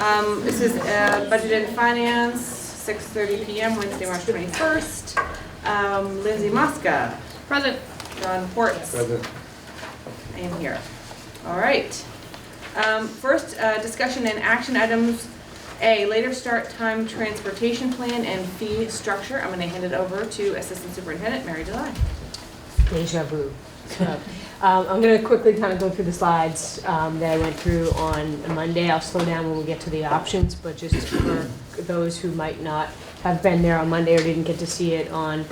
This is Budget and Finance, 6:30 p.m., Wednesday, March 21st. Lindsay Mosca. Present. John Ports. Present. I am here. All right. First, discussion and action items. A, later start time transportation plan and fee structure. I'm going to hand it over to Assistant Superintendent Mary Delay. Deja vu. So, I'm going to quickly kind of go through the slides that I went through on Monday. I'll slow down when we get to the options, but just for those who might not have been there on Monday or didn't get to see it on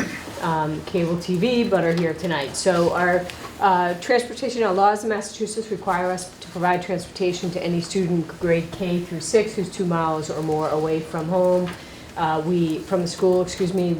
cable TV, but are here tonight. So our transportation laws in Massachusetts require us to provide transportation to any student grade K through 6 who's 2 miles or more away from home. From the school,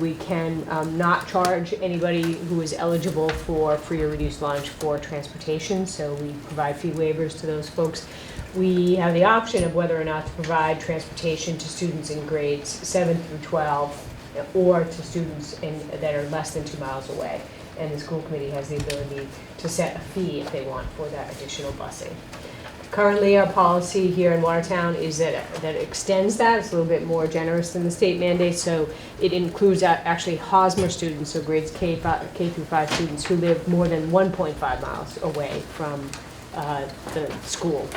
we can not charge anybody who is eligible for free or reduced lunch for transportation, so we provide fee waivers to those folks. We have the option of whether or not to provide transportation to students in grades 7 through 12 or to students that are less than 2 miles away. And the school committee has the ability to set a fee if they want for that additional busing. Currently, our policy here in Watertown is that extends that. It's a little bit more generous than the state mandate, so it includes actually Hosmer students, so grades K through 5 students who live more than 1.5 miles away from the school.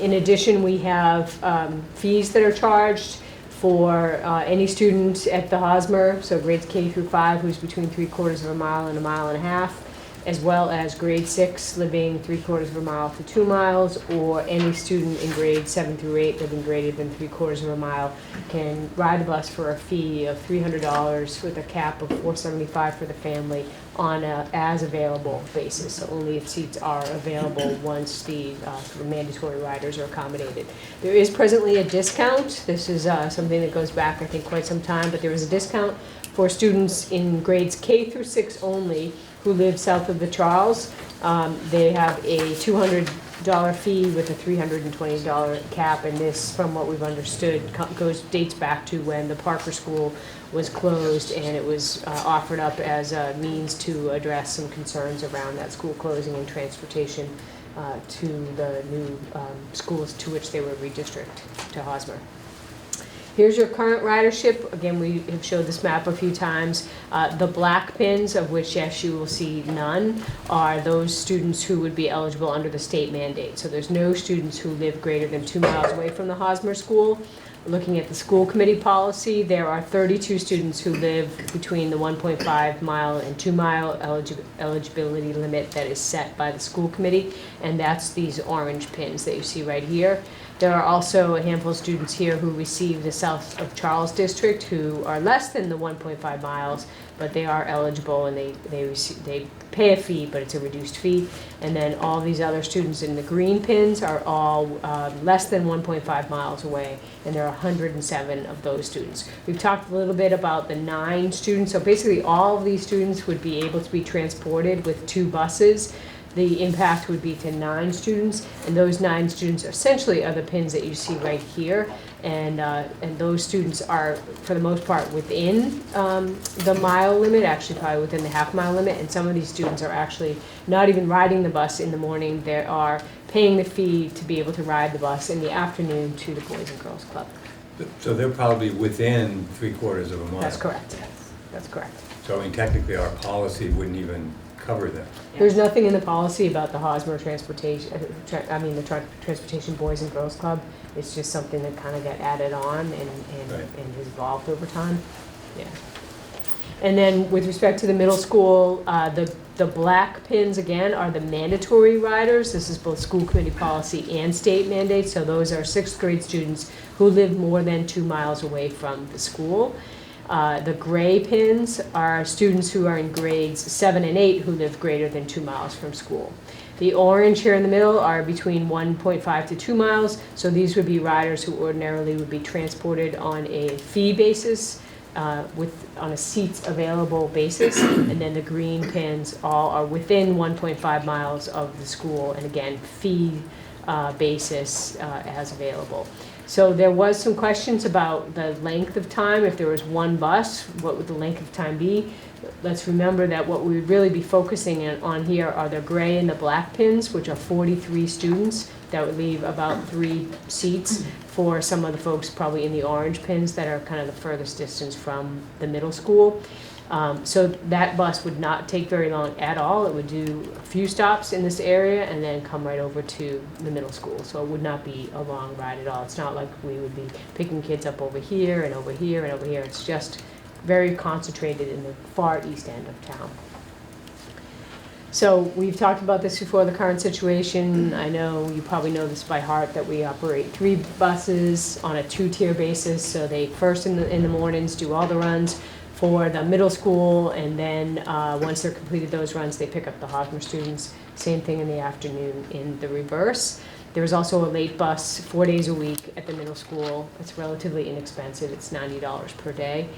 In addition, we have fees that are charged for any student at the Hosmer, so grades K through 5 who's between 3/4 of a mile and a mile and a half, as well as grade 6 living 3/4 of a mile to 2 miles, or any student in grades 7 through 8 living greater than 3/4 of a mile can ride the bus for a fee of $300 with a cap of $475 for the family on a as available basis. So only if seats are available once the mandatory riders are accommodated. There is presently a discount. This is something that goes back, I think, quite some time, but there is a discount for students in grades K through 6 only who live south of the Charles. They have a $200 fee with a $320 cap, and this, from what we've understood, dates back to when the Parker School was closed, and it was offered up as a means to address some concerns around that school closing and transportation to the new schools to which they were redistricted to Hosmer. Here's your current ridership. Again, we have showed this map a few times. The black pins, of which, yes, you will see none, are those students who would be eligible under the state mandate. So there's no students who live greater than 2 miles away from the Hosmer School. Looking at the school committee policy, there are 32 students who live between the 1.5 mile and 2 mile eligibility limit that is set by the school committee, and that's these orange pins that you see right here. There are also a handful of students here who receive the South of Charles district who are less than the 1.5 miles, but they are eligible, and they pay a fee, but it's a reduced fee. And then all these other students in the green pins are all less than 1.5 miles away, and there are 107 of those students. We've talked a little bit about the 9 students. So basically all of these students would be able to be transported with 2 buses. The impact would be to 9 students, and those 9 students essentially are the pins that you see right here, and those students are, for the most part, within the mile limit, actually probably within the half-mile limit, and some of these students are actually not even riding the bus in the morning. They are paying the fee to be able to ride the bus in the afternoon to the Boys and Girls Club. So they're probably within 3/4 of a mile. That's correct. That's correct. So I mean, technically our policy wouldn't even cover that. There's nothing in the policy about the Hosmer transportation, the Transportation Boys and Girls Club. It's just something that kind of got added on and has evolved over time. Yeah. And then with respect to the middle school, the black pins, again, are the mandatory riders. This is both school committee policy and state mandate. So those are 6th grade students who live more than 2 miles away from the school. The gray pins are students who are in grades 7 and 8 who live greater than 2 miles from school. The orange here in the middle are between 1.5 to 2 miles, so these would be riders who ordinarily would be transported on a fee basis, on a seats available basis, and then the green pins all are within 1.5 miles of the school, and again, fee basis as available. So there was some questions about the length of time. If there was one bus, what would the length of time be? Let's remember that what we would really be focusing on here are the gray and the black pins, which are 43 students. That would leave about 3 seats for some of the folks probably in the orange pins that are kind of the furthest distance from the middle school. So that bus would not take very long at all. It would do a few stops in this area and then come right over to the middle school. So it would not be a long ride at all. It's not like we would be picking kids up over here and over here and over here. It's just very concentrated in the far east end of town. So we've talked about this before, the current situation. I know you probably know this by heart, that we operate 3 buses on a 2-tier basis. So they first in the mornings do all the runs for the middle school, and then once they're completed those runs, they pick up the Hosmer students. Same thing in the afternoon in the reverse. There's also a late bus 4 days a week at the middle school. It's relatively inexpensive. It's $90 per day.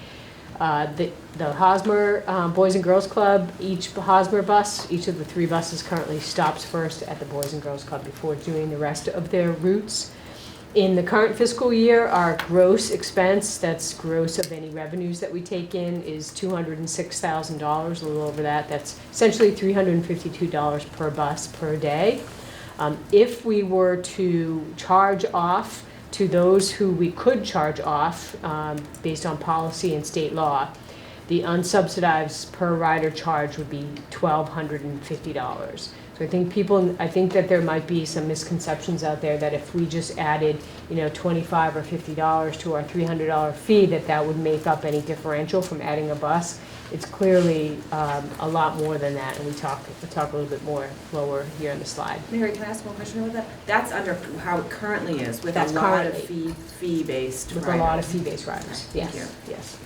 The Hosmer Boys and Girls Club, each Hosmer bus, each of the 3 buses currently stops first at the Boys and Girls Club before doing the rest of their routes. In the current fiscal year, our gross expense, that's gross of any revenues that we take in, is $206,000, a little over that. That's essentially $352 per bus per day. If we were to charge off to those who we could charge off based on policy and state law, the unsubsidized per rider charge would be $1,250. So I think that there might be some misconceptions out there that if we just added, $25 or $50 to our $300 fee, that would make up any differential from adding a bus. It's clearly a lot more than that, and we'll talk a little bit more lower here in the slide. Mary, can I ask one question about that? That's under how it currently is, with That's a lot of currently. fee-based With riders. a lot of fee-based riders, Thank yes, yes.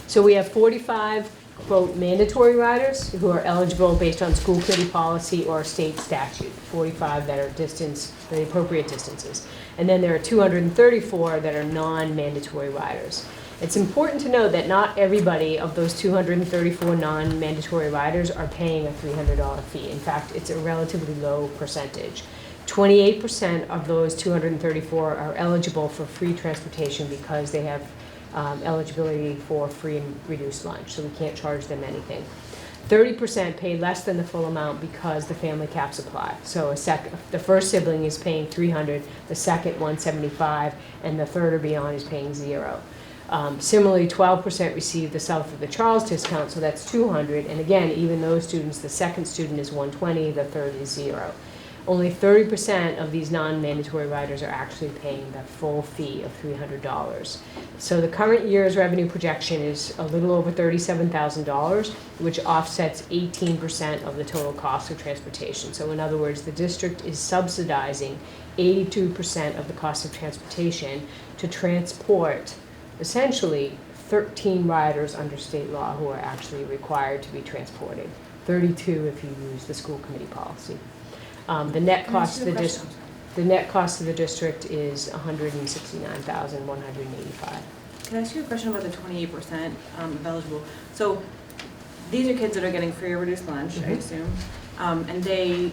So we have 45, quote, mandatory riders who are eligible based on school committee policy or state statute, 45 that are the appropriate distances. And then there are 234 that are non-mandatory riders. It's important to note that not everybody of those 234 non-mandatory riders are paying a $300 fee. In fact, it's a relatively low percentage. 28% of those 234 are eligible for free transportation because they have eligibility for free and reduced lunch, so we can't charge them anything. 30% pay less than the full amount because the family caps apply. So the first sibling is paying $300, the second $175, and the third or beyond is paying $0. Similarly, 12% receive the South of the Charles discount, so that's $200. And again, even those students, the second student is $120, the third is $0. Only 30% of these non-mandatory riders are actually paying the full fee of $300. So the current year's revenue projection is a little over $37,000, which offsets 18% of the total cost of transportation. So in other words, the district is subsidizing 82% of the cost of transportation to transport essentially 13 riders under state law who are actually required to be transported, 32 if you use the school committee policy. The net cost of the district is $169,185. Can I ask you a question about the 28% eligible? So these are kids that are getting free or reduced lunch, I assume, and they're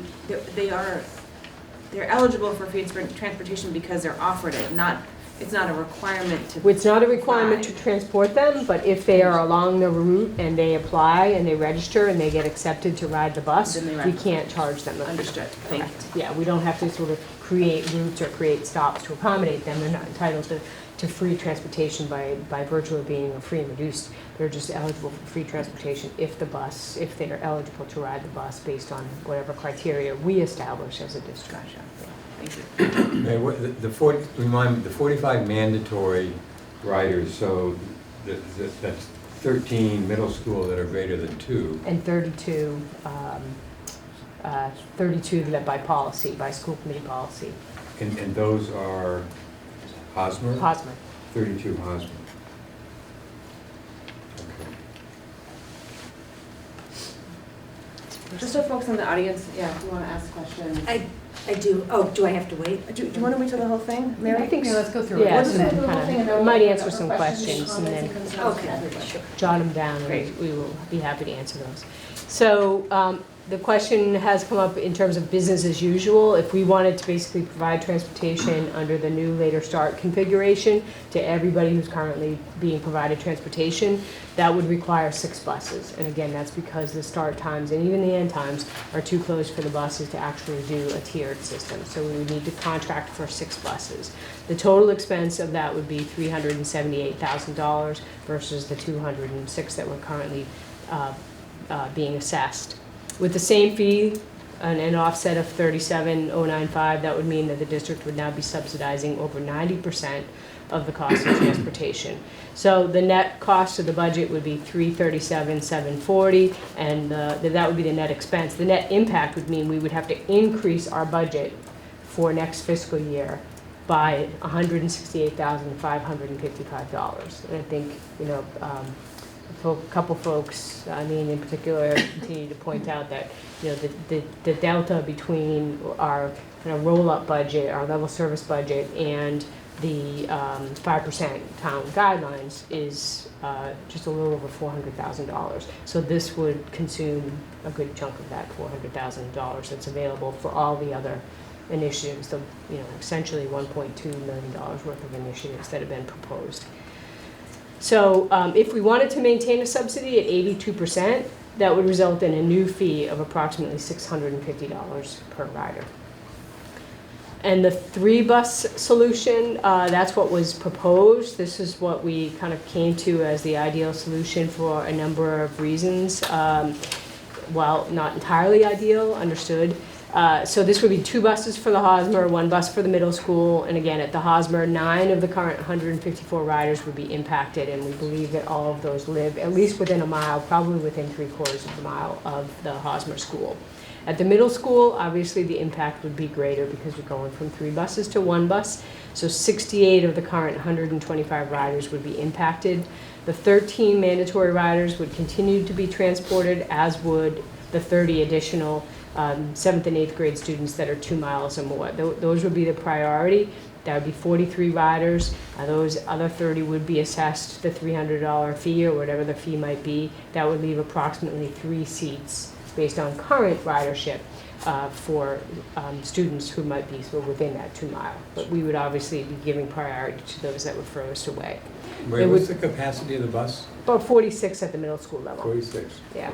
eligible for free transportation because they're offered it. It's not a requirement to. It's not a requirement to transport them, but if they are along the route and they apply and they register and they get accepted to ride the bus, we can't charge them. Understood. Thank you. Yeah, we don't have to sort of create routes or create stops to accommodate them. They're not entitled to free transportation by virtue of being a free and reduced. They're just eligible for free transportation if they're eligible to ride the bus based on whatever criteria we establish as a district. Gotcha. Yeah. Thank you. Okay, the 45 mandatory riders, so that's 13 middle school that are greater than 2. And 32 that by policy, by school committee policy. And those are Hosmer? Hosmer. 32 Hosmer. Okay. Just so folks in the audience, if you want to ask questions. I do. Oh, do I have to wait? Do you want to wait till the whole thing, Mary? I think so. Let's go through it. Yeah, Let's so just then go through the whole thing and it then might we'll answer open some up for questions and then Okay, sure. jot them down and Great. we will be happy to answer those. So the question has come up in terms of business as usual. If we wanted to basically provide transportation under the new later start configuration to everybody who's currently being provided transportation, that would require 6 buses. And again, that's because the start times and even the end times are too close for the buses to actually do a tiered system. So we would need to contract for 6 buses. The total expense of that would be $378,000 versus the $206 that we're currently being assessed. With the same fee, an offset of $37,095, that would mean that the district would now be subsidizing over 90% of the cost of transportation. So the net cost of the budget would be $337,740, and that would be the net expense. The net impact would mean we would have to increase our budget for next fiscal year by $168,555. And I think, a couple folks, in particular, continue to point out that, the delta between our roll-up budget, our level service budget, and the 5% town guidelines is just a little over $400,000. So this would consume a good chunk of that $400,000 that's available for all the other initiatives, essentially $1.2 million worth of initiatives that have been proposed. So if we wanted to maintain a subsidy at 82%, that would result in a new fee of approximately $650 per rider. And the 3-bus solution, that's what was proposed. This is what we kind of came to as the ideal solution for a number of reasons. While not entirely ideal, understood. So this would be 2 buses for the Hosmer, 1 bus for the middle school, and again, at the Hosmer, 9 of the current 154 riders would be impacted, and we believe that all of those live at least within a mile, probably within 3/4 of a mile of the Hosmer school. At the middle school, obviously the impact would be greater because we're going from 3 buses to 1 bus, so 68 of the current 125 riders would be impacted. The 13 mandatory riders would continue to be transported, as would the 30 additional 7th and 8th grade students that are 2 miles or more. Those would be the priority. That would be 43 riders. Those other 30 would be assessed the $300 fee or whatever the fee might be. That would leave approximately 3 seats based on current ridership for students who might be within that 2 mile. But we would obviously be giving priority to those that were furthest away. Wait, what's the capacity of the bus? About 46 at the middle school level. 46? Yeah.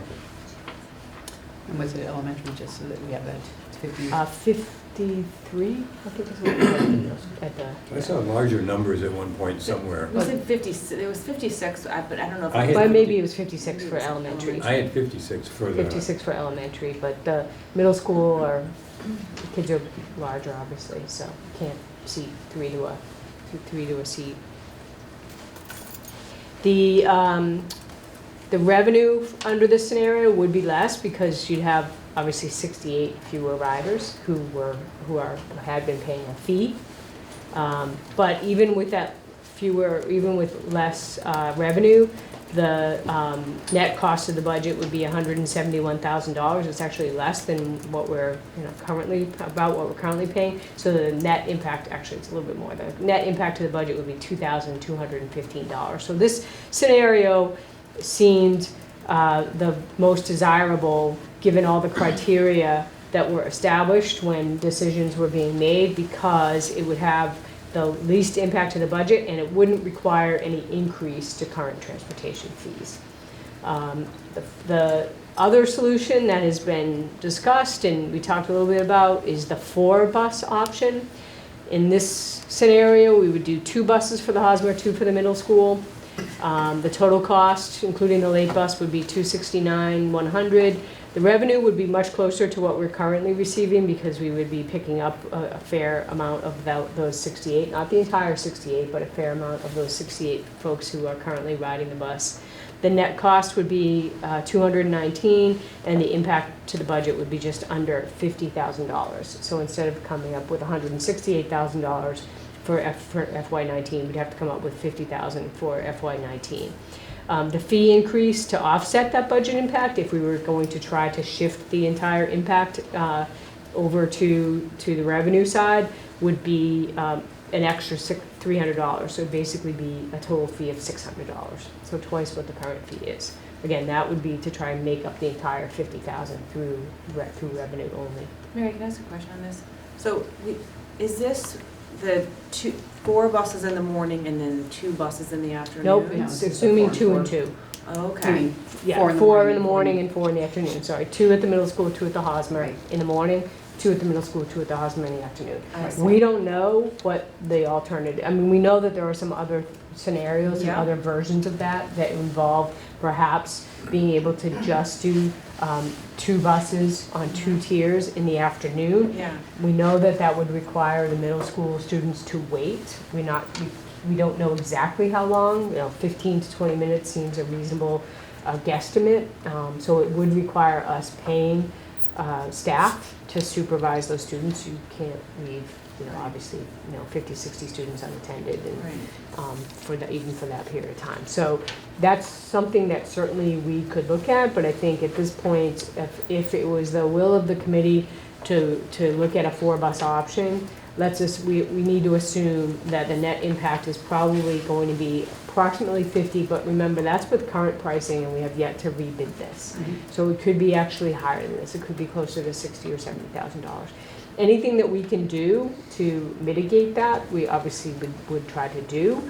And was it elementary, just so that we have that 50? 53, I think is what we had at the. I saw larger numbers at one point somewhere. We said 50, there was 56, but I don't know if. I had- But maybe it was 56 for elementary. I had 56 for the... 56 for elementary, but the middle school the kids are larger, obviously, so you can't seat 3 to a seat. The revenue under this scenario would be less because you'd have obviously 68 fewer riders who had been paying a fee. But even with that even with less revenue, the net cost of the budget would be $171,000. It's actually less than what we're currently paying. So the net impact, actually it's a little bit more. The net impact to the budget would be $2,215. So this scenario seemed the most desirable given all the criteria that were established when decisions were being made, because it would have the least impact to the budget and it wouldn't require any increase to current transportation fees. The other solution that has been discussed and we talked a little bit about is the 4-bus option. In this scenario, we would do 2 buses for the Hosmer, 2 for the middle school. The total cost, including the late bus, would be $269,100. The revenue would be much closer to what we're currently receiving because we would be picking up a fair amount of those 68, not the entire 68, but a fair amount of those 68 folks who are currently riding the bus. The net cost would be $219,000, and the impact to the budget would be just under $50,000. So instead of coming up with $168,000 for FY19, we'd have to come up with $50,000 for FY19. The fee increase to offset that budget impact, if we were going to try to shift the entire impact over to the revenue side, would be an extra $300. So it'd basically be a total fee of $600. So twice what the current fee is. again, that would be to try and make up the entire 50,000 through revenue only. Mary, can I ask a question on this? So is this the 4 buses in the morning and then 2 buses in the afternoon? Nope, No, it's it's assuming 2 and four. 2. Okay. I mean, Yeah, 4 4 in the morning and 4 in the afternoon, sorry. 2 at the middle school, 2 at the Hosmer Right. in the morning, 2 at the middle school, 2 at the Hosmer in the afternoon. I see. We don't know what the alternative, I mean, we know that there are some other scenarios and Yeah. other versions of that involve perhaps being able to just do 2 buses on 2 tiers in the afternoon. Yeah. We know that that would require the middle school students to wait. We don't know exactly how long, 15 to 20 minutes seems a reasonable guesstimate. So it would require us paying staff to supervise those students. You can't leave, obviously, 50, 60 students unattended and Right. even for that period of time. So that's something that certainly we could look at, but I think at this point, if it was the will of the committee to look at a 4-bus option, we need to assume that the net impact is probably going to be approximately 50, but remember, that's with current pricing and we have yet to rebid this. So it could be actually higher than this. It could be closer to $60,000 or $70,000. Anything that we can do to mitigate that, we obviously would try to do,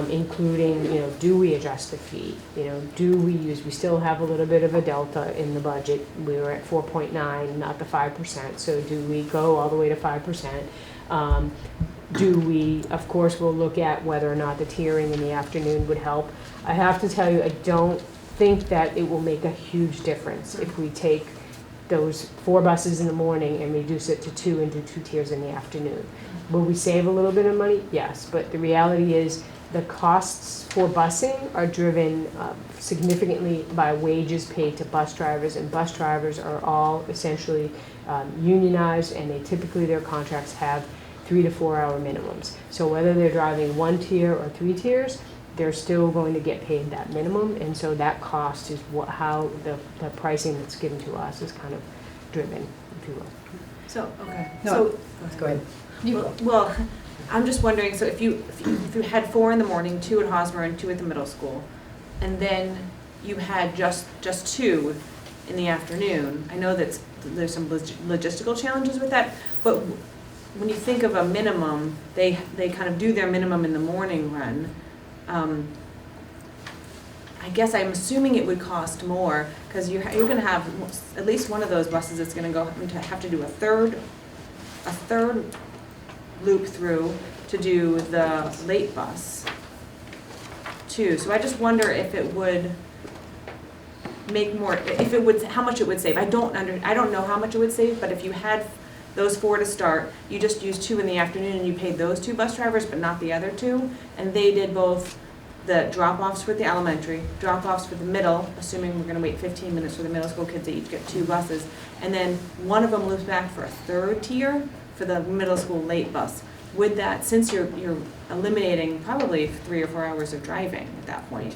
including, do we adjust the fee? We still have a little bit of a delta in the budget. We were at 4.9, not the 5%. So do we go all the way to 5%? Of course, we'll look at whether or not the tiering in the afternoon would help. I have to tell you, I don't think that it will make a huge difference if we take those 4 buses in the morning and reduce it to 2 and do 2 tiers in the afternoon. Will we save a little bit of money? Yes, but the reality is the costs for busing are driven significantly by wages paid to bus drivers, and bus drivers are all essentially unionized, and their contracts have 3 to 4 hour minimums. So whether they're driving 1 tier or 3 tiers, they're still going to get paid that minimum, and so that cost is how the pricing that's given to us is kind of driven, if you will. So, okay. No, So, Go ahead. well, I'm just wondering, so if you had 4 in the morning, 2 at Hosmer and 2 at the middle school, and then you had just 2 in the afternoon, I know that there's some logistical challenges with that, but when you think of a minimum, they kind of do their minimum in the morning run. I guess I'm assuming it would cost more, because you're going to have at least one of those buses that's going to have to do a third loop through to do the late bus too. So I just wonder if it would make more, how much it would save. I don't know how much it would save, but if you had those 4 to start, you just used 2 in the afternoon and you paid those 2 bus drivers, but not the other 2, and they did both the drop-offs for the elementary, drop-offs for the middle, assuming we're gonna wait 15 minutes for the middle school kids to each get 2 buses, and then one of them loops back for a 3rd tier for the middle school late bus. Would that, since you're eliminating probably 3 or 4 hours of driving at that point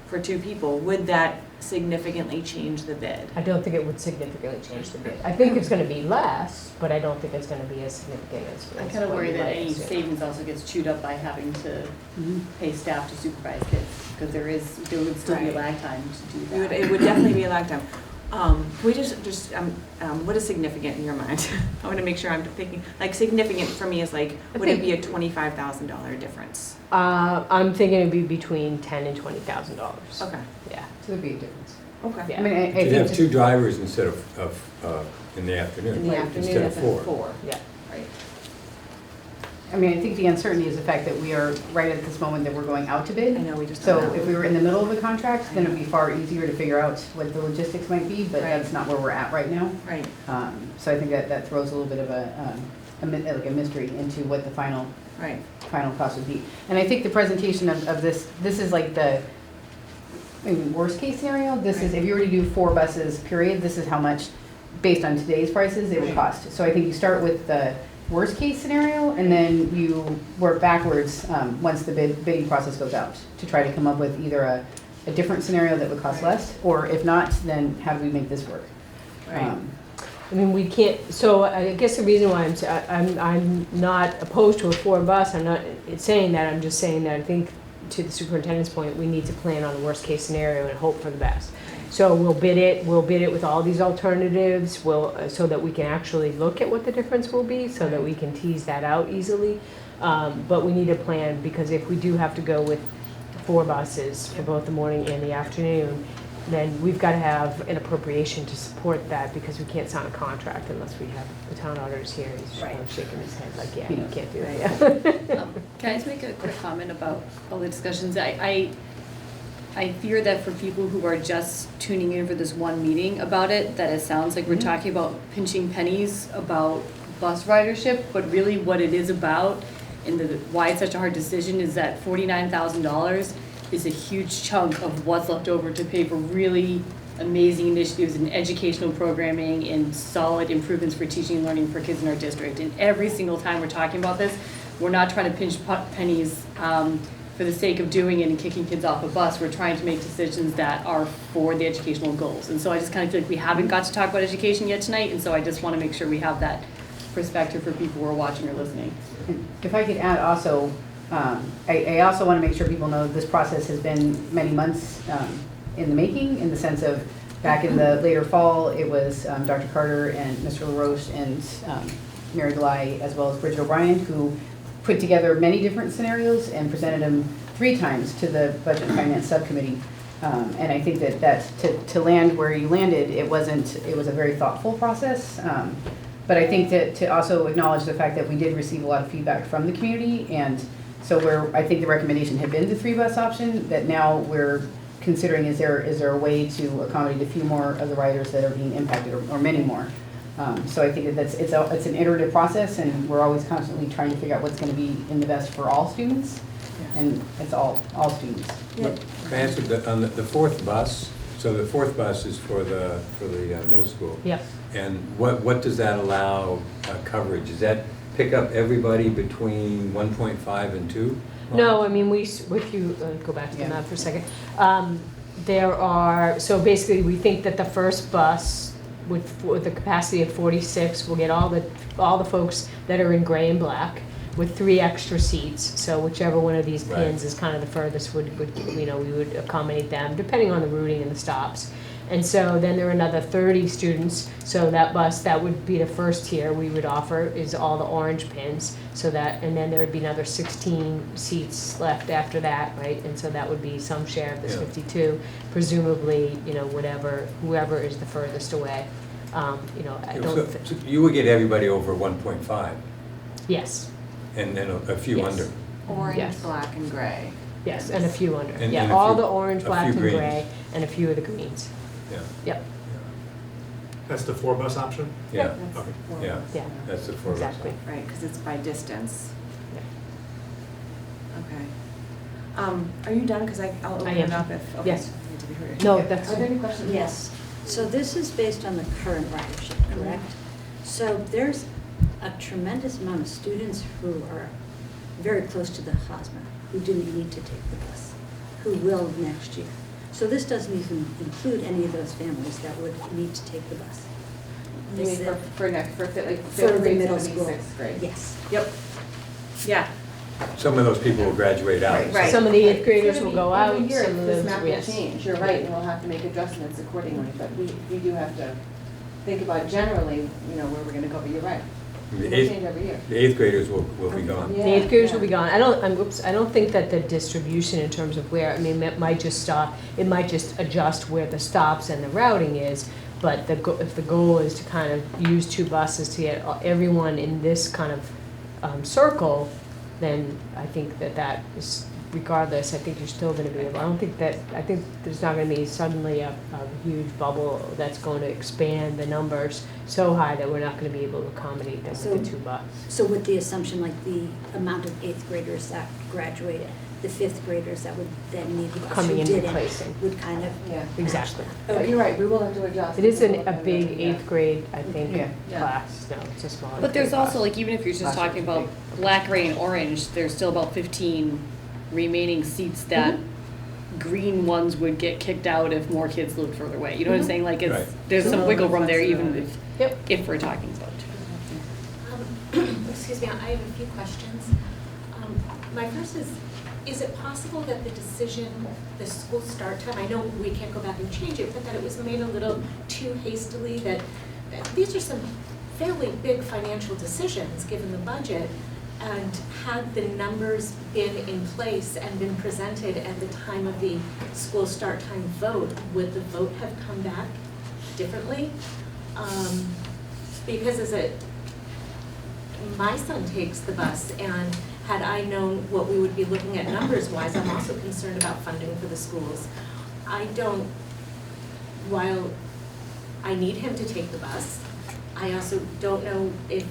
for 2 people, would that significantly change the bid? I don't think it would significantly change the bid. I think it's gonna be less, but I don't think it's gonna be as significant as. I kind of what worry you that might any assume. savings also gets chewed up by having to pay staff to supervise kids, because there would still be a Right. lag time to do that. It would definitely be a lag time. We what is significant in your mind? I want to make sure I'm thinking, like, significant for me is like, would it be a $25,000 difference? I'm thinking it'd be between $10,000 and $20,000. Okay, Yeah. So there'd be a difference. okay. Yeah. I mean, I You'd think. have 2 drivers instead of in the afternoon. In the afternoon, Instead of that's at 4. Yeah. Right. I mean, I think the uncertainty is the fact that we are right at this moment that we're going out to I bid. know, we just So don't know. if we were in the middle of the contract, then it'd be far easier to figure out what the logistics might be, but Right. that's not where we're at right now. Right, So I think that throws a little bit of a mystery into what the final right. cost would be. And I think the presentation of this is like the maybe worst case scenario. This is, if you were to do 4 buses, period, this is how much, based on today's prices, it would Right. cost. So I think you start with the worst case scenario, and then you work backwards once the bidding process goes out to try to come up with either a different scenario that would cost Right. less, or if not, then how do we make this work? Right. I mean, we can't, so I guess the reason why I'm not opposed to a 4 bus, I'm not saying that, I'm just saying that I think to the superintendent's point, we need to plan on the worst-case scenario and hope for the best. So we'll bid it with all these alternatives, so that we can actually look at what the difference will be, so that we can tease that out easily. But we need a plan, because if we do have to go with 4 buses for both the morning and the afternoon, then we've got to have an appropriation to support that, because we can't sign a contract unless we have the town auditors here. He's Right. shaking his head like, yeah, He you knows. can't do that. Yeah. Can I just make a quick comment about all the discussions? I fear that for people who are just tuning in for this one meeting about it, that it sounds like we're talking about pinching pennies about bus ridership, but really what it is about, and why it's such a hard decision, is that $49,000 is a huge chunk of what's left over to pay for really amazing initiatives in educational programming and solid improvements for teaching and learning for kids in our district. And every single time we're talking about this, we're not trying to pinch pennies for the sake of doing it and kicking kids off a bus. We're trying to make decisions that are for the educational goals. And so I just kind of feel like we haven't got to talk about education yet tonight, and so I just want to make sure we have that perspective for people who are watching or listening. And if I could add also, I also want to make sure people know this process has been many months in the making, in the sense of back in the later fall, it was Dr. Carter and Mr. LaRoche and Mary Delay, as well as Bridget O'Brien, who put together many different scenarios and presented them 3 times to the Budget and Finance Subcommittee. And I think that to land where you landed, it was a very thoughtful process. But I think that to also acknowledge the fact that we did receive a lot of feedback from the community, and so I think the recommendation had been the 3-bus option, that now we're considering, is there a way to accommodate a few more of the riders that are being impacted, or many more. So I think that it's an iterative process, and we're always constantly trying to figure out what's going to be in the best for all students, and it's all students. Can I answer on the 4th bus? So the 4th bus is for the middle school. Yep. And what does that allow coverage? Does that pick up everybody between 1.5 and 2? No, I mean, if you go back to the Yeah. map for a second, so basically, we think that the first bus with the capacity of 46 will get all the folks that are in gray and black with 3 extra seats. So whichever one of these pins Right. is kind of the furthest we would accommodate them, depending on the routing and the stops. And so then there are another 30 students, so that bus, that would be the first tier we would offer, is all the orange pins, and then there would be another 16 seats left after that, right? And so that would be some share of this Yeah. 52, presumably, whoever is the furthest away. I don't, So you would get everybody over 1.5, yes, and then a few Yes. under. Orange, Yes. black, and gray. yes, and a few under. And Yeah, a all few- the orange, a black, few and greens. gray, and a few of the greens. Yeah. Yep, That's the 4-bus option? Yeah, That's Okay. four yeah, bus. yeah, that's the 4 bus. exactly. Right, because it's by distance. Okay. Are you done? Because I'll open I it am. up if, okay. Yes. I need to be heard. No, Are that's, there any questions? Yes, so this is based on the current ridership, correct? So there's a tremendous amount of students who are very close to the HOSMA, who didn't need to take the bus, who will next year. So this doesn't even include any of those families that would need to take the bus. You mean Is it- for For fifth the grade, middle seventh, school. sixth grade? Yes. Yep. Yeah. Some of those people will graduate out. Right. Some of the 8th Right. graders It's will gonna go be out, every year, some of this those, map will yes. change, you're right, and we'll have to make adjustments accordingly, but we do have to think about generally, where we're gonna go, but you're right. The It'll 8th change every year. the 8th graders will be gone. The 8th graders will be Yeah. gone. I don't think that the distribution in terms of where, it might just adjust where the stops and the routing is, but if the goal is to kind of use 2 buses to get everyone in this kind of circle, then I think that is, regardless, I think you're still gonna be able, I think there's not gonna be suddenly a huge bubble that's going to expand the numbers so high that we're not gonna be able to accommodate them with the 2 buses. So with the assumption, like the amount of 8th graders that graduated, the 5th graders that would then need the bus Coming who in didn't, replacing. would kind of Yeah. match Exactly. that. Yeah, Okay. you're right, we will have to adjust. It is We'll a look at big it, yeah. 8th grade, I think, Yeah. Yeah. class, no, it's a smaller. But there's grade also, class. like, even if you're just Last talking year's about black, gray, and orange, there's still about 15 remaining seats that green ones would get kicked out if more kids lived further away. You know what I'm saying? Like, Right. there's some So wiggle room there, even flexibility. Yep. if we're talking about. Excuse me, I have a few questions. My first is, is it possible that the decision, the school start time, I know we can't go back and change it, but that it was made a little too hastily, that these are some fairly big financial decisions, given the budget, and had the numbers been in place and been presented at the time of the school start time vote, would the vote have come back differently? Because my son takes the bus, and had I known what we would be looking at numbers-wise, I'm also concerned about funding for the schools. While I need him to take the bus, I also don't know if,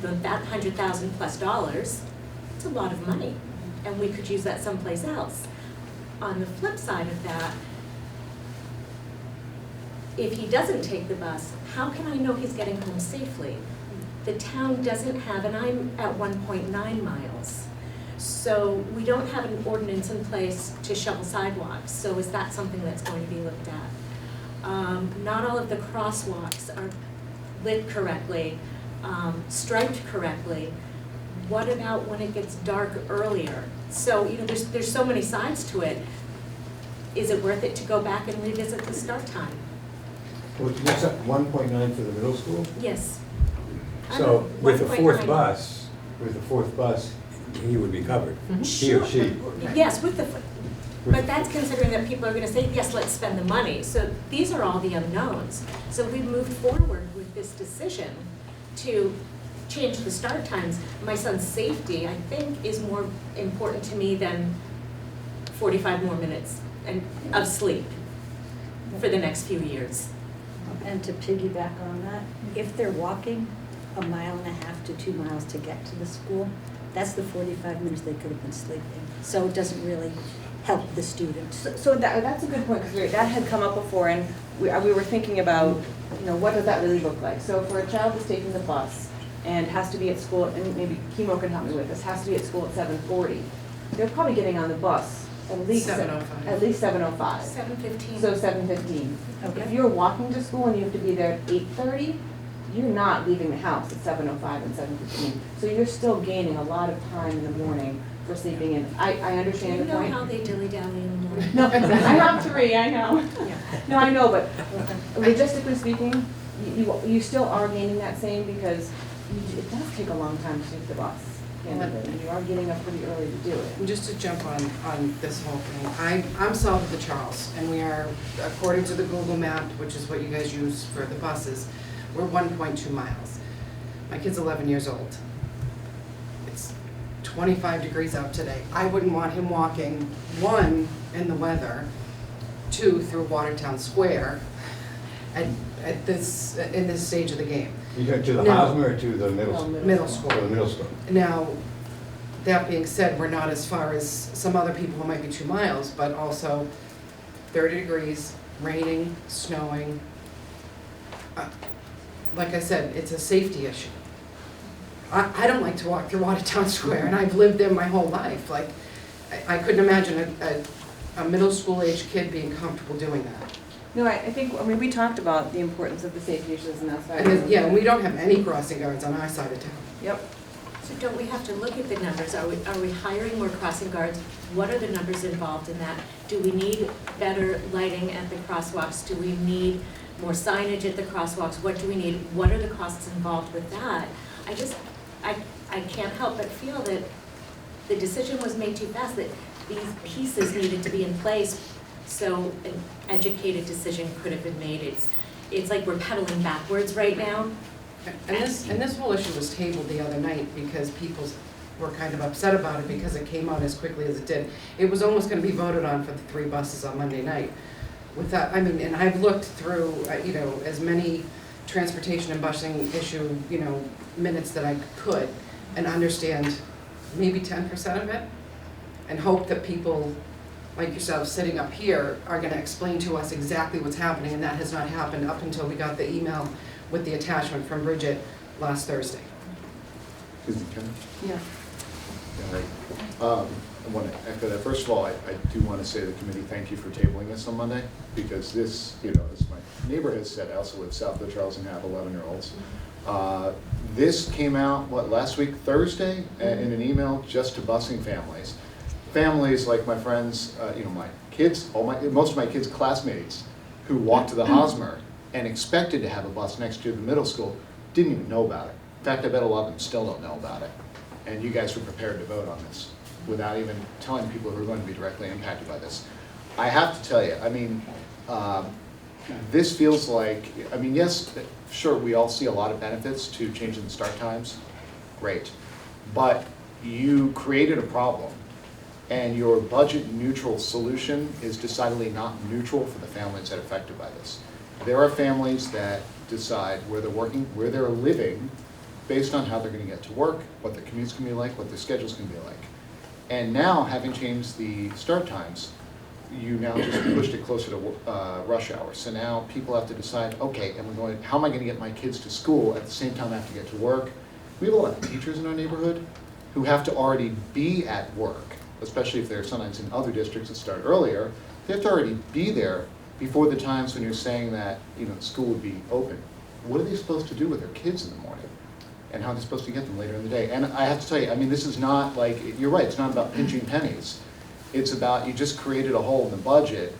that $100,000+, it's a lot of money, and we could use that someplace else. On the flip side of that, if he doesn't take the bus, how can I know he's getting home safely? The town doesn't have, and I'm at 1.9 miles. So we don't have an ordinance in place to shovel sidewalks. So is that something that's going to be looked at? Not all of the crosswalks are lit correctly, striped correctly. What about when it gets dark earlier? So, there's so many sides to it. Is it worth it to go back and revisit the start time? Well, what's that, 1.9 for the middle school? Yes. So with the 1.9. fourth bus, he would be covered, he or Sure. she. Yes, but that's considering that people are gonna say, yes, let's spend the money. So these are all the unknowns. So we moved forward with this decision to change the start times. My son's safety, I think, is more important to me than 45 more minutes of sleep for the next few years. And to piggyback on that, if they're walking 1.5 miles to 2 miles to get to the school, that's the 45 minutes they could have been sleeping. So it doesn't really help the students. So that's a good point, because that had come up before, and we were thinking about, what does that really look like? So for a child that's taking the bus and has to be at school, and maybe Kimo can help me with this, has to be at school at 7:40, they're probably getting on the bus at least 7:05. At least 7:05. 7:15. So 7:15. Okay. If you're walking to school and you have to be there at 8:30, you're not leaving the house at 7:05 and 7:15. So you're still gaining a lot of time in the morning for sleeping in. I understand the You know point. how they dilly-dally in the morning? No, I have 3, I know. Yeah. No, I know, but logistically speaking, you still are gaining that same, because it does take a long time to take the bus, candidly, and you are getting up pretty early to do it. And just to jump on this whole thing, I'm south of the Charles, and we are, according to the Google map, which is what you guys use for the buses, we're 1.2 miles. My kid's 11 years old. It's 25 degrees out today. I wouldn't want him walking, 1, in the weather, 2, through Watertown Square in this stage of the game. You go to the No. Hosmer or to the middle school? Middle school. To the middle school. Now, that being said, we're not as far as some other people who might be 2 miles, but also 30 degrees, raining, snowing. Like I said, it's a safety issue. I don't like to walk through Watertown Square, and I've lived there my whole life. Like, I couldn't imagine a middle school age kid being comfortable doing that. No, I think, we talked about the importance of the safety issues and that's why. And we don't have any crossing guards on our side of town. Yep. So don't we have to look at the numbers? Are we hiring more crossing guards? What are the numbers involved in that? Do we need better lighting at the crosswalks? Do we need more signage at the crosswalks? What do we need? What are the costs involved with that? I can't help but feel that the decision was made too fast, that these pieces needed to be in place so an educated decision could have been made. It's like we're pedaling backwards right now. And this whole issue was tabled the other night because people were kind of upset about it because it came out as quickly as it did. It was almost gonna be voted on for the 3 buses on Monday night. With that, and I've looked through, as many transportation and busing issue, minutes that I could and understand maybe 10% of it and hope that people like yourself sitting up here are gonna explain to us exactly what's happening, and that has not happened up until we got the email with the attachment from Bridget last Thursday. Excuse me, Ken? Yeah. I want to echo that. First of all, I do want to say to the committee, thank you for tabling this on Monday, because this, as my neighbor has said, I also live south of the Charles and have 11-year-olds. This came out, last week, Thursday, in an email just to busing families. families like my friends, my kids, most of my kids' classmates who walked to the Hosmer and expected to have a bus next to the middle school didn't even know about it. In fact, I bet a lot of them still don't know about it. And you guys were prepared to vote on this without even telling people who are going to be directly impacted by this. I have to tell you, this feels like, yes, sure, we all see a lot of benefits to changing the start times, great. But you created a problem, and your budget neutral solution is decidedly not neutral for the families that are affected by this. There are families that decide where they're working, where they're living, based on how they're gonna get to work, what their commute's gonna be like, what their schedule's gonna be like. And now, having changed the start times, you now just pushed it closer to rush hour. So now people have to decide, okay, how am I gonna get my kids to school at the same time I have to get to work? We have a lot of teachers in our neighborhood who have to already be at work, especially if they're sometimes in other districts that start earlier. They have to already be there before the times when you're saying that school would be open. What are they supposed to do with their kids in the morning? And how are they supposed to get them later in the day? And I have to tell you, this is not like, you're right, it's not about pinching pennies. It's about, you just created a hole in the budget,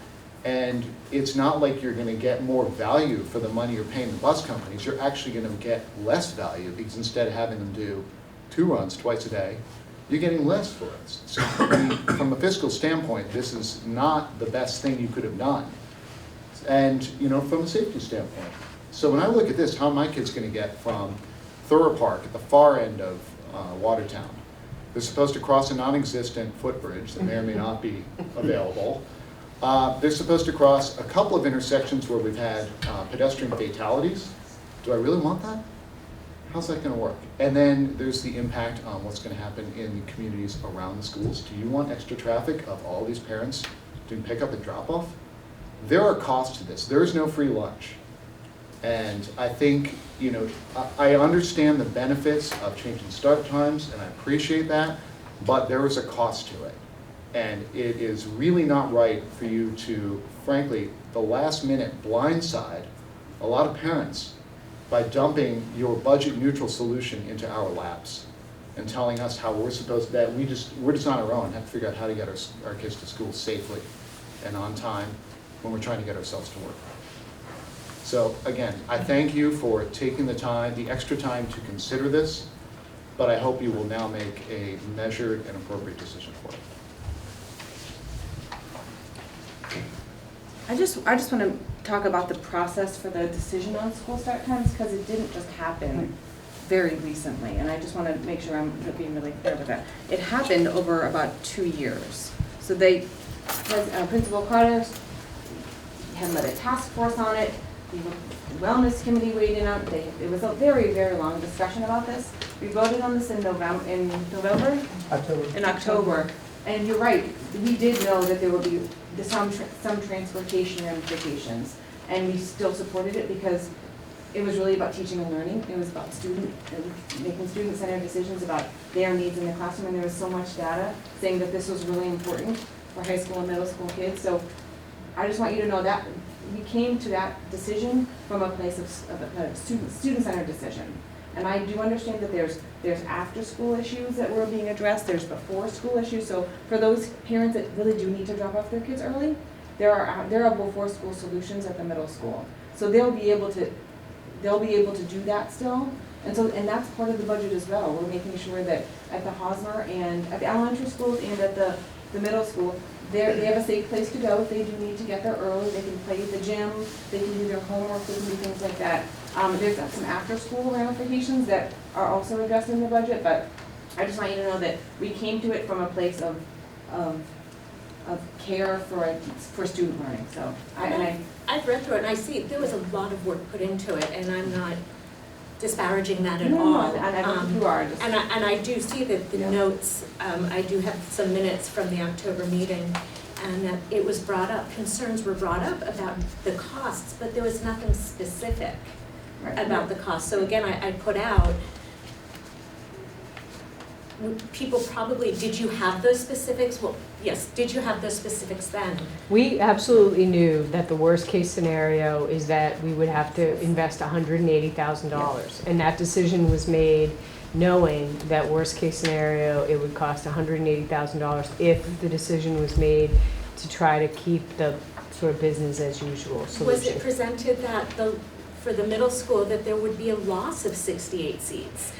and it's not like you're gonna get more value for the money you're paying the bus companies. You're actually gonna get less value, because instead of having them do 2 runs twice a day, you're getting less for it. So from a fiscal standpoint, this is not the best thing you could have done. And from a safety standpoint. So when I look at this, how are my kids gonna get from Thurrow Park at the far end of Watertown? They're supposed to cross a non-existent footbridge that may or may not be available. They're supposed to cross a couple of intersections where we've had pedestrian fatalities. Do I really want that? How's that gonna work? And then there's the impact on what's gonna happen in the communities around the schools. Do you want extra traffic of all these parents doing pickup and drop-off? There are costs to this. There is no free lunch. And I think, I understand the benefits of changing start times, and I appreciate that, but there is a cost to it. And it is really not right for you to, frankly, the last minute blindside a lot of parents by dumping your budget neutral solution into our laps and telling us how we're supposed to, we're just on our own, have to figure out how to get our kids to school safely and on time when we're trying to get ourselves to work. So again, I thank you for taking the extra time to consider this, but I hope you will now make a measured and appropriate decision for it. I just want to talk about the process for the decision on school start times, because it didn't just happen very recently, and I just want to make sure I'm being really clear with that. It happened over about 2 years. So Principal Carter had led a task force on it. The wellness committee weighed in on it. It was a very, very long discussion about this. We voted on this in October. And you're right, we did know that there would be some transportation ramifications, and we still supported it because it was really about teaching and learning. It was about making student-centered decisions about their needs in the classroom, and there was so much data saying that this was really important for high school and middle school kids. So I just want you to know that we came to that decision from a place of a student-centered decision. And I do understand that there's after-school issues that were being addressed, there's before-school issues. So for those parents that really do need to drop off their kids early, there are before-school solutions at the middle school. So they'll be able to do that still. And that's part of the budget as well. We're making sure that at the Hosmer and at the elementary schools and at the middle school, they have a safe place to go if they do need to get there early. They can play at the gym, they can do their homework, they can do things like that. There's some after-school ramifications that are also addressed in the budget, but I just want you to know that we came to it from a place of care for student learning. So I've read through it and I see there was a lot of work put into it, and I'm not disparaging that at all. And I don't think you are. And I do see that the notes, I do have some minutes from the October meeting, and that it was brought up, concerns were brought up about the costs, but there was nothing specific about the cost. So again, I put out, people probably, did you have those specifics? Well, yes, did you have those specifics then? We absolutely knew that the worst-case scenario is that we would have to invest $180,000. And that decision was made knowing that worst-case scenario, it would cost $180,000 if the decision was made to try to keep the sort of business as usual solution. Was it presented that for the middle school, that there would be a loss of 68 seats?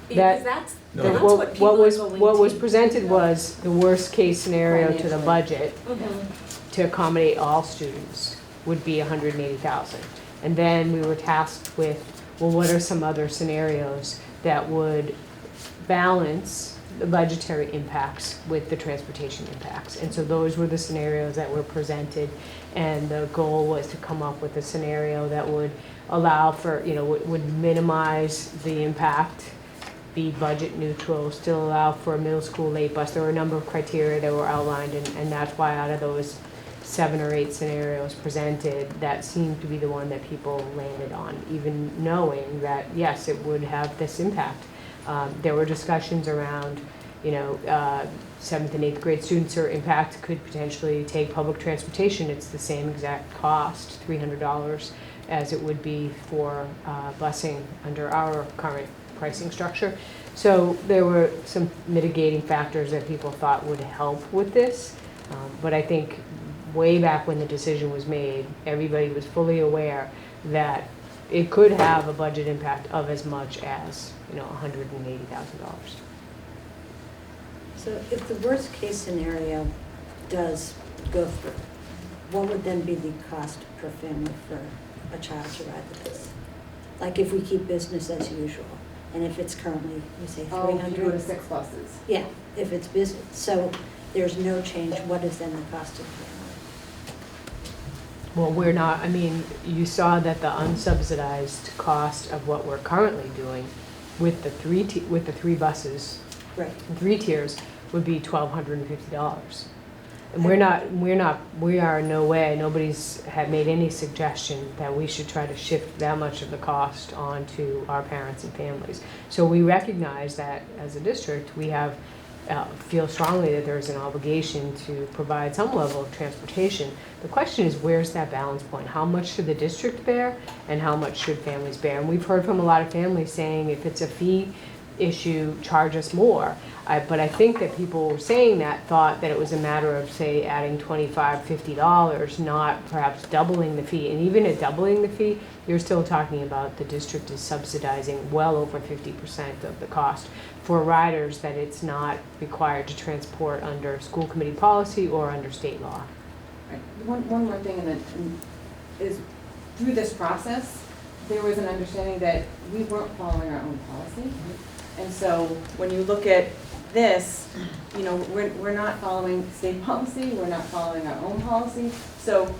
Because that's what people are going to. What was presented was the worst-case scenario to the budget Mhm. to accommodate all students would be $180,000. And then we were tasked with, well, what are some other scenarios that would balance the budgetary impacts with the transportation impacts? And so those were the scenarios that were presented, and the goal was to come up with a scenario that would allow for, would minimize the impact, be budget neutral, still allow for a middle school late bus. There were a number of criteria that were outlined, and that's why out of those 7 or 8 scenarios presented, that seemed to be the one that people landed on, even knowing that, yes, it would have this impact. There were discussions around, 7th and 8th grade students or impact could potentially take public transportation. It's the same exact cost, $300, as it would be for busing under our current pricing structure. So there were some mitigating factors that people thought would help with this. But I think way back when the decision was made, everybody was fully aware that it could have a budget impact of as much as, $180,000. So if the worst case scenario does go through, what would then be the cost per family for a child to ride the bus? Like if we keep business as usual, and if it's currently, you say 300? Oh, if you go to 6 buses. Yeah, if it's business, so there's no change, what is then the cost of the family? Well, you saw that the unsubsidized cost of what we're currently doing with the 3 buses, Right. 3 tiers, would be $1,250. And we are in no way, nobody's had made any suggestion that we should try to shift that much of the cost onto our parents and families. So we recognize that as a district, we have, feel strongly that there's an obligation to provide some level of transportation. The question is, where's that balance point? How much should the district bear and how much should families bear? And we've heard from a lot of families saying if it's a fee issue, charge us more. But I think that people were saying that thought that it was a matter of, say, adding $25, $50, not perhaps doubling the fee. And even at doubling the fee, you're still talking about the district is subsidizing well over 50% of the cost for riders that it's not required to transport under school committee policy or under state law. Right. One more thing is through this process, there was an understanding that we weren't following our own policy. And so when you look at this, we're not following state policy, we're not following our own policy. So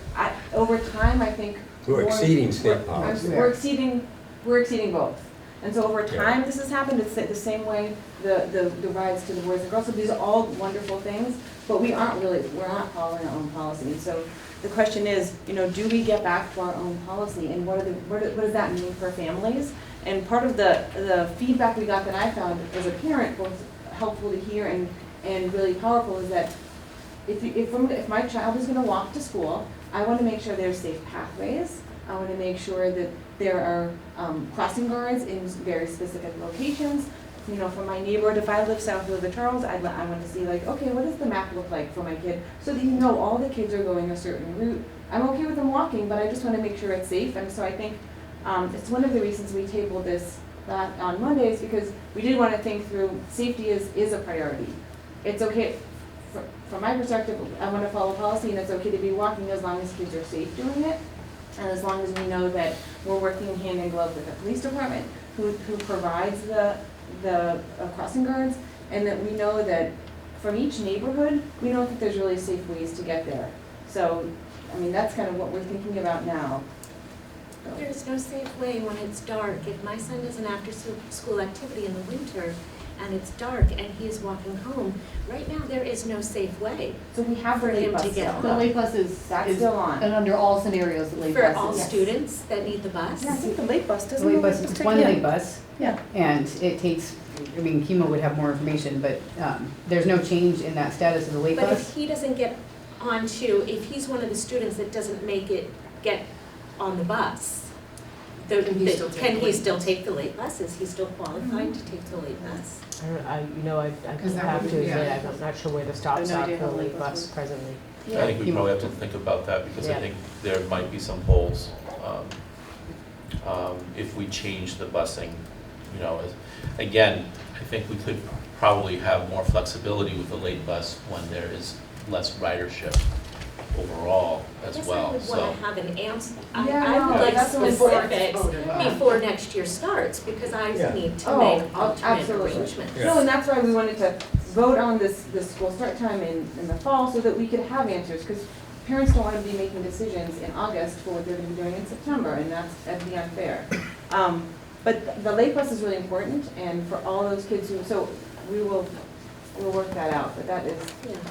over time, I think We're exceeding state policy. We're exceeding both. And so over time, this has happened. It's the same way the rides to the boys and girls. So these are all wonderful things, but we're not following our own policy. And so the question is, do we get back to our own policy, and what does that mean for families? And part of the feedback we got that I found as a parent, both helpful to hear and really powerful, is that if my child is going to walk to school, I want to make sure there's safe pathways. I want to make sure that there are crossing guards in very specific locations. For my neighborhood, if I live south of the Charles, I want to see okay, what does the map look like for my kid? So that all the kids are going a certain route. I'm okay with them walking, but I just want to make sure it's safe. And so I think it's one of the reasons we tabled this on Mondays, because we did want to think through safety is a priority. It's okay, from my perspective, I want to follow policy, and it's okay to be walking as long as kids are safe doing it. And as long as we know that we're working hand in glove with the police department who provides the crossing guards, and that we know that from each neighborhood, we know that there's really safe ways to get there. So, that's kind of what we're thinking about now. So. There's no safe way when it's dark. If my son does an after-school activity in the winter, and it's dark and he's walking home, right now there is no safe way So we have for the late him bus to get still. The home. late bus is, That's still on. and under all scenarios, the late For bus all is. Yes. students that need the bus? Yeah, I think the late bus The doesn't. late the bus, take it's one you? late bus, Yeah. and it takes, I mean, Kimo would have more information, but there's no change in that status of the late But if bus. he doesn't get onto, if he's one of the students that doesn't make it, get on the bus, Can he still take can the he late still bus? take the late bus? Is he still qualified to take the late bus? I Because that have would to be- admit, yeah. I'm not sure where the stops I have no are idea for how the late late bus bus works. presently. I think we probably have to think about that, because I Yeah. think there might be some holes if we change the busing, you know. Again, I think we could probably have more flexibility with the late bus when there is less ridership overall as well, I guess I would so. want to have an answer. Yeah, I would no, like that's what specifics voted on. before next year starts, because I Yeah. need to Oh, make oh, alternate absolutely. arrangements. Yeah. No, and that's why we wanted to vote on this school start time in the fall, so that we could have answers, because parents don't want to be making decisions in August for what they're going to be doing in September, and that'd be unfair. But the late bus is really important, and for all those kids who, so we'll work that out, but that is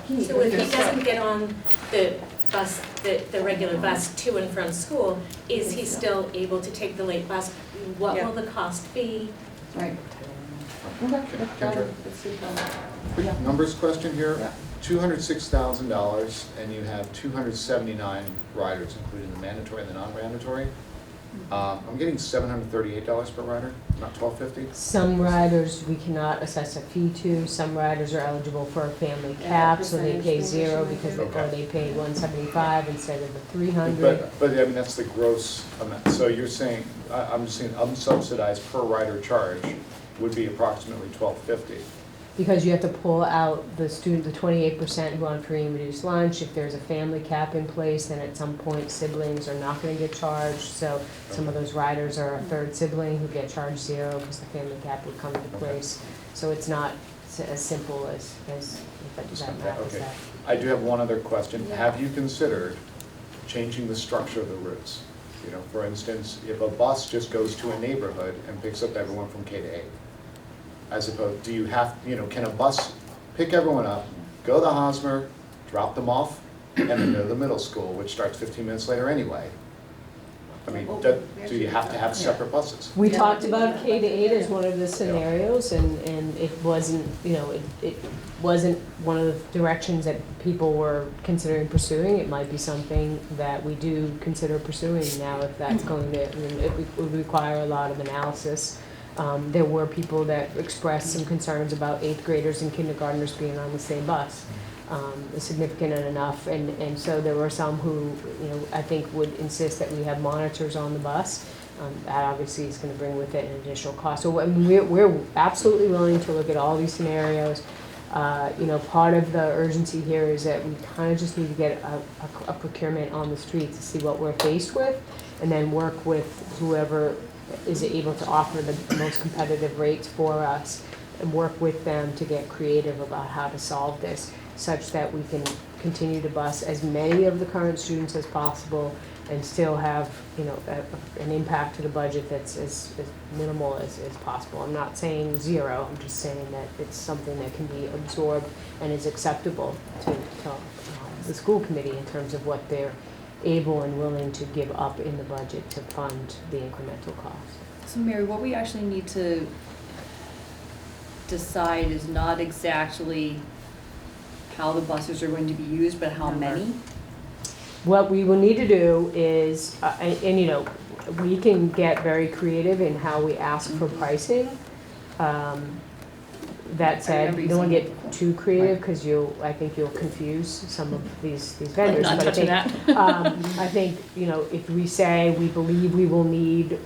key. Yeah. So if he because- doesn't get on the bus, the regular bus to and from school, is he still able to take the late bus? What Yeah. will the cost be? Right. Okay, Kendra? that's good. Quick Yeah. numbers question here. Yeah. $206,000, and you have 279 riders, including the mandatory and the non-mandatory. I'm getting $738 per rider, not $1,250. Some riders we cannot assess a fee to, some riders are eligible for a family cap, so they pay zero because they, or they pay 175 instead of the 300. But I mean, that's the gross amount. So you're saying, I'm just saying unsubsidized per rider charge would be approximately $1,250. Because you have to pull out the student, the 28% who are on free and reduced lunch. If there's a family cap in place, then at some point siblings are not gonna get charged. So some of those riders are a third sibling who get charged zero because the family cap would come into place. So it's not as simple as that math is Okay. that. I do have one other question. Yeah. Have you considered changing the structure of the routes? You know, for instance, if a bus just goes to a neighborhood and picks up everyone from K to 8, as opposed, do you have, you know, can a bus pick everyone up, go to Hosmer, drop them off, and then go to the middle school, which starts 15 minutes later anyway? I mean, do you have to have separate buses? We talked about K to 8 as one of the scenarios, and it wasn't, you know, it wasn't one of the directions that people were considering pursuing. It might be something that we do consider pursuing now if that's going to, I mean, it would require a lot of analysis. There were people that expressed some concerns about 8th graders and kindergartners being on the same bus. Significant enough, and so there were some who, you know, I think would insist that we have monitors on the bus. That obviously is going to bring with it an additional cost. So I mean, we're absolutely willing to look at all these scenarios. You know, part of the urgency here is that we kind of just need to get a procurement on the street to see what we're faced with, and then work with whoever is able to offer the most competitive rates for us, and work with them to get creative about how to solve this, such that we can continue to bus as many of the current students as possible and still have, you know, an impact to the budget that's as minimal as possible. I'm not saying zero, I'm just saying that it's something that can be absorbed and is acceptable to the school committee in terms of what they're able and willing to give up in the budget to fund the incremental cost. So Mary, what we actually need to decide is not exactly how the buses are going to be used, but how many. What we will need to do is, and you know, we can get very creative in how we ask for pricing. That said, you don't want to get too creative because I think you'll confuse some of these vendors. Not But touching that. I think, you know, if we say we believe we will need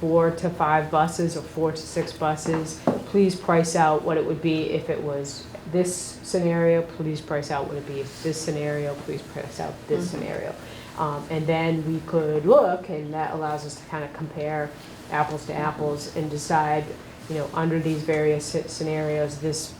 4 to 5 buses or 4 to 6 buses, please price out what it would be if it was this scenario, please price out what it would be if this scenario, please price out this scenario. And then we could look, and that allows us to kind of compare apples to apples and decide, you know, under these various scenarios, this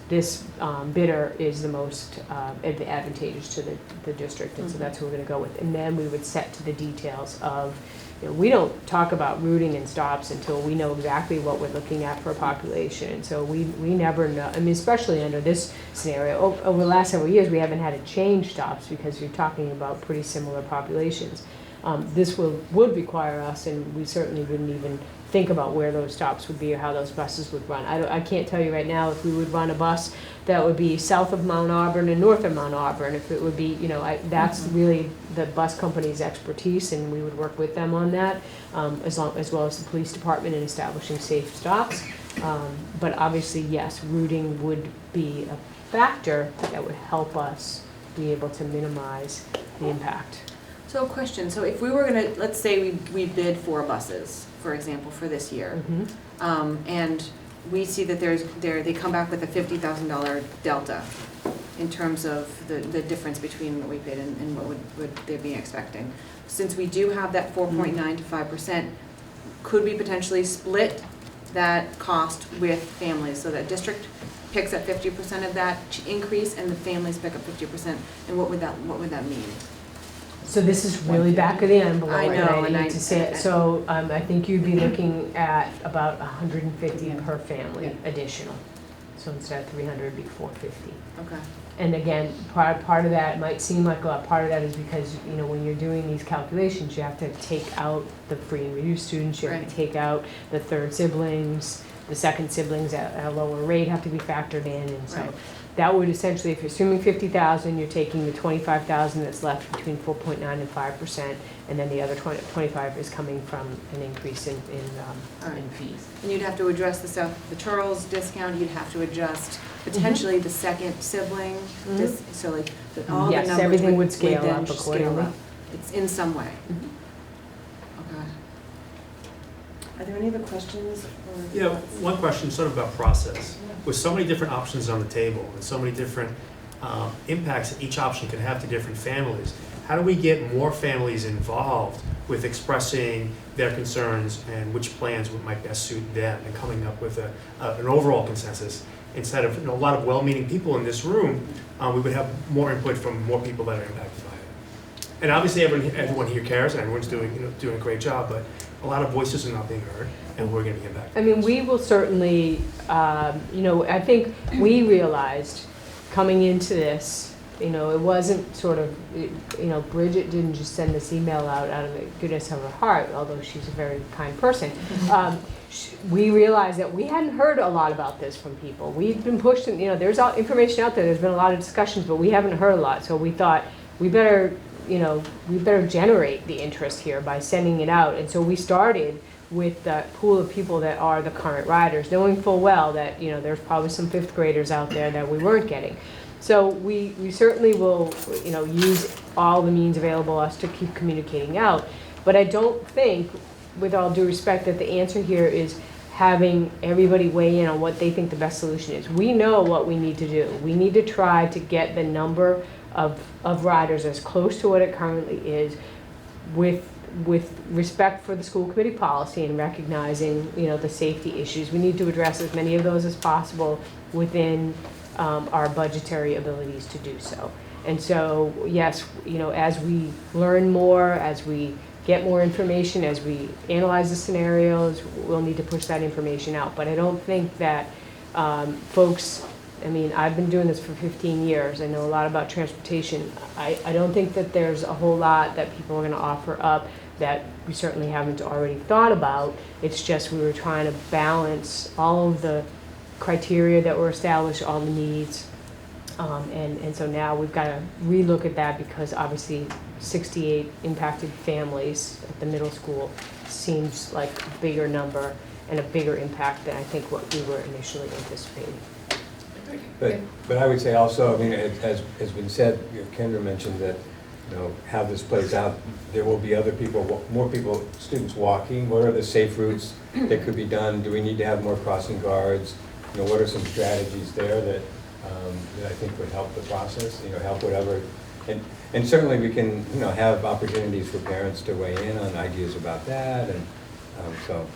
bidder is the most advantageous to the district, and so that's who we're going to go with. And then we would set to the details of, we don't talk about routing and stops until we know exactly what we're looking at for a population. And so we never know, I mean, especially under this scenario, over the last several years, we haven't had to change stops because you're talking about pretty similar populations. This would require us, and we certainly wouldn't even think about where those stops would be or how those buses would run. I can't tell you right now if we would run a bus that would be south of Mount Auburn and north of Mount Auburn, if it would be, that's really the bus company's expertise, and we would work with them on that, as well as the police department in establishing safe stops. But obviously, yes, routing would be a factor that would help us be able to minimize the impact. So a question, so if we were gonna, let's say we bid 4 buses, for example, for this year, and we see that they come back with a $50,000 delta in terms of the difference between what we bid and what would they be expecting. Since we do have that 4.9 to 5%, could we potentially split that cost with families so that district picks up 50% of that increase and the families pick up 50%? And what would that mean? So this is really back of the envelope, I know, and and I I- need to say it. So I think you'd be looking at about 150 per family additional. So instead of 300, it'd be 450. Okay. And again, part of that, it might seem like a lot, part of that is because, when you're doing these calculations, you have to take out the free and reduced students, you have Right. to take out the third siblings, the second siblings at a lower rate have to be factored in, and so Right. that would essentially, if you're assuming 50,000, you're taking the 25,000 that's left between 4.9 and 5%, and then the other 25 is coming from an increase in Alright. fees. And you'd have to address the Charles discount, you'd have to adjust potentially the second sibling, so like all the Yes, numbers everything would then scale up scale accordingly. up. It's in some way. Okay. Are there any other questions? Or Yeah, one question sort of about process. With so many different options on the table and so many different impacts that each option can have to different families, how do we get more families involved with expressing their concerns and which plans might best suit them and coming up with an overall consensus? Instead of a lot of well-meaning people in this room, we would have more input from more people that are impacted by it. And obviously everyone here cares and everyone's doing a great job, but a lot of voices are not being heard and we're getting impacted. I mean, we will certainly, I think we realized coming into this, it wasn't sort of, Bridget didn't just send this email out of the goodness of her heart, although she's a very kind person. We realized that we hadn't heard a lot about this from people. We've been pushing, there's information out there, there's been a lot of discussions, but we haven't heard a lot. So we thought we better generate the interest here by sending it out. And so we started with the pool of people that are the current riders, knowing full well that, there's probably some 5th graders out there that we weren't getting. So we certainly will, use all the means available to us to keep communicating out. But I don't think, with all due respect, that the answer here is having everybody weigh in on what they think the best solution is. We know what we need to do. We need to try to get the number of riders as close to what it currently is with respect for the school committee policy and recognizing, the safety issues. We need to address as many of those as possible within our budgetary abilities to do so. And so, yes, as we learn more, as we get more information, as we analyze the scenarios, we'll need to push that information out. But I don't think that folks, I've been doing this for 15 years. I know a lot about transportation. I don't think that there's a whole lot that people are going to offer up that we certainly haven't already thought about. It's just we were trying to balance all of the criteria that were established, all the needs. And so now we've got to relook at that because obviously 68 impacted families at the middle school seems like a bigger number and a bigger impact than I think what we were initially anticipating. But I would say also, as has been said, Kendra mentioned that, how this plays out, there will be other people, more people, students walking. What are the safe routes that could be done? Do we need to have more crossing guards? What are some strategies there that I think would help the process, help whatever. And certainly we can, have opportunities for parents to weigh in on ideas about that. And so,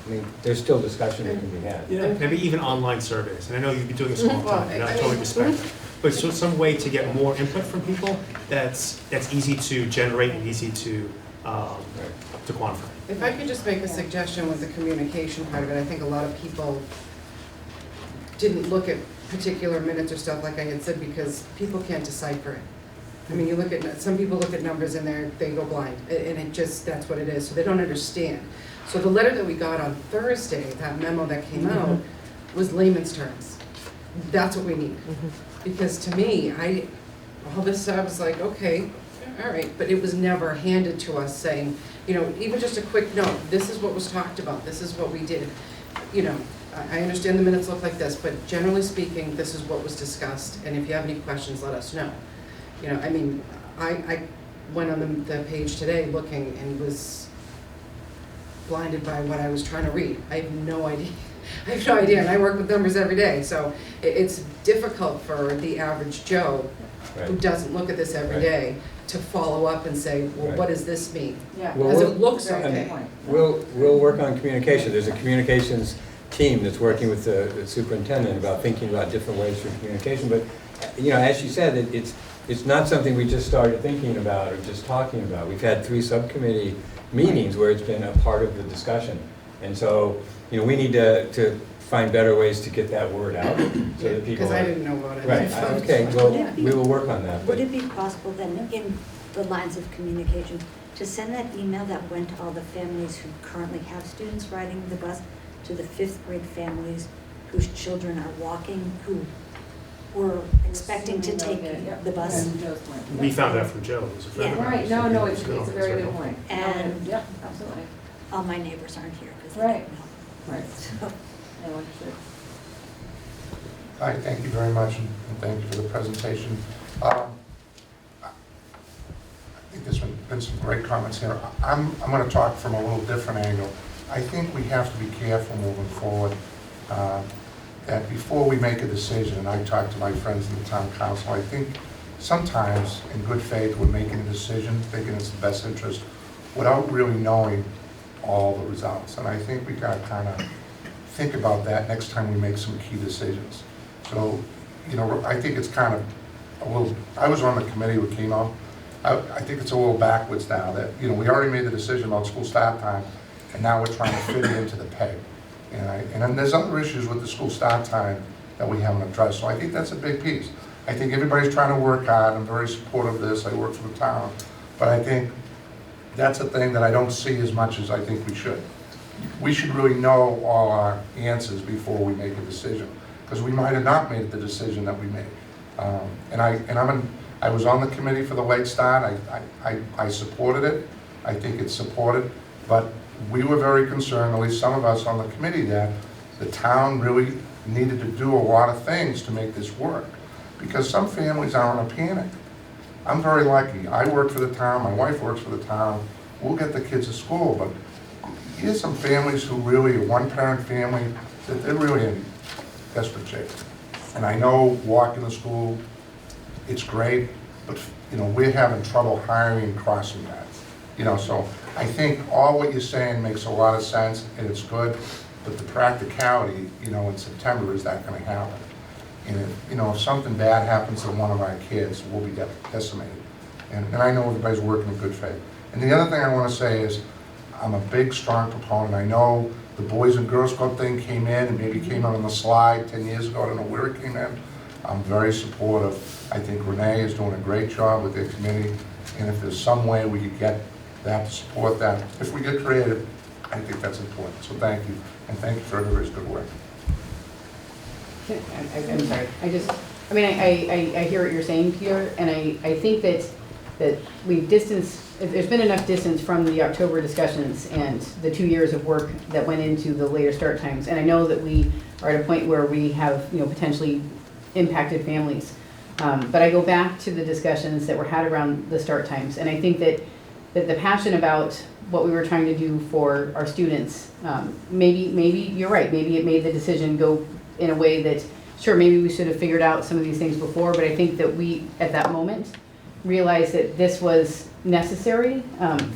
there's still discussion that can be had. Yeah, maybe even online surveys. And I know you've been doing this a long time, and I totally respect that. But so some way to get more input from people that's easy to generate and easy to to quantify. If I could just make a suggestion with the communication part of it, I think a lot of people didn't look at particular minutes or stuff like I had said because people can't decipher it. I mean, you look at, some people look at numbers and they go blind, and it just, that's what it is, so they don't understand. So the letter that we got on Thursday, that memo that came out, was layman's terms. That's what we need. Because to me, all this, I was like, okay, all right, but it was never handed to us saying, you know, even just a quick note, this is what was talked about, this is what we did. You know, I understand the minutes look like this, but generally speaking, this is what was discussed, and if you have any questions, let us know. You know, I mean, I went on the page today looking and was blinded by what I was trying to read. I have no idea. I have no idea, and I work with numbers every day, so it's difficult for the average Joe who doesn't look at this every day to follow up and say, well, what does this mean? Yeah. Well, Because it looks I mean, okay. We'll work on communication. There's a communications team that's working with the superintendent about thinking about different ways for communication. But, you know, as you said, it's not something we just started thinking about or just talking about. We've had 3 subcommittee meetings where it's been a part of the discussion. And so, you know, we need to find better ways to get that word out so that people. Because I didn't know about it. Right, okay, well, we will work on that. Would it be possible then, in the lines of communication, to send that email that went to all the families who currently have students riding the bus, to the 5th grade families whose children are walking, who were expecting to take the bus? We found out from Joe, it was a friend of Yeah. ours. Right, no, it's So, a very good point. And Yeah, absolutely. all my neighbors aren't here because they Right. don't know. Right. So, I understood. Hi, thank you very much, and thank you for the presentation. I think there's been some great comments here. I'm going to talk from a little different angle. I think we have to be careful moving forward, that before we make a decision, and I talk to my friends in the town council, I think sometimes, in good faith, we're making a decision, thinking it's the best interest, without really knowing all the results. And I think we got to kind of think about that next time we make some key decisions. So, you know, I think it's kind of a little, I was on the committee with chemo. I think it's a little backwards now that, you know, we already made the decision about school start time, and now we're trying to fit it into the pay. And then there's other issues with the school start time that we haven't addressed. So I think that's a big piece. I think everybody's trying to work hard. I'm very supportive of this. I work for the town. But I think that's a thing that I don't see as much as I think we should. We should really know all our answers before we make a decision, because we might have not made the decision that we made. I was on the committee for the late start. I supported it. I think it's supported, but we were very concerned, at least some of us on the committee, that the town really needed to do a lot of things to make this work, because some families are in a panic. I'm very lucky. I work for the town. My wife works for the town. We'll get the kids to school, but here's some families who really, a one-parent family, that they're really in desperate shape. And I know walking to school, it's great, but, you know, we're having trouble hiring crossing guards. You know, so I think all what you're saying makes a lot of sense, and it's good, but the practicality, you know, in September, is that going to happen? And if, you know, if something bad happens to one of our kids, we'll be decimated. And I know everybody's working in good faith. And the other thing I want to say is, I'm a big, strong proponent. I know the Boys and Girls Club thing came in and maybe came out on the slide 10 years ago. I don't know where it came in. I'm very supportive. I think Renee is doing a great job with their committee. And if there's some way we could get that to support that, if we get creative, I think that's important. So thank you. And thank you for everybody's good work. I'm sorry, I hear what you're saying, Peter, and I think that we've there's been enough distance from the October discussions and the 2 years of work that went into the later start times, and I know that we are at a point where we have, you know, potentially impacted families. But I go back to the discussions that were had around the start times, and I think that the passion about what we were trying to do for our students, maybe you're right, maybe it made the decision go in a way that, sure, maybe we should have figured out some of these things before, but I think that we, at that moment, realized that this was necessary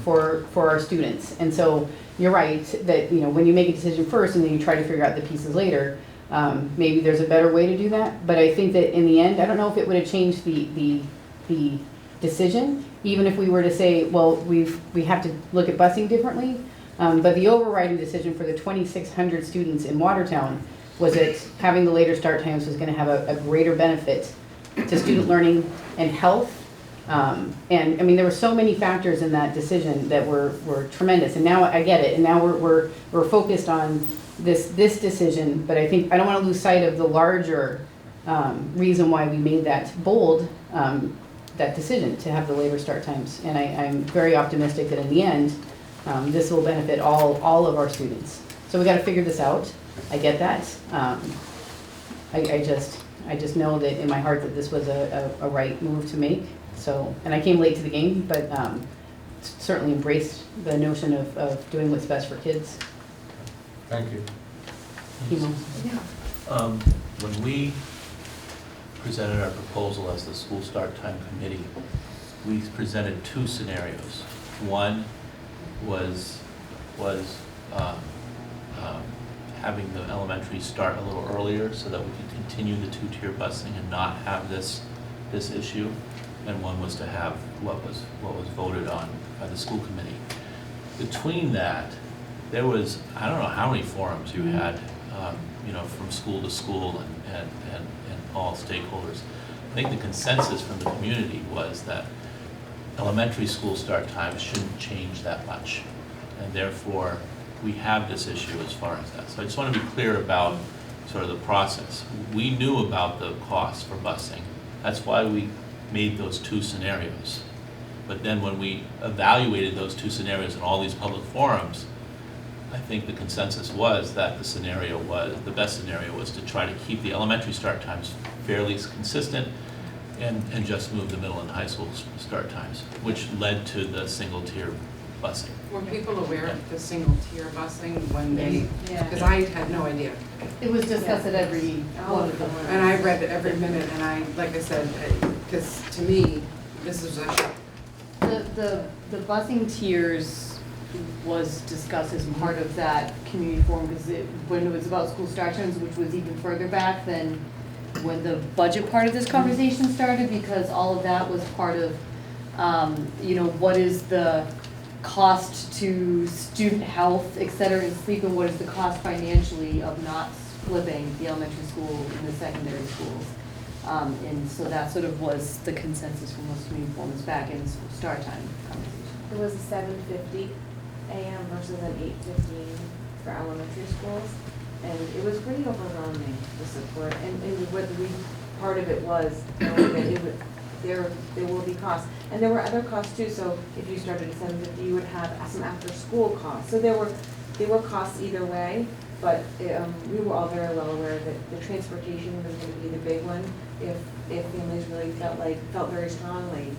for our students. And so you're right, that, you know, when you make a decision first and then you try to figure out the pieces later, maybe there's a better way to do that. But I think that in the end, I don't know if it would have changed the decision, even if we were to say, well, we have to look at busing differently, but the overriding decision for the 2,600 students in Watertown was that having the later start times was going to have a greater benefit to student learning and health. And I mean, there were so many factors in that decision that were tremendous. And now I get it. And now we're focused on this decision. But I think I don't want to lose sight of the larger reason why we made that bold that decision to have the later start times. And I'm very optimistic that in the end, this will benefit all of our students. So we got to figure this out. I get that. I just know that in my heart that this was a right move to make. So, and I came late to the game, but certainly embraced the notion of doing what's best for kids. Thank you. Kimo? When we presented our proposal as the school start time committee, we presented two scenarios. One was having the elementary start a little earlier so that we could continue the two-tier busing and not have this issue. And one was to have what was voted on by the school committee. Between that, there was, I don't know how many forums you had, from school to school and all stakeholders. I think the consensus from the community was that elementary school start times shouldn't change that much. And therefore, we have this issue as far as that. So I just want to be clear about sort of the process. We knew about the costs for busing. That's why we made those two scenarios. But then when we evaluated those two scenarios in all these public forums, I think the consensus was that the best scenario was to try to keep the elementary start times fairly consistent and just move the middle and high school start times, which led to the single tier busing. Were people aware of the single tier busing when they, because I had no idea. It was discussed at every one of them. And I read it every minute, and I, like I said, because to me, this is a shock. The busing tiers was discussed as part of that community forum, because when it was about school start times, which was even further back than when the budget part of this conversation started, because all of that was part of, what is the cost to student health, et cetera, and sleep, and what is the cost financially of not splitting the elementary school and the secondary schools. And so that sort of was the consensus from most community forums back in start time conversation. It was a 7:50 a.m. versus an 8:15 for elementary schools, and it was pretty overwhelming, the support. And what part of it was, there will be costs, and there were other costs too. So if you started at 7:50, you would have some after-school costs. So there were costs either way, but we were all very well aware that the transportation was going to be the big one. If families really felt very strongly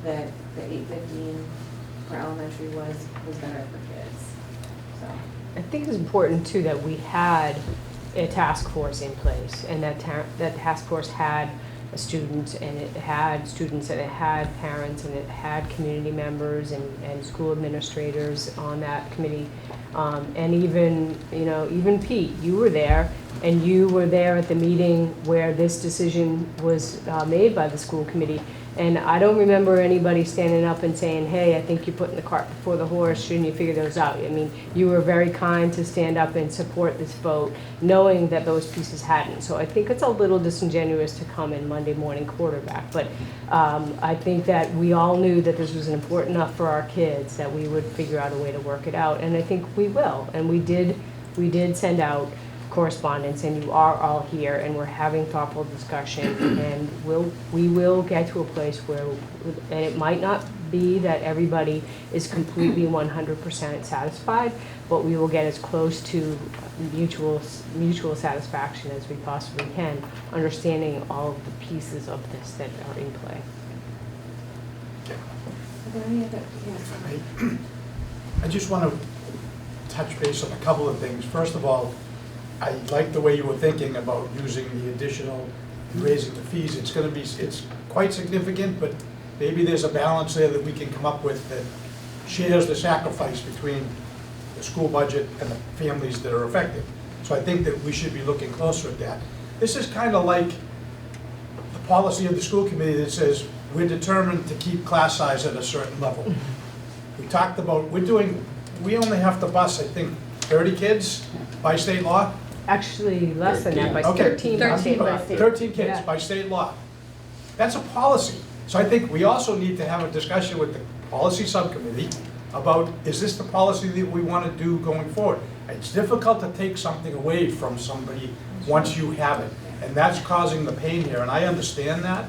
that the 8:15 for elementary was better for kids. So I think it's important too that we had a task force in place, and that task force had a student, and it had students, and it had parents, and it had community members and school administrators on that committee. And even Pete, you were there, and you were there at the meeting where this decision was made by the school committee. And I don't remember anybody standing up and saying, hey, I think you're putting the cart before the horse, shouldn't you figure those out? I mean, you were very kind to stand up and support this vote, knowing that those pieces hadn't. So I think it's a little disingenuous to come in Monday morning quarterback. But I think that we all knew that this was important enough for our kids that we would figure out a way to work it out. And I think we will. And we did send out correspondence, and you are all here, and we're having thoughtful discussion, and we will get to a place where, and it might not be that everybody is completely 100% satisfied, but we will get as close to mutual satisfaction as we possibly can, understanding all of the pieces of this that are in play. are there any other? Yes. I just want to touch base on a couple of things. First of all, I like the way you were thinking about using the additional, raising the fees. It's quite significant, but maybe there's a balance there that we can come up with that shares the sacrifice between the school budget and the families that are affected. So I think that we should be looking closer at that. This is kind of like the policy of the school committee that says we're determined to keep class size at a certain level. We talked about, we only have to bus, I think, 30 kids by state law? Actually, less than that, by Okay. 13 by state law. 13 kids Yeah. by state law. That's a policy. So I think we also need to have a discussion with the policy subcommittee about, is this the policy that we want to do going forward? It's difficult to take something away from somebody once you have it, and that's causing the pain here, and I understand that.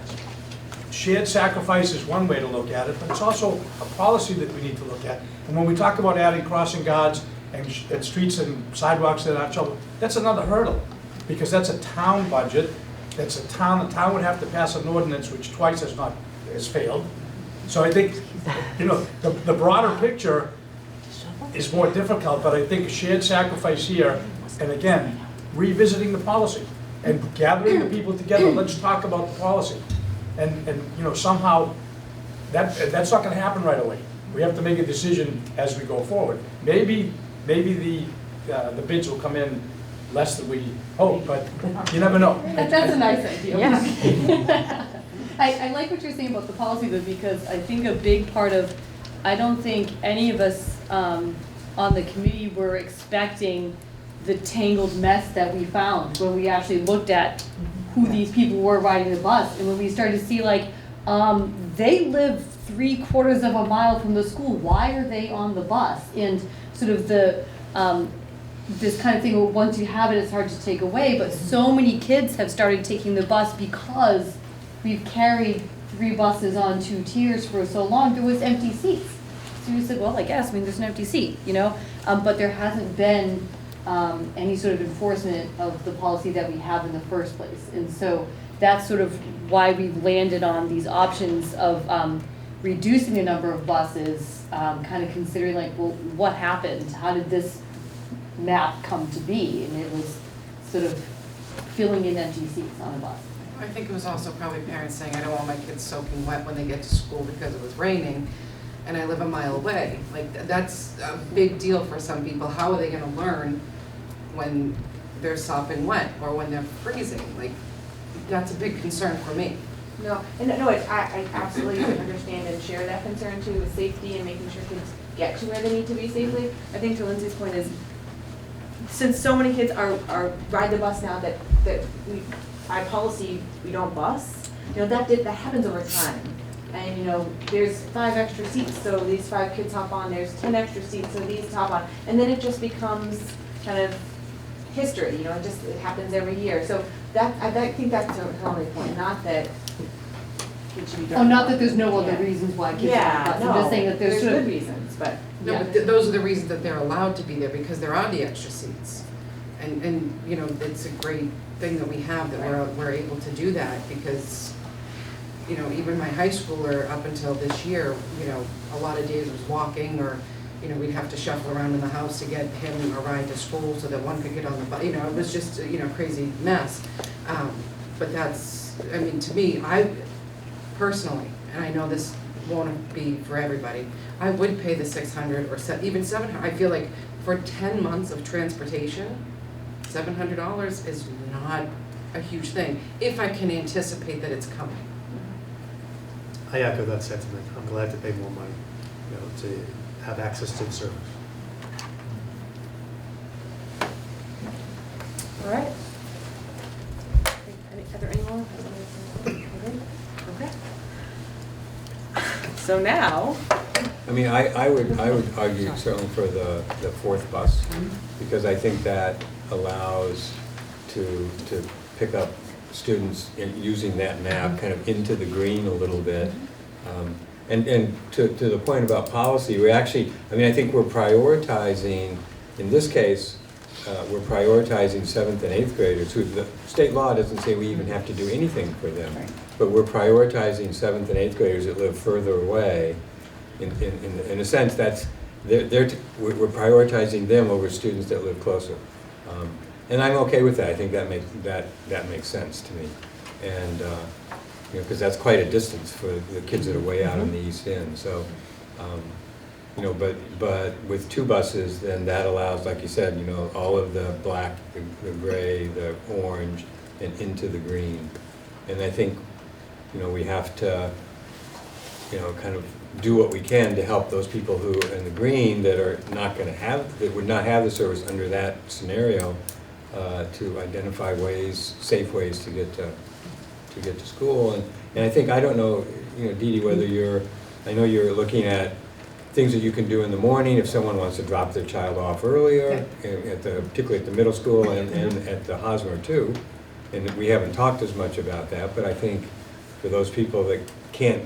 Shared sacrifice is one way to look at it, but it's also a policy that we need to look at. And when we talk about adding crossing guards and streets and sidewalks that aren't shoveled, that's another hurdle, because that's a town budget, the town would have to pass an ordinance which twice has failed. So I think, the broader picture is more difficult, but I think a shared sacrifice here, and again, revisiting the policy and gathering the people together, let's talk about the policy. And somehow, that's not gonna happen right away. We have to make a decision as we go forward. Maybe the bids will come in less than we hope, but you never know. That's a nice idea. Yeah. I like what you're saying about the policy though, because I think a big part of, I don't think any of us on the committee were expecting the tangled mess that we found when we actually looked at who these people were riding the bus. And when we started to see they live 3/4 of a mile from the school, why are they on the bus? And sort of the, this kind of thing, where once you have it, it's hard to take away, but so many kids have started taking the bus because we've carried 3 buses on 2 tiers for so long, there was empty seats. So we said, well, I guess, there's an empty seat, but there hasn't been any sort of enforcement of the policy that we have in the first place. And so that's sort of why we've landed on these options of reducing the number of buses, kind of considering well, what happened? How did this map come to be? And it was sort of filling in empty seats on a bus. I think it was also probably parents saying, I don't want my kids soaking wet when they get to school because it was raining, and I live a mile away. That's a big deal for some people. How are they gonna learn when they're sopping wet or when they're freezing? That's a big concern for me. No, I absolutely understand and share that concern too, with safety and making sure kids get to where they need to be safely. I think to Lindsay's point is, since so many kids are ride the bus now that by policy, we don't bus, that happens over time. And, there's 5 extra seats, so these 5 kids hop on, there's 10 extra seats, so these hop on. And then it just becomes kind of history, it happens every year. So I think that's her only point, not that kids should be driving. Not that there's no other reasons why kids are on the bus. I'm just saying that there's good reasons, but. No, Yeah. but those are the reasons that they're allowed to be there, because they're on the extra seats. And it's a great thing that we have, that we're able to do that, because, even my high schooler, up until this year, a lot of days was walking, or, we'd have to shuffle around in the house to get him a ride to school so that one could get on the bus. It was just, crazy mess. But that's, to me, I personally, and I know this won't be for everybody, I would pay the 600 or even 700. I feel like for 10 months of transportation, $700 is not a huge thing, if I can anticipate that it's coming. I echo that sentiment. I'm glad to pay more money, to have access to the service. All right. Are there any more? Okay. So now. I would argue certainly for the 4th bus, because I think that allows to pick up students using that map kind of into the green a little bit. And to the point about policy, we actually, I think we're prioritizing, in this case, we're prioritizing 7th and 8th graders, who the state law doesn't say we even have to do anything for them. But we're prioritizing 7th and 8th graders that live further away. In a sense, we're prioritizing them over students that live closer. And I'm okay with that. I think that makes sense to me. And because that's quite a distance for the kids that are way out on the East End. So, but with 2 buses, then that allows, like you said, all of the black, the gray, the orange, and into the green. And I think, we have to kind of do what we can to help those people who are in the green that are not going to have, that would not have the service under that scenario, to identify ways, safe ways to get to school. And I think, I don't know, Dee Dee, whether I know you're looking at things that you can do in the morning if someone wants to drop their child off earlier, particularly at the middle school and at the Hosmer too. And we haven't talked as much about that, but I think for those people that can't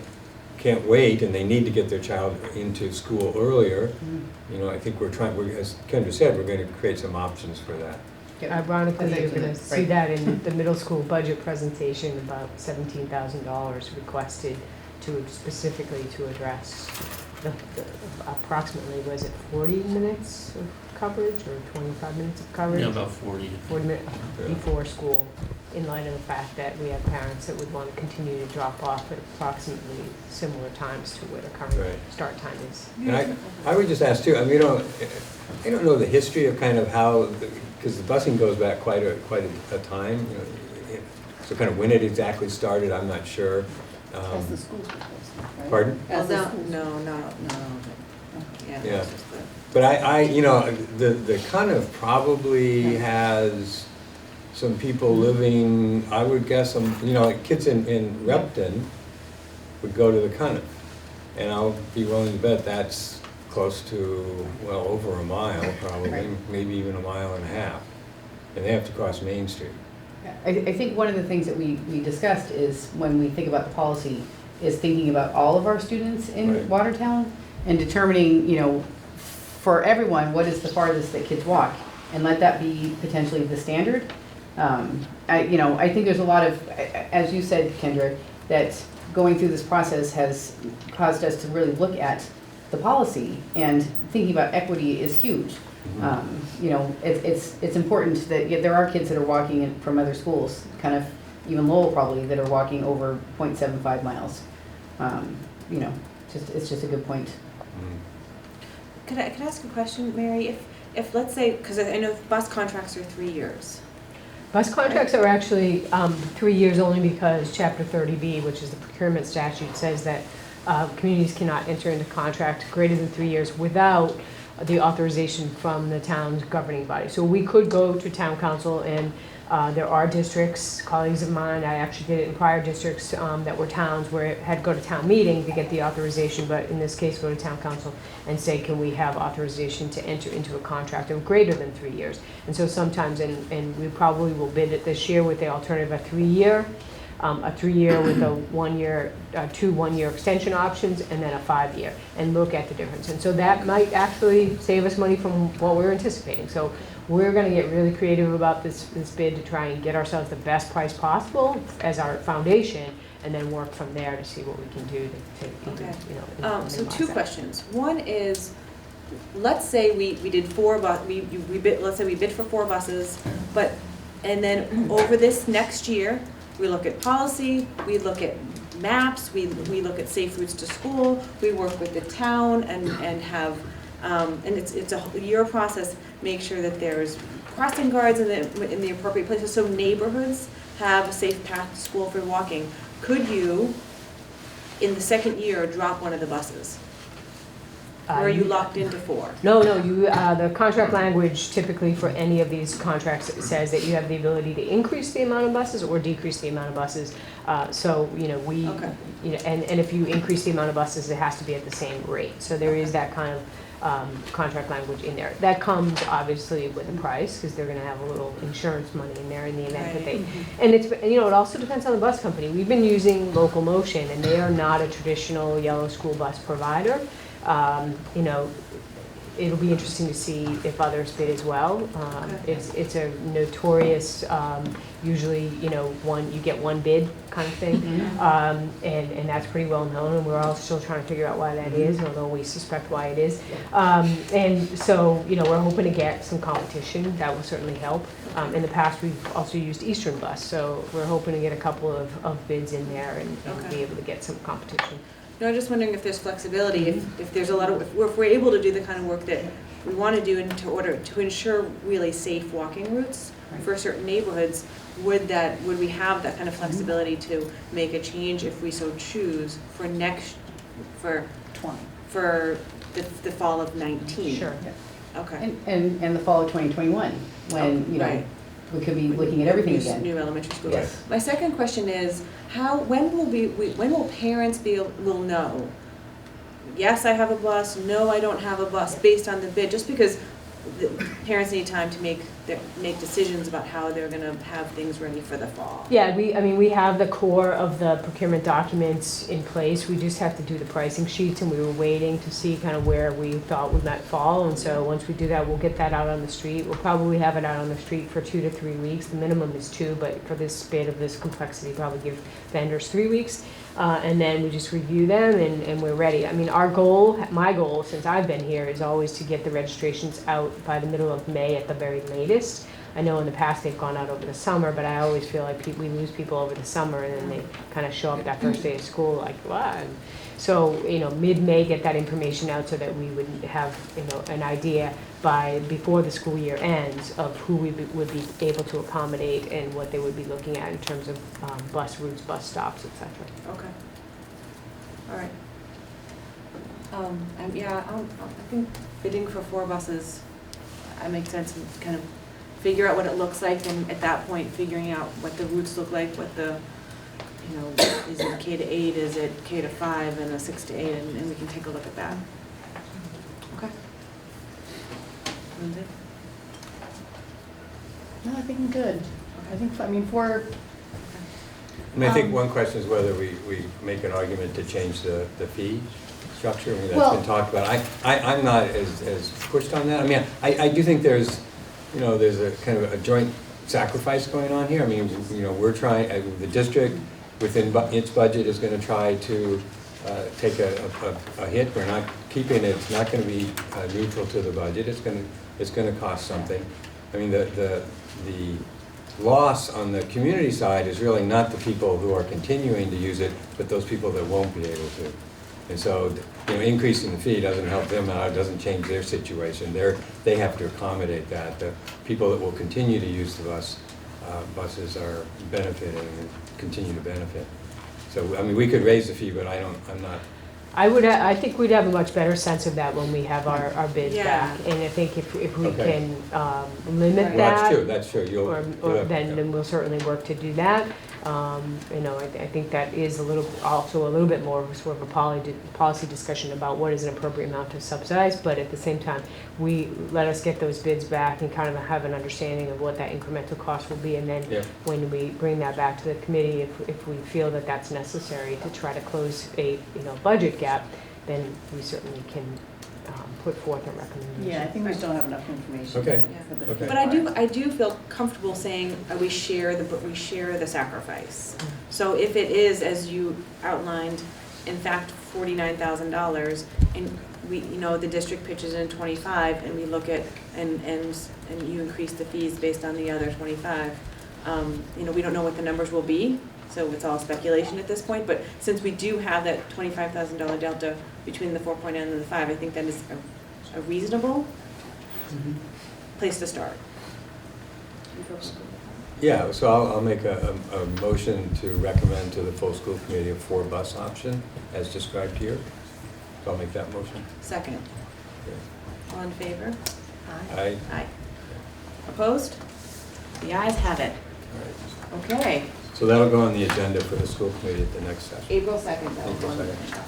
wait and they need to get their child into school earlier, I think as Kendra said, we're going to create some options for that. Ironically, you're going to see Right. that in the middle school budget presentation, about $17,000 requested specifically to address the approximately, was it 40 minutes of coverage or 25 minutes of coverage? Yeah, about 40. 40 minutes before school, in light of the fact that we have parents that would want to continue to drop off at approximately similar times to where the current Right. start time is. And I would just ask too, I don't know the history of kind of how, because the busing goes back quite a time, so kind of when it exactly started, I'm not sure. As the schools were closed, right? Pardon? As the No, schools. no. Yeah. it's just the- But the Cuniff probably has some people living, I would guess, like kids in Repton would go to the Cuniff. And I'll be willing to bet that's close to, well, over a mile probably, Right. maybe even a mile and a half. And they have to cross Main Street. I think one of the things that we discussed is, when we think about the policy, is thinking about all of our students in Right. Watertown and determining, for everyone, what is the farthest that kids walk, and let that be potentially the standard. I think there's a lot of, as you said, Kendra, that going through this process has caused us to really look at the policy, and thinking about equity is huge. It's important that there are kids that are walking in from other schools, kind of even Lowell probably, that are walking over 0.75 miles. It's just a good point. Could I ask a question, Mary? If let's say, because I know bus contracts are 3 years. Bus contracts are actually 3 years only because Chapter 30B, which is the procurement statute, says that communities cannot enter into contract greater than 3 years without the authorization from the town's governing body. So we could go to town council, and there are districts, colleagues of mine, I actually did it in prior districts that were towns where it had to go to town meeting to get the authorization, but in this case, go to town council and say, can we have authorization to enter into a contract of greater than 3 years? And so sometimes, and we probably will bid it this year with the alternative, a 3-year with a 1-year, 2 1-year extension options, and then a 5-year, and look at the difference. And so that might actually save us money from what we're anticipating. So we're going to get really creative about this bid to try and get ourselves the best price possible as our foundation, and then work from there to see what we can do to Okay. minimize So 2 that. questions. One is, let's say we did 4 we bid, let's say we bid for 4 buses, and then over this next year, we look at policy, we look at maps, we look at safe routes to school, we work with the town and have, and it's a year process, make sure that there's crossing guards in the appropriate places, so neighborhoods have a safe path to school for walking. Could you, in the second year, drop one of the buses? Or are you locked into 4? No, the contract language typically for any of these contracts says that you have the ability to increase the amount of buses or decrease the amount of buses. We, Okay. and if you increase the amount of buses, it has to be at the same rate. So there is that kind of contract language in there. That comes obviously with a price, because they're gonna have a little insurance money in there in the event that they, and it also depends on the bus company. We've been using Local Motion, and they are not a traditional yellow school bus provider. It'll be interesting to see if others bid as well. It's a notorious, usually, you get one bid kind of thing. And that's pretty well known, and we're all still trying to figure out why that is, although we suspect why it is. And so, we're hoping to get some competition. That will certainly help. In the past, we've also used Eastern Bus, so we're hoping to get a couple of bids in there and be able to get some competition. No, I'm just wondering if there's flexibility, if there's a lot of, if we're able to do the kind of work that we want to do to ensure really safe walking routes for certain neighborhoods, would we have that kind of flexibility to make a change if we so choose for for, 20. for the fall of 19? Sure. Okay. And the fall of 2021, when, you know, Right. we could be looking at everything New- again. New elementary school. Yes. My second question is, when will parents will know? Yes, I have a bus, no, I don't have a bus, based on the bid, just because the parents need time to make decisions about how they're gonna have things ready for the fall. Yeah, we have the core of the procurement documents in place. We just have to do the pricing sheets, and we were waiting to see kind of where we thought we might fall. And so once we do that, we'll get that out on the street. We'll probably have it out on the street for 2 to 3 weeks. The minimum is 2, but for this bid of this complexity, probably give vendors 3 weeks. And then we just review them, and we're ready. I mean, my goal since I've been here is always to get the registrations out by the middle of May at the very latest. I know in the past they've gone out over the summer, but I always feel like we lose people over the summer, and then they kind of show up that first day of school like, what? So, you know, mid-May, get that information out so that we would have, you know, an idea before the school year ends of who we would be able to accommodate and what they would be looking at in terms of bus routes, bus stops, et cetera. Okay. All right. I think bidding for 4 buses, makes sense, and kind of figure out what it looks like, and at that point, figuring out what the routes look like, what the, you know, is it K to 8, is it K to 5, and a 6 to 8, and we can take a look at that. Okay. Lindsay? No, I think I'm good. I mean, for, And I think one question is whether we make an argument to change the fee structure. I mean, that's Well- been talked about. I'm not as pushed on that. I mean, I do think there's a kind of a joint sacrifice going on here. I mean, you know, we're trying, the district within its budget is going to try to take a hit. We're not keeping it. It's not going to be neutral to the budget. It's going to cost something. I mean, the loss on the community side is really not the people who are continuing to use it, but those people that won't be able to. And so, you know, increasing the fee doesn't help them out, it doesn't change their situation. They have to accommodate that. The people that will continue to use the buses are benefiting and continue to benefit. So, I mean, we could raise the fee, but I'm not. I think we'd have a much better sense of that when we have our bids Yeah. back. And I think if we Okay. can limit Right. that. Well, that's true. You'll have- Then we'll certainly work to do that. You know, I think that is also a little bit more of sort of a policy discussion about what is an appropriate amount to subsidize, but at the same time, let us get those bids back and kind of have an understanding of what that incremental cost will be, and then Yeah. when we bring that back to the committee, if we feel that that's necessary to try to close a, you know, budget gap, then we certainly can put forth a recommendation. yeah, I think we still have enough information. Okay. for the- Okay. But I do feel comfortable saying we share the sacrifice. So if it is, as you outlined, in fact, $49,000, and we, you know, the district pitches in 25, and we look at, and you increase the fees based on the other 25, you know, we don't know what the numbers will be, so it's all speculation at this point, but since we do have that $25,000 delta between the 4.9 and the 5, I think that is a reasonable place to start. Yeah, so I'll make a motion to recommend to the full school committee a 4-bus option as described here. So I'll make that motion. Second. All in favor? Aye. Aye. Opposed? The ayes have it. All right. Okay, So that'll go on the agenda for the school committee at the next session. April 2nd, that was April one. 2nd.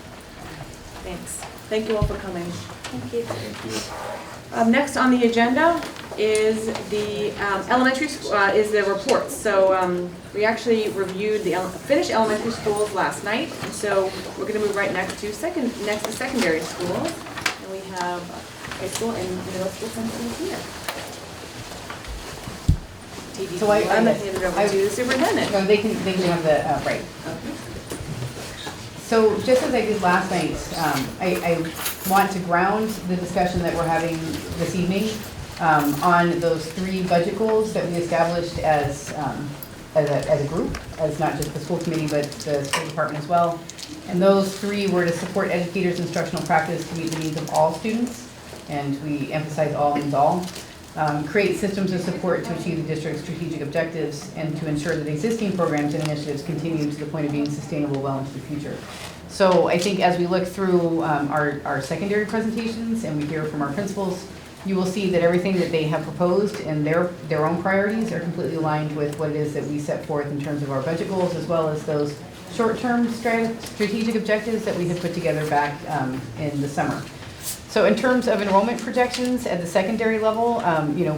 Thanks. Thank you all for coming. Thank you. Thank you. Next on the agenda is the elementary school, is the reports. So we actually reviewed the finished elementary schools last night, and so we're gonna move right next to secondary schools. And we have high school and middle school principals here. So I- I'm gonna hand it over to the superintendent. No, they can have the, right. So just as I did last night, I want to ground the discussion that we're having this evening on those 3 budget goals that we established as a group, as not just the school committee, but the school department as well. And those 3 were to support educators' instructional practice to meet the needs of all students, and we emphasize all means all. Create systems of support to achieve the district's strategic objectives, and to ensure that existing programs and initiatives continue to the point of being sustainable well into the future. So I think as we look through our secondary presentations and we hear from our principals, you will see that everything that they have proposed and their own priorities are completely aligned with what it is that we set forth in terms of our budget goals, as well as those short-term strategic objectives that we had put together back in the summer. So in terms of enrollment projections at the secondary level,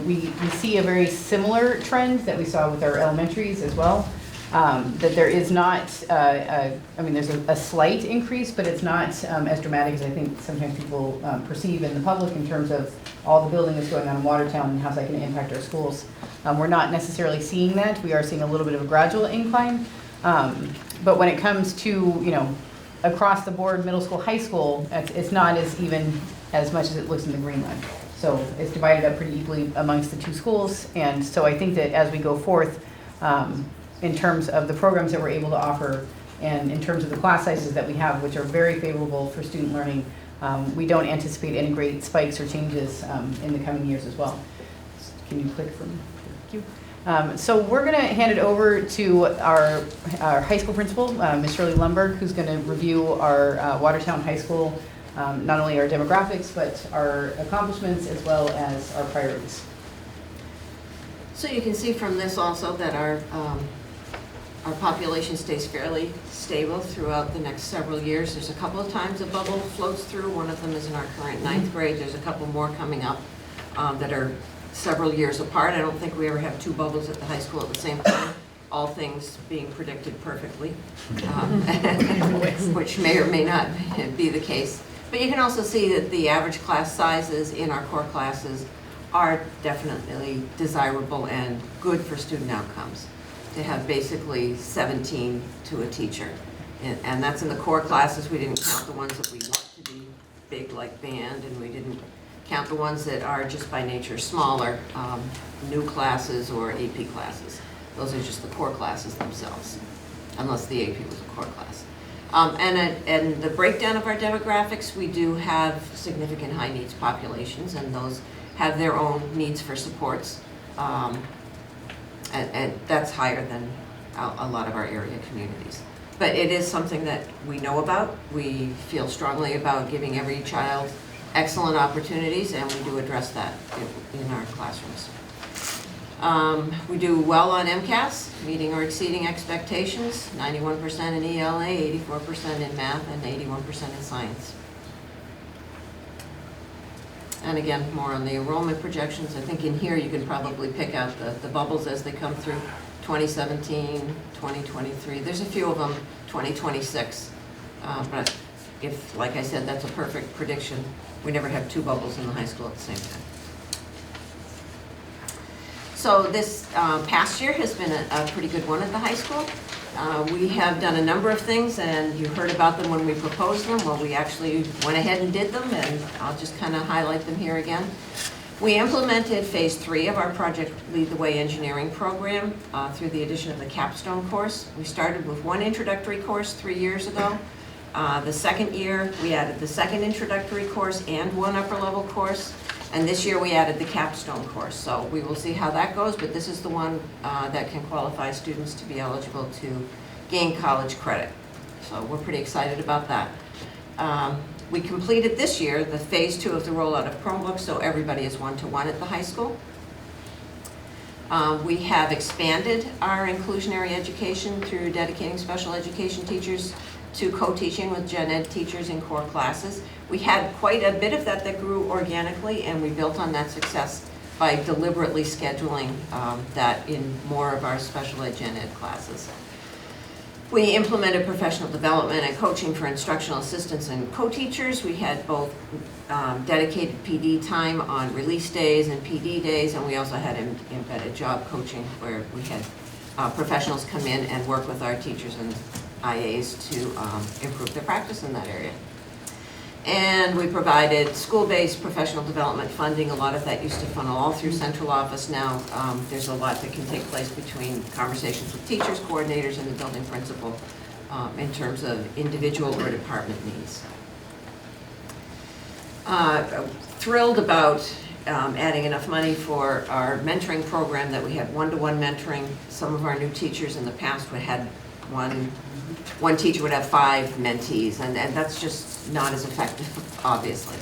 we see a very similar trend that we saw with our elementaries as well. That there is not, there's a slight increase, but it's not as dramatic as I think sometimes people perceive in the public in terms of all the building that's going on in Watertown and how's that going to impact our schools. We're not necessarily seeing that. We are seeing a little bit of a gradual incline. But when it comes to, across the board, middle school, high school, it's not as even as much as it looks in the green line. So it's divided up pretty equally amongst the two schools. And so I think that as we go forth, in terms of the programs that we're able to offer and in terms of the class sizes that we have, which are very favorable for student learning, we don't anticipate any great spikes or changes in the coming years as well. Can you click for me? Thank you. So we're going to hand it over to our high school principal, Ms. Shirley Lumberg, who's going to review our Watertown High School, not only our demographics, but our accomplishments as well as our priorities. So you can see from this also that our population stays fairly stable throughout the next several years. There's a couple of times a bubble floats through. One of them is in our current 9th grade. There's a couple more coming up that are several years apart. I don't think we ever have two bubbles at the high school at the same time, all things being predicted perfectly, which may or may not be the case. But you can also see that the average class sizes in our core classes are definitely desirable and good for student outcomes. To have basically 17 to a teacher. And that's in the core classes. We didn't count the ones that we want to be big like band, and we didn't count the ones that are just by nature smaller, new classes or AP classes. Those are just the core classes themselves, unless the AP was a core class. And the breakdown of our demographics, we do have significant high needs populations, and those have their own needs for supports. And that's higher than a lot of our area communities. But it is something that we know about. We feel strongly about giving every child excellent opportunities, and we do address that in our classrooms. We do well on MCAS, meeting or exceeding expectations, 91% in ELA, 84% in math, and 81% in science. And again, more on the enrollment projections. I think in here you can probably pick out the bubbles as they come through. 2017, 2023. There's a few of them, 2026. But if, like I said, that's a perfect prediction. We never have two bubbles in the high school at the same time. So this past year has been a pretty good one at the high school. We have done a number of things, and you heard about them when we proposed them. Well, we actually went ahead and did them, and I'll just kind of highlight them here again. We implemented phase 3 of our Project Lead the Way engineering program through the addition of the capstone course. We started with one introductory course 3 years ago. The second year, we added the second introductory course and one upper level course. And this year we added the capstone course. So we will see how that goes, but this is the one that can qualify students to be eligible to gain college credit. So we're pretty excited about that. We completed this year the phase 2 of the rollout of Chromebooks, so everybody is one-to-one at the high school. We have expanded our inclusionary education through dedicating special education teachers to co-teaching with gen ed teachers in core classes. We had quite a bit of that grew organically, and we built on that success by deliberately scheduling that in more of our special ed gen ed classes. We implemented professional development and coaching for instructional assistants and co-teachers. We had both dedicated PD time on release days and PD days, and we also had embedded job coaching where we had professionals come in and work with our teachers and IAs to improve their practice in that area. And we provided school-based professional development funding. A lot of that used to funnel all through central office. Now there's a lot that can take place between conversations with teachers, coordinators, and the building principal in terms of individual or department needs. Thrilled about adding enough money for our mentoring program that we have one-to-one mentoring. Some of our new teachers in the past had one teacher would have 5 mentees, and that's just not as effective, obviously.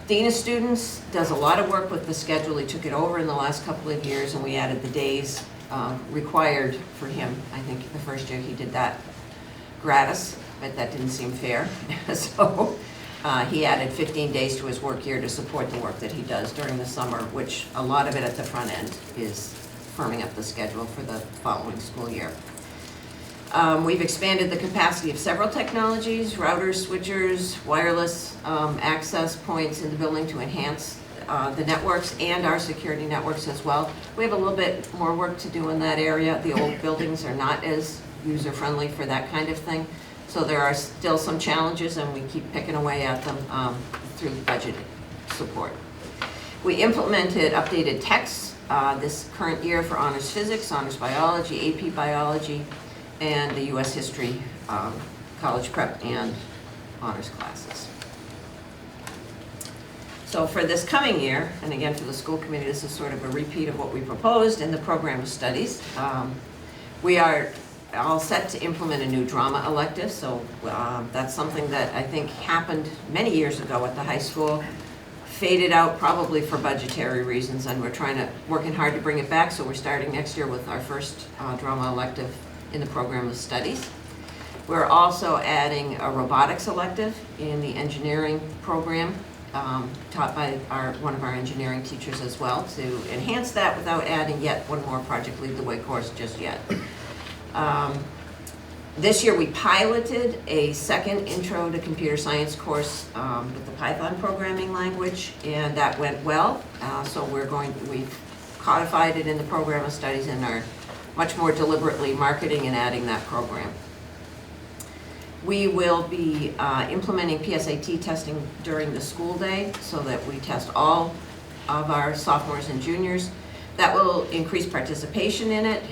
Dean of Students does a lot of work with the schedule. He took it over in the last couple of years, and we added the days required for him. I think the first year he did that gratis, but that didn't seem fair. So he added 15 days to his work year to support the work that he does during the summer, which a lot of it at the front end is firming up the schedule for the following school year. We've expanded the capacity of several technologies, routers, switchers, wireless access points in the building to enhance the networks and our security networks as well. We have a little bit more work to do in that area. The old buildings are not as user-friendly for that kind of thing. So there are still some challenges, and we keep picking away at them through budget support. We implemented updated texts this current year for honors physics, honors biology, AP biology, and the U.S. history, college prep, and honors classes. So for this coming year, and again for the school committee, this is sort of a repeat of what we proposed in the program of studies. We are all set to implement a new drama elective, so that's something that I think happened many years ago at the high school, faded out probably for budgetary reasons, and we're working hard to bring it back, so we're starting next year with our first drama elective in the program of studies. We're also adding a robotics elective in the engineering program, taught by one of our engineering teachers as well, to enhance that without adding yet one more Project Lead the Way course just yet. This year we piloted a second Intro to Computer Science course with the Python programming language, and that went well. So we've codified it in the program of studies and are much more deliberately marketing and adding that program. We will be implementing PSAT testing during the school day so that we test all of our sophomores and juniors. That will increase participation in it,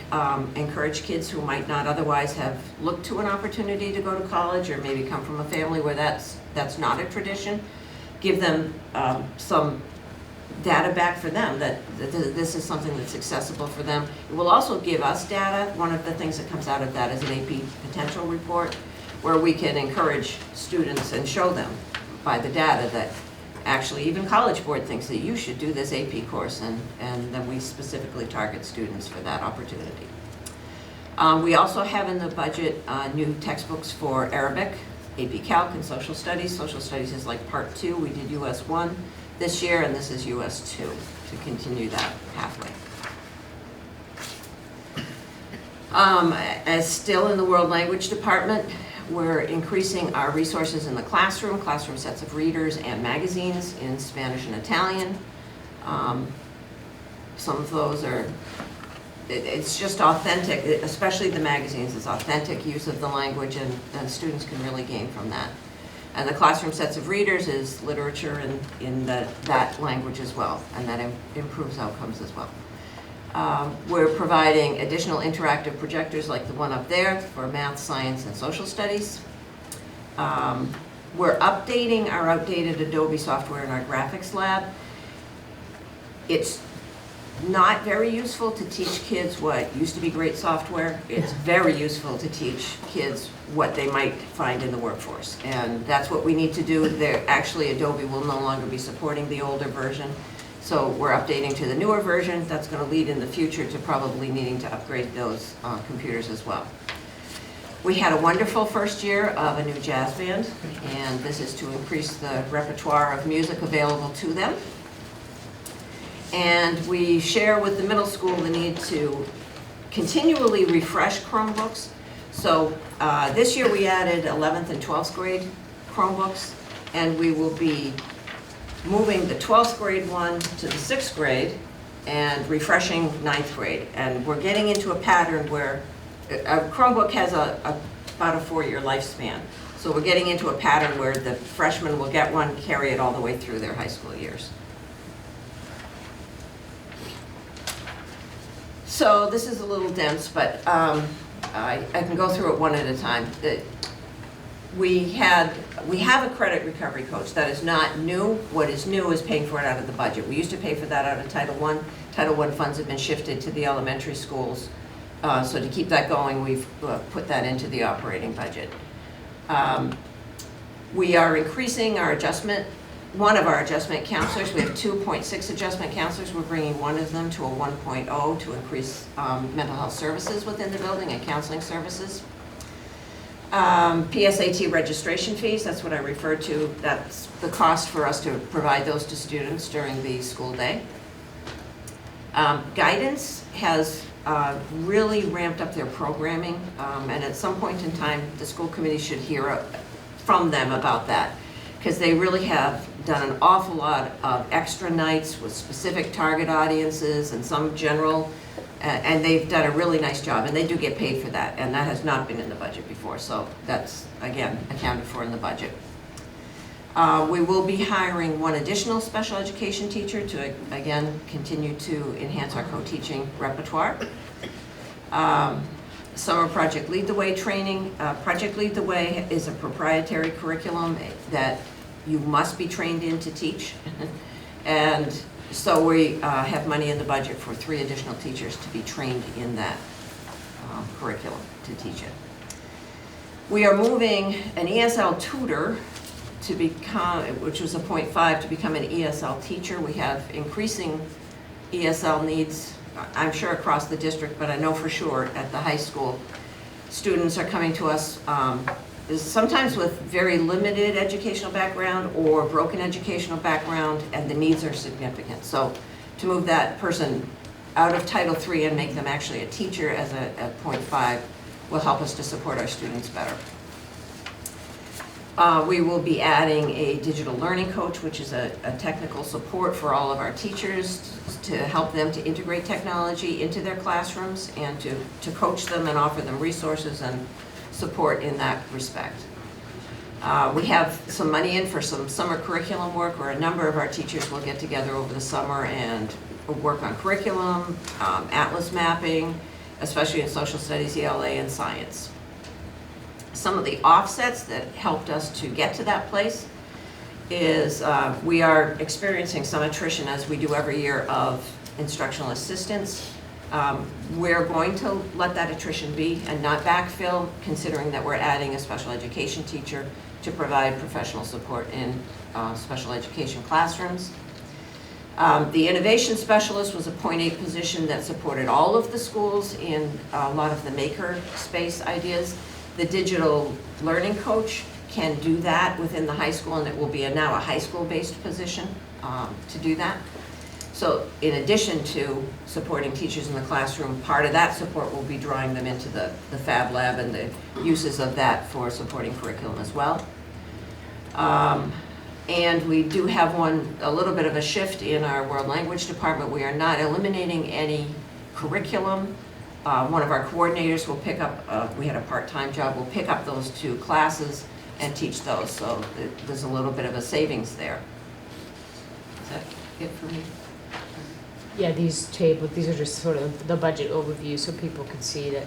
encourage kids who might not otherwise have looked to an opportunity to go to college or maybe come from a family where that's not a tradition. Give them some data back for them that this is something that's accessible for them. It will also give us data. One of the things that comes out of that is an AP potential report where we can encourage students and show them by the data that actually even College Board thinks that you should do this AP course, and then we specifically target students for that opportunity. We also have in the budget new textbooks for Arabic, AP Calc, and Social Studies. Social Studies is like part 2. We did US 1 this year, and this is US 2 to continue that pathway. As still in the World Language Department, we're increasing our resources in the classroom sets of readers and magazines in Spanish and Italian. Some of those are, it's just authentic, especially the magazines, it's authentic use of the language, and students can really gain from that. And the classroom sets of readers is literature in that language as well, and that improves outcomes as well. We're providing additional interactive projectors like the one up there for math, science, and social studies. We're updating our outdated Adobe software in our graphics lab. It's not very useful to teach kids what used to be great software. It's very useful to teach kids what they might find in the workforce. And that's what we need to do. Actually, Adobe will no longer be supporting the older version. So we're updating to the newer version. That's going to lead in the future to probably needing to upgrade those computers as well. We had a wonderful first year of a new jazz band, and this is to increase the repertoire of music available to them. And we share with the middle school the need to continually refresh Chromebooks. So this year we added 11th and 12th grade Chromebooks, and we will be moving the 12th grade one to the 6th grade and refreshing 9th grade. And we're getting into a pattern where a Chromebook has about a 4-year lifespan. So we're getting into a pattern where the freshmen will get one, carry it all the way through their high school years. So this is a little dense, but I can go through it one at a time. We have a credit recovery coach. That is not new. What is new is paying for it out of the budget. We used to pay for that out of Title I. Title I funds have been shifted to the elementary schools So to keep that going, we've put that into the operating budget. We are increasing our one of our adjustment counselors. We have 2.6 adjustment counselors. We're bringing one of them to a 1.0 to increase mental health services within the building and counseling services. PSAT registration fees, that's what I referred to. That's the cost for us to provide those to students during the school day. Guidance has really ramped up their programming, and at some point in time, the school committee should hear from them about that, because they really have done an awful lot of extra nights with specific target audiences and some general, and they've done a really nice job, and they do get paid for that, and that has not been in the budget before, so that's, again, accounted for in the budget. We will be hiring one additional special education teacher to, again, continue to enhance our co-teaching repertoire. Summer Project Lead the Way training. Project Lead the Way is a proprietary curriculum that you must be trained in to teach. And so we have money in the budget for 3 additional teachers to be trained in that curriculum to teach it. We are moving an ESL tutor to become, which was a 0.5, to become an ESL teacher. We have increasing ESL needs, I'm sure across the district, but I know for sure at the high school. Students are coming to us sometimes with very limited educational background or broken educational background, and the needs are significant. So to move that person out of Title III and make them actually a teacher as a 0.5 will help us to support our students better. We will be adding a digital learning coach, which is a technical support for all of our teachers to help them to integrate technology into their classrooms and to coach them and offer them resources and support in that respect. We have some money in for some summer curriculum work, where a number of our teachers will get together over the summer and work on curriculum, atlas mapping, especially in social studies, ELA, and science. Some of the offsets that helped us to get to that place is we are experiencing some attrition, as we do every year, of instructional assistants. We're going to let that attrition be and not backfill, considering that we're adding a special education teacher to provide professional support in special education classrooms. The innovation specialist was a 0.8 position that supported all of the schools in a lot of the maker space ideas. The digital learning coach can do that within the high school, and it will be now a high school-based position to do that. So in addition to supporting teachers in the classroom, part of that support will be drawing them into the Fab Lab and the uses of that for supporting curriculum as well. And we do have a little bit of a shift in our world language department. We are not eliminating any curriculum. One of our coordinators will pick up, we had a part-time job, will pick up those 2 classes and teach those. So there's a little bit of a savings there. Is that it for me? Yeah, these are just sort of the budget overview, so people can see that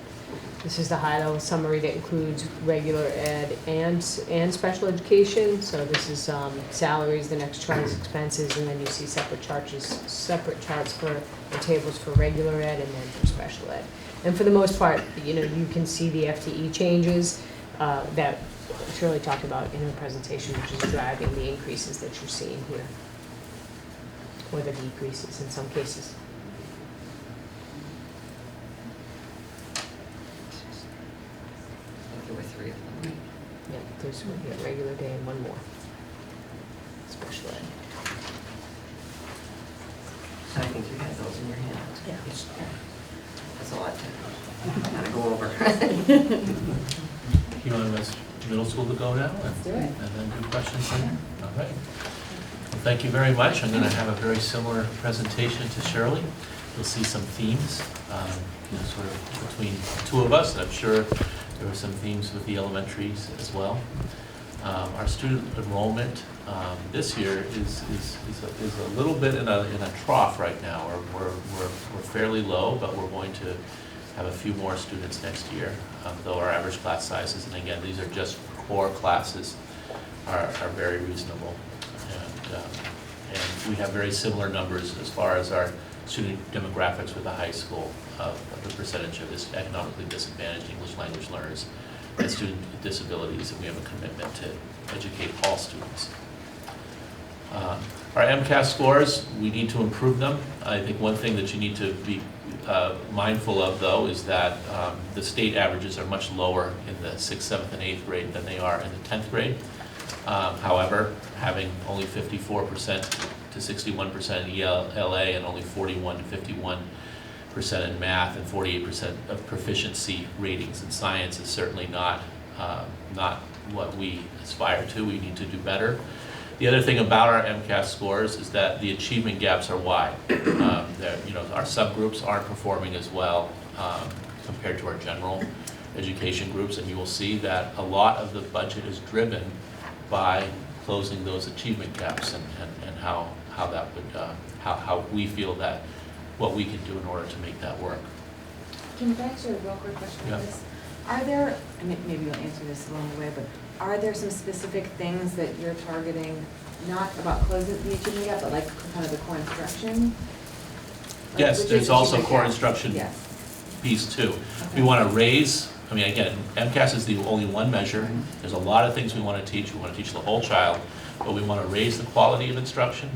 this is the high-level summary that includes regular ed and special education. So this is salaries, the next chart is expenses, and then you see separate charts for the tables for regular ed and then for special ed. And for the most part, you can see the FTE changes that Shirley talked about in her presentation, which is driving the increases that you're seeing here, or the decreases in some cases. There were 3 of them, right? Yeah, there's one here, regular day and one more. Special ed. So I think you had those in your hand. Yeah. That's a lot to kind of go over. You want middle school to go now? Let's do it. And then do questions then? All right. Well, thank you very much. I'm going to have a very similar presentation to Shirley. You'll see some themes, sort of between the 2 of us, and I'm sure there were some themes with the elementaries as well. Our student enrollment this year is a little bit in a trough right now. We're fairly low, but we're going to have a few more students next year, though our average class sizes, and again, these are just core classes, are very reasonable. And we have very similar numbers as far as our student demographics with the high school of the percentage of this economically disadvantaged English language learners and student with disabilities, and we have a commitment to educate all students. Our MCAS scores, we need to improve them. I think one thing that you need to be mindful of, though, is that the state averages are much lower in the 6th, 7th, and 8th grade than they are in the 10th grade. However, having only 54% to 61% in ELA and only 41 to 51% in math and 48% of proficiency ratings in science is certainly not what we aspire to. We need to do better. The other thing about our MCAS scores is that the achievement gaps are wide. Our subgroups aren't performing as well compared to our general education groups, and you will see that a lot of the budget is driven by closing those achievement gaps and how that would how we feel that what we can do in order to make that work. Can I ask you a real quick question on Yeah. this? Are there, and maybe you'll answer this along the way, but are there some specific things that you're targeting, not about closing the achievement gap, but like kind of the core instruction? Like, Yes, which there's is also achievement core gap? instruction Yes. piece too. Okay. We want to raise, I mean, again, MCAS is the only one measure. There's a lot of things we want to teach. We want to teach the whole child, but we want to raise the quality of instruction.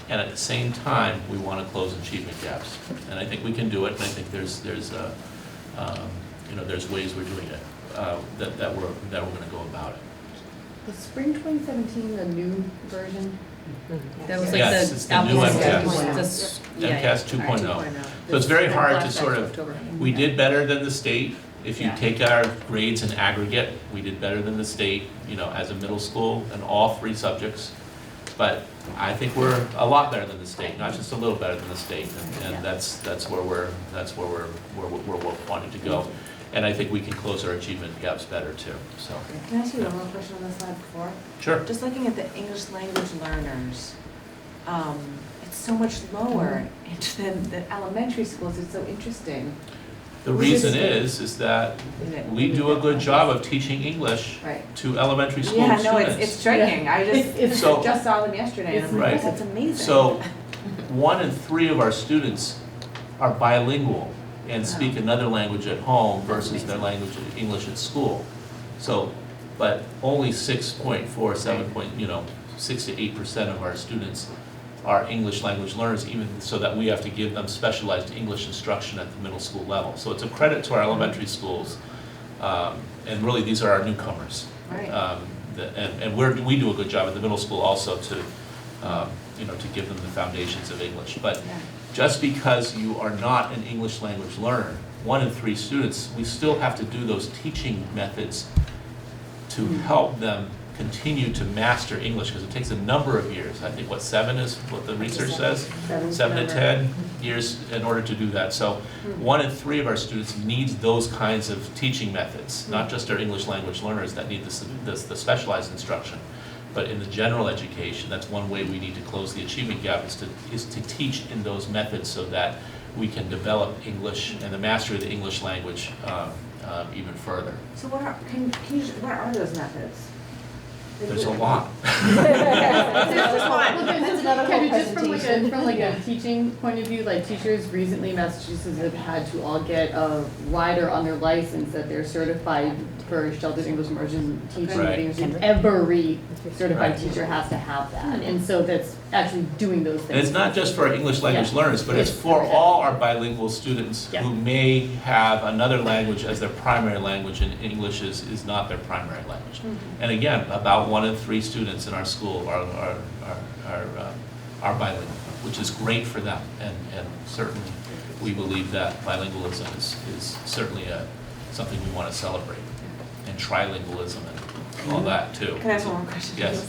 And at the same time, we want to close achievement gaps. And I think we can do it, and I think there's ways we're doing it, that we're going to go about it. Was spring 2017 the new version? That was like Yes, the it's the new MCAS. MCAS 2.0. So it's very hard to sort of, we did better than the state. If you Yeah. take our grades in aggregate, we did better than the state, as a middle school in all 3 subjects. But I think we're a lot better than the state, not just a little better than the state, and that's where we're wanting to go. And I think we can close our achievement gaps better too, so. Can I ask you one more question on this slide before? Sure. Just looking at the English language learners, it's so much lower than the elementary schools. It's so interesting. The reason is that we do a good job of teaching English Right. to elementary school Yeah, students. no, it's striking. I So- just saw them yesterday, and I'm Right. like, that's amazing. So 1 in 3 of our students are bilingual and speak another language at home versus their language of English at school. So, but only 6 to 8% of our students are English language learners, even so that we have to give them specialized English instruction at the middle school level. So it's a credit to our elementary schools, and really these are our newcomers. Right. And we do a good job at the middle school also to give them the foundations of English. But Yeah. just because you are not an English language learner, 1 in 3 students, we still have to do those teaching methods to help them continue to master English, because it takes a number of years. I think 7 is what the research says? 7 to 10 years in order to do that. So 1 in 3 of our students needs those kinds of teaching methods, not just our English language learners that need the specialized instruction. But in the general education, that's one way we need to close the achievement gap, is to teach in those methods so that we can develop English and the mastery of the English language even further. So what are those methods? There's a lot. Can you just from like a teaching point of view, like teachers recently in Massachusetts have had to all get a rider on their license that they're certified for sheltered English immersion teaching. Right. Every certified Right. teacher has to have that, and so that's actually doing those things. And it's not just for our English language Yeah. learners, but it's for all our bilingual students Yeah. who may have another language as their primary language, and English is not their primary language. And again, about 1 in 3 students in our school are bilingual, which is great for them. And certainly, we believe that bilingualism is certainly something we want to celebrate. And trilingualism and all that too. Can I ask one more question? Yes.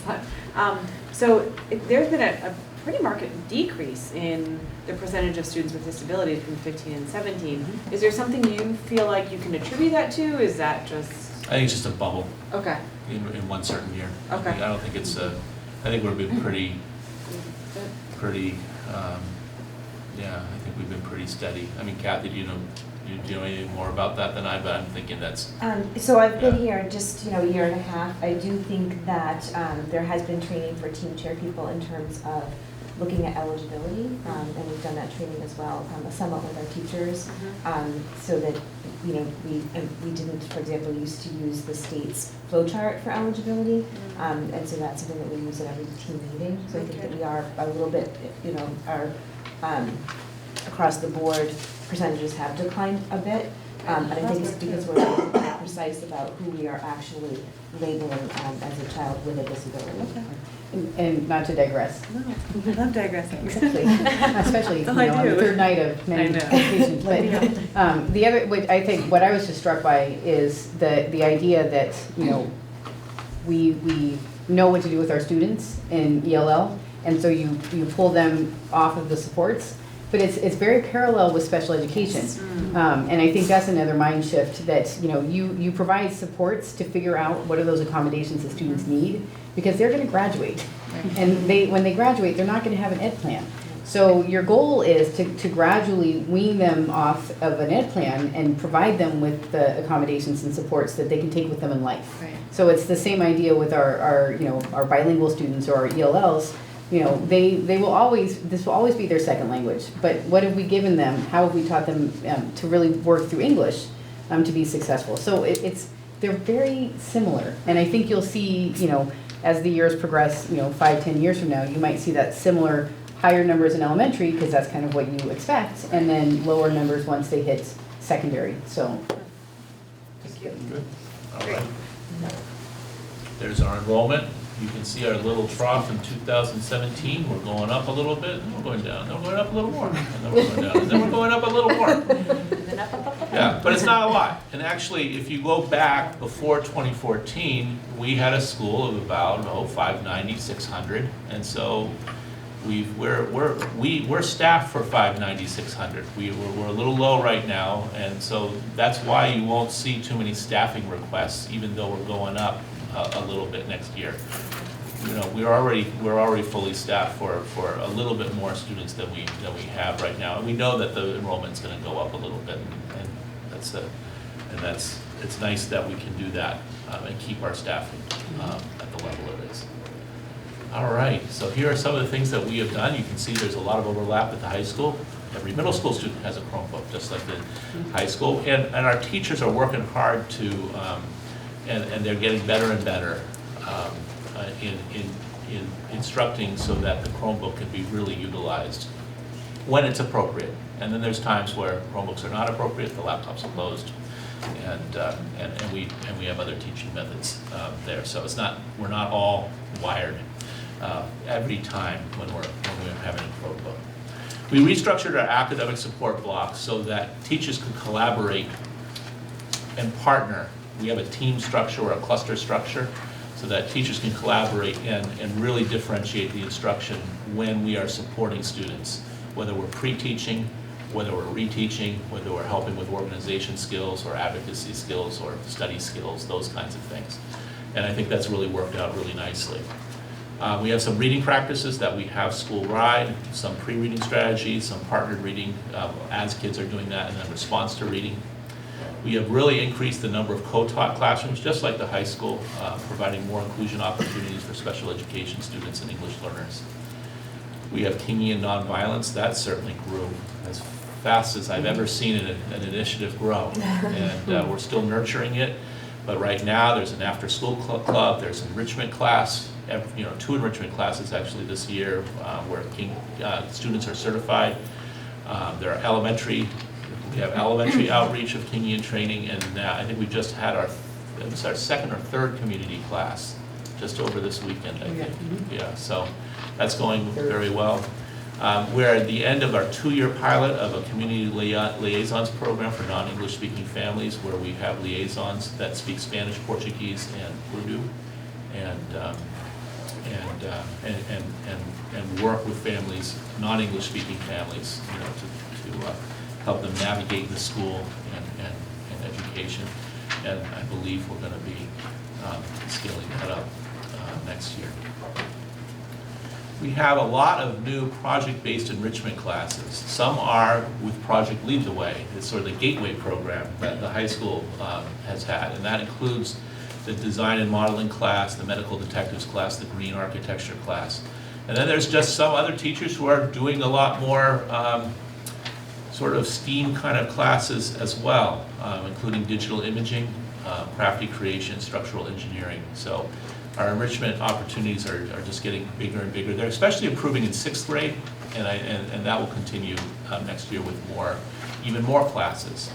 There's been a pretty marked decrease in the percentage of students with disabilities from 15 and 17. Is there something you feel like you can attribute that to? Is that just? I think it's just a bubble Okay. in one certain year. Okay. I don't think it's I think we've been pretty, I think we've been pretty steady. I mean, Kathy, do you know anything more about that than I, but I'm thinking that's. So I've been Yeah. here just, a year and a half. I do think that there has been training for team chair people in terms of looking at eligibility, and we've done that training as well, a summit with our teachers, so that, you know, we didn't, for example, used to use the state's flow chart for eligibility, and so that's something that we use at every team meeting. So I think that we are a little bit, you know, our across the board percentages have declined a bit, and I think it's because we're more precise about who we are actually labeling as a child with a disability. And not to digress. No, I love digressing. Exactly, especially, you That's know, all I on the do. third night of many I know. occasions. But the other, what I was just struck by is the idea that, you know, we know what to do with our students in ELL, and so you pull them off of the supports, but it's very parallel with special education. And I think that's another mind shift that, you know, you provide supports to figure out what are those accommodations that students need, because they're gonna graduate. And when they graduate, they're not gonna have an ed plan. So your goal is to gradually wean them off of an ed plan and provide them with the accommodations and supports that they can take with them in life. Right. So it's the same idea with our you know, our bilingual students or our ELLs. You know, this will always be their second language. But what have we given them? How have we taught them to really work through English to be successful? So they're very similar. And I think you'll see, you know, as the years progress, you know, 5-10 years from now, you might see that similar higher numbers in elementary, because that's kind of what you expect, and then lower numbers once they hit secondary. So. Good. All right. There's our enrollment. You can see our little trough in 2017. We're going up a little bit, and we're going down, then we're going up a little more, and then we're going down, and then we're going up a little more. Yeah, but it's not a lot. And actually, if you go back before 2014, we had a school of about 590, 600, and so we're staffed for 590, 600. We're a little low right now, and so that's why you won't see too many staffing requests, even though we're going up a little bit next year. You know, we're already fully staffed for a little bit more students than we have right now, and we know that the enrollment's going to go up a little bit, and it's nice that we can do that and keep our staffing at the level it is. All right, so here are some of the things that we have done. You can see there's a lot of overlap at the high school. Every middle school student has a Chromebook, just like the high school, and our teachers are working hard to, and they're getting better and better in instructing so that the Chromebook can be really utilized when it's appropriate. And then there's times where Chromebooks are not appropriate, the laptops are closed, and we have other teaching methods there. So we're not all wired every time when we're having a Chromebook. We restructured our academic support blocks so that teachers could collaborate and partner. We have a team structure or a cluster structure so that teachers can collaborate and really differentiate the instruction when we are supporting students, whether we're pre-teaching, whether we're reteaching, whether we're helping with organization skills or advocacy skills or study skills, those kinds of things. And I think that's really worked out really nicely. We have some reading practices that we have school-wide, some pre-reading strategies, some partnered reading as kids are doing that, and then response to reading. We have really increased the number of co-taught classrooms, just like the high school, providing more inclusion opportunities for special education students and English learners. We have Kingian nonviolence. That certainly grew as fast as I've ever seen an initiative grow. And we're still nurturing it. But right now, there's an after-school club, there's enrichment class, 2 enrichment classes actually this year where students are certified. There are we have elementary outreach of Kingian training, and I think we just had our second or third community class just over this weekend, I think. Yeah, so that's going very well. We're at the end of our 2-year pilot of a community liaisons program for non-English speaking families, where we have liaisons that speak Spanish, Portuguese, and Urdu, and work with families, non-English speaking families, to help them navigate the school and education. And I believe we're going to be scaling that up next year. We have a lot of new project-based enrichment classes. Some are with Project Lead the Way. It's sort of the gateway program that the high school has had, and that includes the design and modeling class, the medical detectives class, the green architecture class. And then there's just some other teachers who are doing a lot more sort of STEAM kind of classes as well, including digital imaging, crafty creation, structural engineering. So our enrichment opportunities are just getting bigger and bigger. They're especially improving in 6th grade, and that will continue next year with even more classes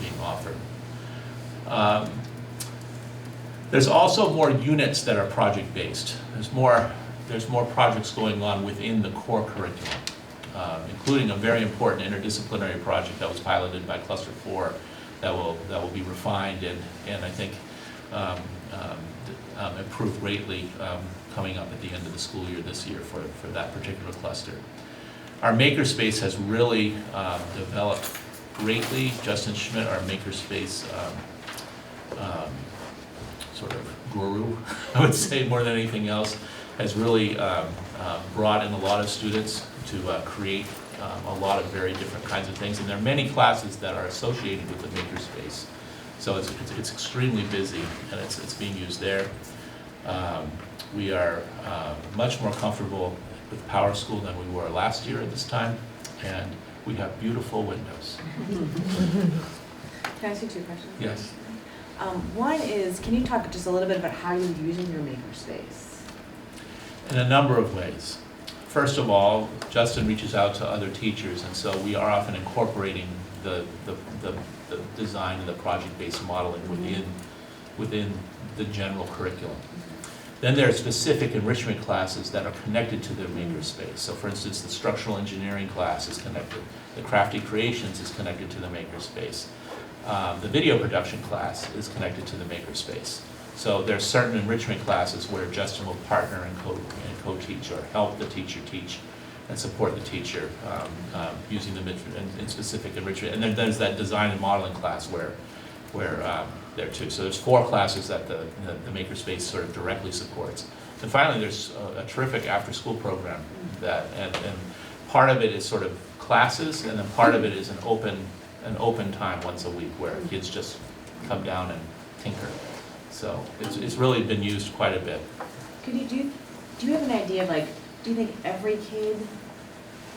being offered. There's also more units that are project-based. There's more projects going on within the core curriculum, including a very important interdisciplinary project that was piloted by Cluster 4 that will be refined and I think improved greatly coming up at the end of the school year this year for that particular cluster. Our makerspace has really developed greatly. Justin Schmidt, our makerspace sort of guru, I would say more than anything else, has really brought in a lot of students to create a lot of very different kinds of things. And there are many classes that are associated with the makerspace. So it's extremely busy, and it's being used there. We are much more comfortable with Power School than we were last year at this time, and we have beautiful windows. Can I ask you 2 questions? Yes. One is, can you talk just a little bit about how you're using your makerspace? In a number of ways. First of all, Justin reaches out to other teachers, and so we are often incorporating the design and the project-based modeling within the general curriculum. Then there are specific enrichment classes that are connected to their makerspace. So for instance, the structural engineering class is connected. The crafty creations is connected to the makerspace. The video production class is connected to the makerspace. So there are certain enrichment classes where Justin will partner and co-teach or help the teacher teach and support the teacher using the in specific enrichment. And then there's that design and modeling class where there too. So there's 4 classes that the makerspace sort of directly supports. And finally, there's a terrific after-school program and part of it is sort of classes, and then part of it is an open time once a week where kids just come down and tinker. So it's really been used quite a bit. Do you have an idea of, like, do you think every kid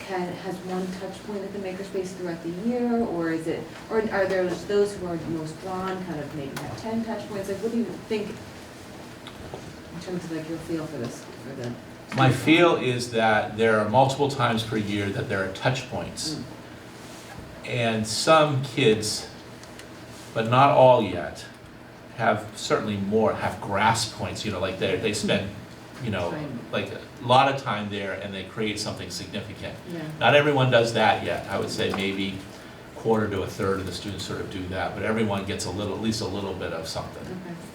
has one touch point at the makerspace throughout the year, or are there those who are most drawn, kind of maybe have 10 touch points? Like, what do you think in terms of like your feel for this, for the? My feel is that there are multiple times per year that there are touch points. And some kids, but not all yet, have grasp points, like they spend, like a lot of time there and they create something significant. Yeah. Not everyone does that yet. I would say maybe 1/4 to 1/3 of the students sort of do that, but everyone gets at least a little bit of something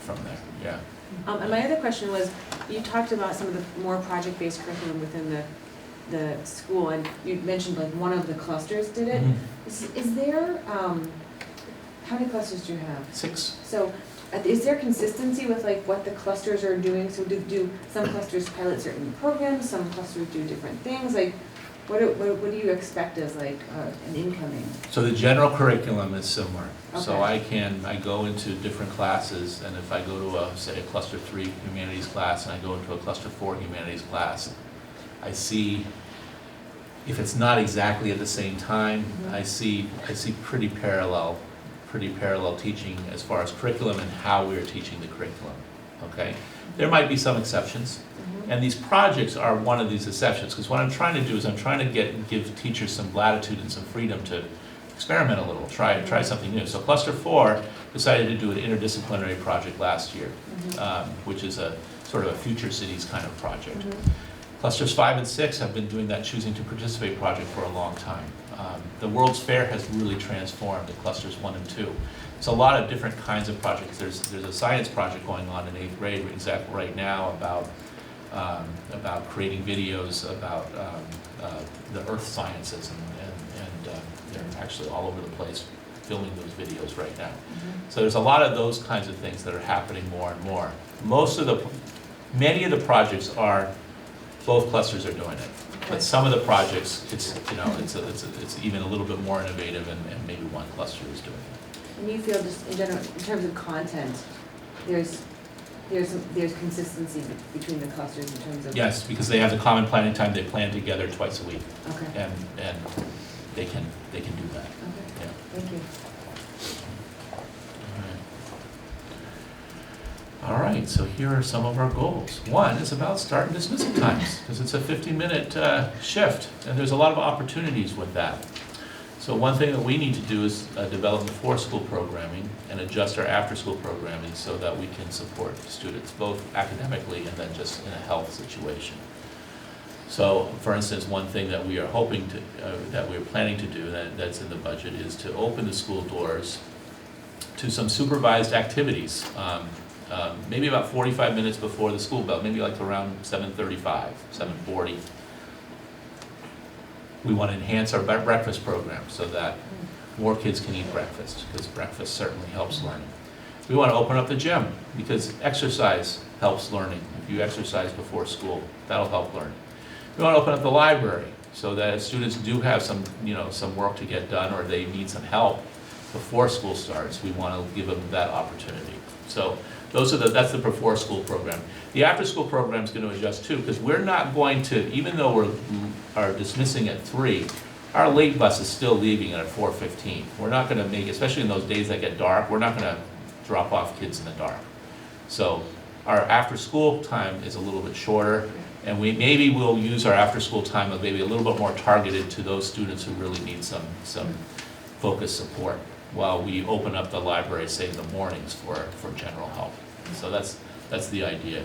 from there, yeah. And my other question was, you talked about some of the more project-based curriculum within the school, and you mentioned like one of the clusters did it. Is there, how many clusters do you have? 6. So is there consistency with like what the clusters are doing? So do some clusters pilot certain programs, some clusters do different things? Like, what do you expect as like an incoming? So the general curriculum is similar. Okay. So I go into different classes, and if I go to say a cluster 3 humanities class and I go into a cluster 4 humanities class, I see, if it's not exactly at the same time, I see pretty parallel teaching as far as curriculum and how we're teaching the curriculum, okay? There might be some exceptions, and these projects are one of these exceptions, because what I'm trying to do is I'm trying to give teachers some latitude and some freedom to experiment a little, try something new. So Cluster 4 decided to do an interdisciplinary project last year, which is a sort of a future cities kind of project. Clusters 5 and 6 have been doing that Choosing to Participate project for a long time. The World's Fair has really transformed the clusters 1 and 2. There's a lot of different kinds of projects. There's a science project going on in 8th grade exactly right now about creating videos about the earth sciences, and they're actually all over the place filming those videos right now. So there's a lot of those kinds of things that are happening more and more. Many of the projects are, both clusters are doing it. But some of the projects, it's even a little bit more innovative, and maybe one cluster is doing it. And you feel just in general, in terms of content, there's there's consistency between the clusters in terms of. Yes, because they have the common planning time, they plan together twice a week, Okay, and they can do that. okay, Yeah. thank you. All right, so here are some of our goals. One is about start and dismissal times, because it's a 50-minute shift, and there's a lot of opportunities with that. So one thing that we need to do is develop before-school programming and adjust our after-school programming so that we can support students, both academically and then just in a health situation. So, for instance, one thing that we are hoping to, that we're planning to do, that's in the budget, is to open the school doors to some supervised activities. Maybe about 45 minutes before the school bell, maybe like around 7:35, 7:40. We want to enhance our breakfast program so that more kids can eat breakfast, because breakfast certainly helps learning. We want to open up the gym, because exercise helps learning. If you exercise before school, that'll help learning. We want to open up the library so that if students do have some, some work to get done, or they need some help before school starts, we want to give them that opportunity. So that's the before school program. The after school program is going to adjust too, because we're not going to, even though we are dismissing at 3, our late bus is still leaving at 4:15. We're not going to make, especially in those days that get dark, we're not going to drop off kids in the dark. So our after school time is a little bit shorter, and maybe we'll use our after school time maybe a little bit more targeted to those students who really need some focused support, while we open up the library, say, in the mornings for general help. So that's the idea.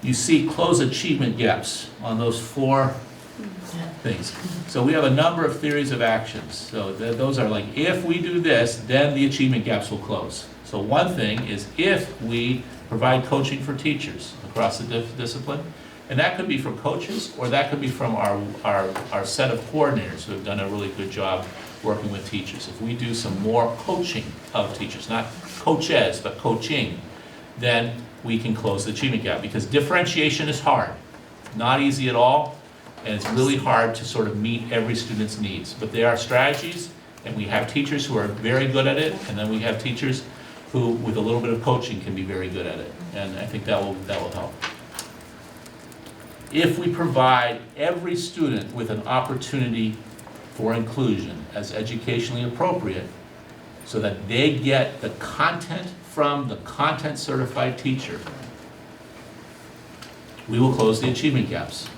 You see close achievement gaps on those 4 things. So we have a number of theories of actions. So those are like, if we do this, then the achievement gaps will close. So one thing is if we provide coaching for teachers across the discipline, and that could be from coaches, or that could be from our set of coordinators who have done a really good job working with teachers. If we do some more coaching of teachers, not coaches, but coaching, then we can close the achievement gap, because differentiation is hard. Not easy at all, and it's really hard to sort of meet every student's needs. But there are strategies, and we have teachers who are very good at it, and then we have teachers who, with a little bit of coaching, can be very good at it. And I think that will help. If we provide every student with an opportunity for inclusion as educationally appropriate, so that they get the content from the content certified teacher, we will close the achievement gaps.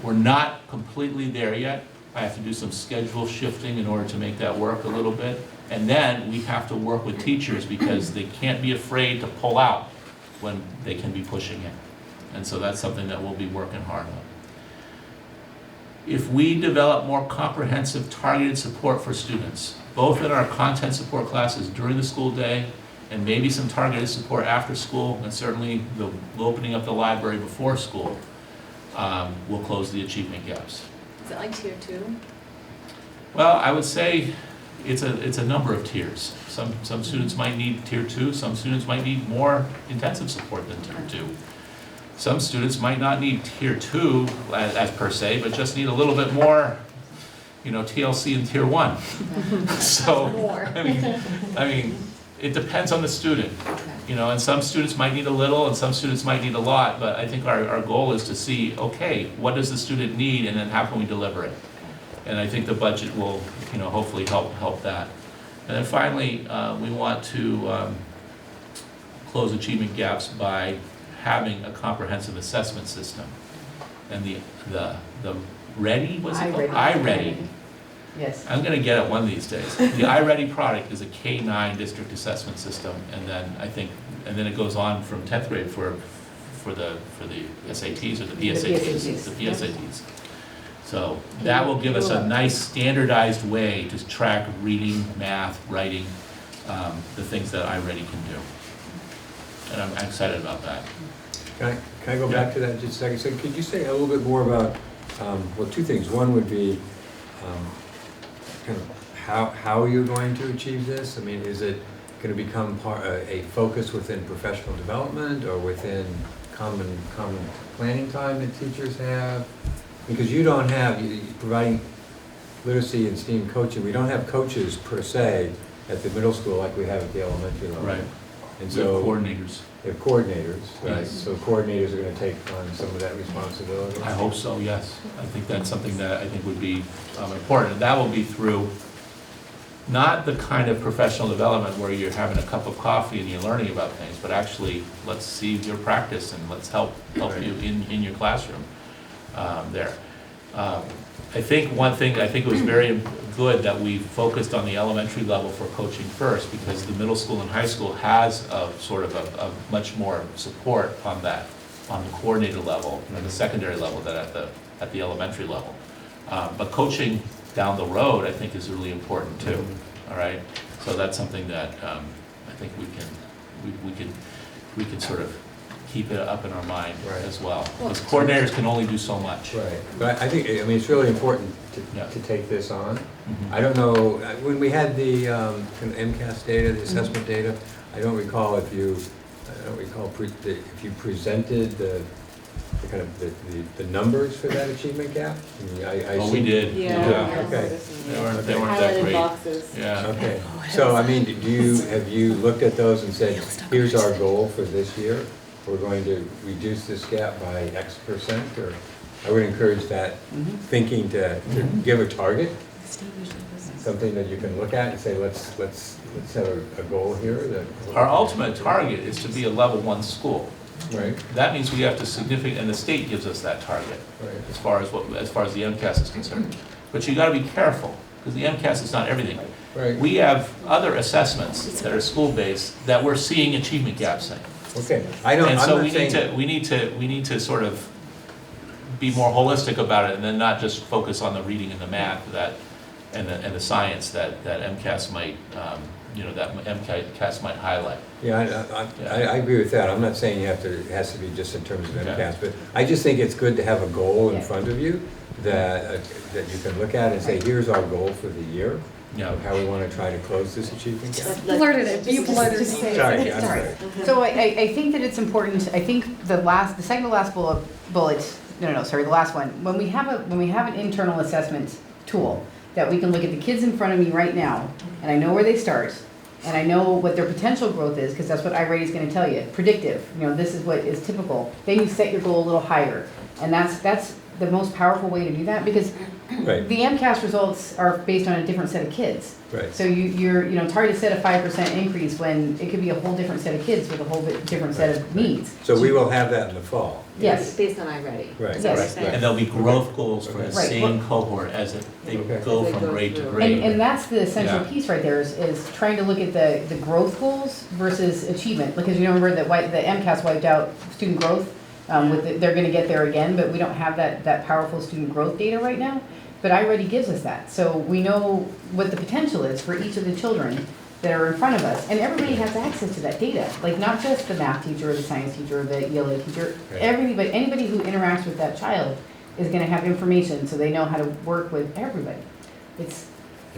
We're not completely there yet. I have to do some schedule shifting in order to make that work a little bit. And then we have to work with teachers, because they can't be afraid to pull out when they can be pushing in. And so that's something that we'll be working hard on. If we develop more comprehensive targeted support for students, both in our content support classes during the school day, and maybe some targeted support after school, and certainly the opening up the library before school, will close the achievement gaps. Is it like tier 2? Well, I would say it's a number of tiers. Some students might need tier 2, some students might need more intensive support than tier 2. Some students might not need tier 2 as per se, but just need a little bit more, TLC in tier 1. So, I mean, it depends on the student. And some students might need a little, and some students might need a lot, but I think our goal is to see, okay, what does the student need, and then how can we deliver it? And I think the budget will, hopefully help that. And then finally, we want to close achievement gaps by having a comprehensive assessment system. And the Ready, what's it called? iReady. Yes. I'm gonna get it one of these days. The iReady product is a K-9 district assessment system, and then it goes on from 10th grade for the SATs or the PSATs. The PSATs. So that will give us a nice standardized way to track reading, math, writing, the things that iReady can do. And I'm excited about that. Can I go back to that just a second? So could you say a little bit more about, 2 things. One would be kind of how you're going to achieve this? I mean, is it going to become a focus within professional development, or within common planning time that teachers have? Because you don't have, providing literacy and STEAM coaching, we don't have coaches per se at the middle school like we have at the elementary level. Right. And We have so, coordinators. they have coordinators, right? Yes. So coordinators are gonna take on some of that responsibility? I hope so, yes. I think that's something that I think would be important. And that will be through not the kind of professional development where you're having a cup of coffee and you're learning about things, but actually, let's see your practice and let's help you in your classroom there. I think one thing, I think it was very good that we focused on the elementary level for coaching first, because the middle school and high school has a sort of a much more support on that, on the coordinator level, at the secondary level than at the elementary level. But coaching down the road, I think, is really important too, all right? So that's something that I think we can sort of keep it up in our mind Right. as well. Because coordinators can only do so much. Right, but I think, I mean, it's really important Yeah. to take this on. Mhm. I don't know, when we had the kind of MCAS data, the assessment data, I don't recall if you presented the kind of the numbers for that achievement gap. I mean, I Oh, we see- did. Yeah, okay. They weren't that Highlighted great. boxes. Yeah. Okay, so I mean, have you looked at those and said, here's our goal for this year? We're going to reduce this gap by X percent, or I would encourage that thinking to give a target, something that you can look at and say, let's have a goal here that. Our ultimate target is to be a level 1 school. Right, That means we have to and the state gives us that target right. as far as the MCAS is concerned. But you gotta be careful, because the MCAS is not everything. Right, We have other assessments that are school-based that we're seeing achievement gaps in. okay. I'm And so not we saying. need to sort of be more holistic about it, and then not just focus on the reading and the math and the science that MCAS might, that MCAS might highlight. Yeah, I agree with that. I'm not saying it has to be just in terms of Okay. MCAS, but I just think it's good to have a goal in Yeah. front of you that you can look at and say, here's our goal for the year, Yeah. of how we want to try to close this achievement gap. Blurted it, be blurted. Sorry, I'm sorry. So I think that it's important, I think the second to last bullet, the last one. When we have an internal assessment tool that we can look at the kids in front of me right now, and I know where they start, and I know what their potential growth is, because that's what iReady is gonna tell you, predictive, this is what is typical. Then you set your goal a little higher, and that's the most powerful way to do that, because Right, the MCAS results are based on a different set of kids. right. So it's hard to set a 5% increase when it could be a whole different set of kids with a whole bit different set of needs. So we will have that in the fall. Yes. Based on iReady. Right. Yes. right. And there'll be growth goals for the Right. same cohort as they Okay. go As they from go grade to through. grade. And that's the essential Yeah. piece right there is trying to look at the growth goals versus achievement. Because remember that the MCAS wiped out student growth. They're gonna get there again, but we don't have that powerful student growth data right now. But iReady gives us that. So we know what the potential is for each of the children that are in front of us. And everybody has access to that data. Like not just the math teacher or the science teacher or the ELA teacher. Right. Anybody who interacts with that child is gonna have information so they know how to work with everybody. It's,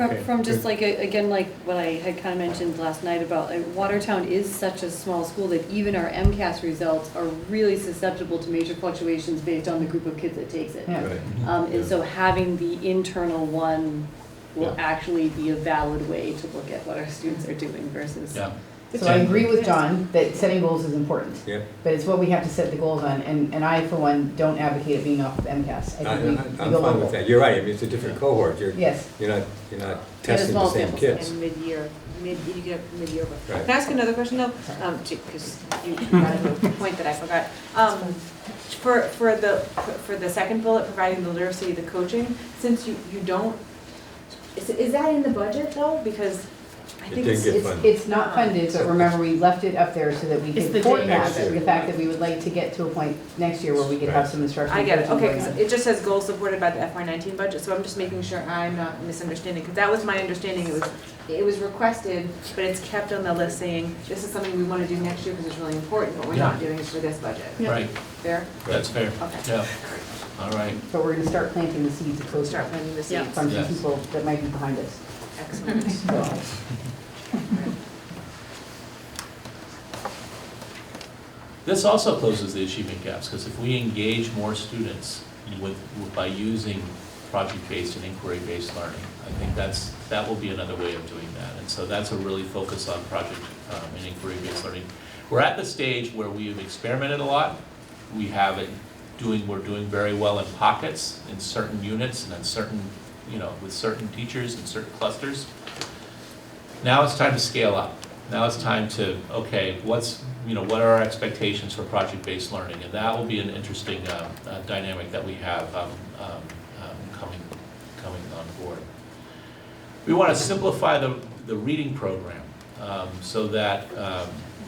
Okay, From just good. like, again, like what I had kind of mentioned last night about, Watertown is such a small school that even our MCAS results are really susceptible to major fluctuations based on the group of kids that takes it. yeah. Right. And so having the internal one will actually be a valid way to look at what our students are doing versus. Yeah. So I agree with John that setting goals is important. Yeah. But it's what we have to set the goals on, and I, for one, don't advocate it being off of MCAS. I think we I'm go fine local. with that. You're right, I mean, it's a different cohort. Yes. You're not testing the same kids. And mid-year, you get mid-year. Right. Can I ask another question though? Because you brought up a point that I forgot. For the second bullet, providing the literacy, the coaching, since you don't, is that in the budget though? Because I It think didn't get It's, funded. it's not funded, but remember, we left it up there so that we It's could the forecast data. the fact that we would like to get to a point next year where we could have some instructional I get it, coaching okay, going because on. it just says goals supported by the FY19 budget, so I'm just making sure I'm not misunderstanding, because that was my understanding, it was requested, but it's kept on the list saying, this is something we want to do next year because it's really important, but we're not doing it for this budget. Right, Fair? that's fair. Okay. Yeah. All right. But we're gonna start planting the seeds of We'll coaching start planting the Yeah. seeds. from some Yes. people that might be behind us. Excellent. So, This also closes the achievement gaps, because if we engage more students by using project-based and inquiry-based learning, I think that will be another way of doing that. And so that's a really focus on project and inquiry-based learning. We're at the stage where we've experimented a lot. We're doing very well in pockets, in certain units, and in certain, with certain teachers and certain clusters. Now it's time to scale up. Now it's time to, okay, what are our expectations for project-based learning? And that will be an interesting dynamic that we have coming on board. We want to simplify the reading program so that,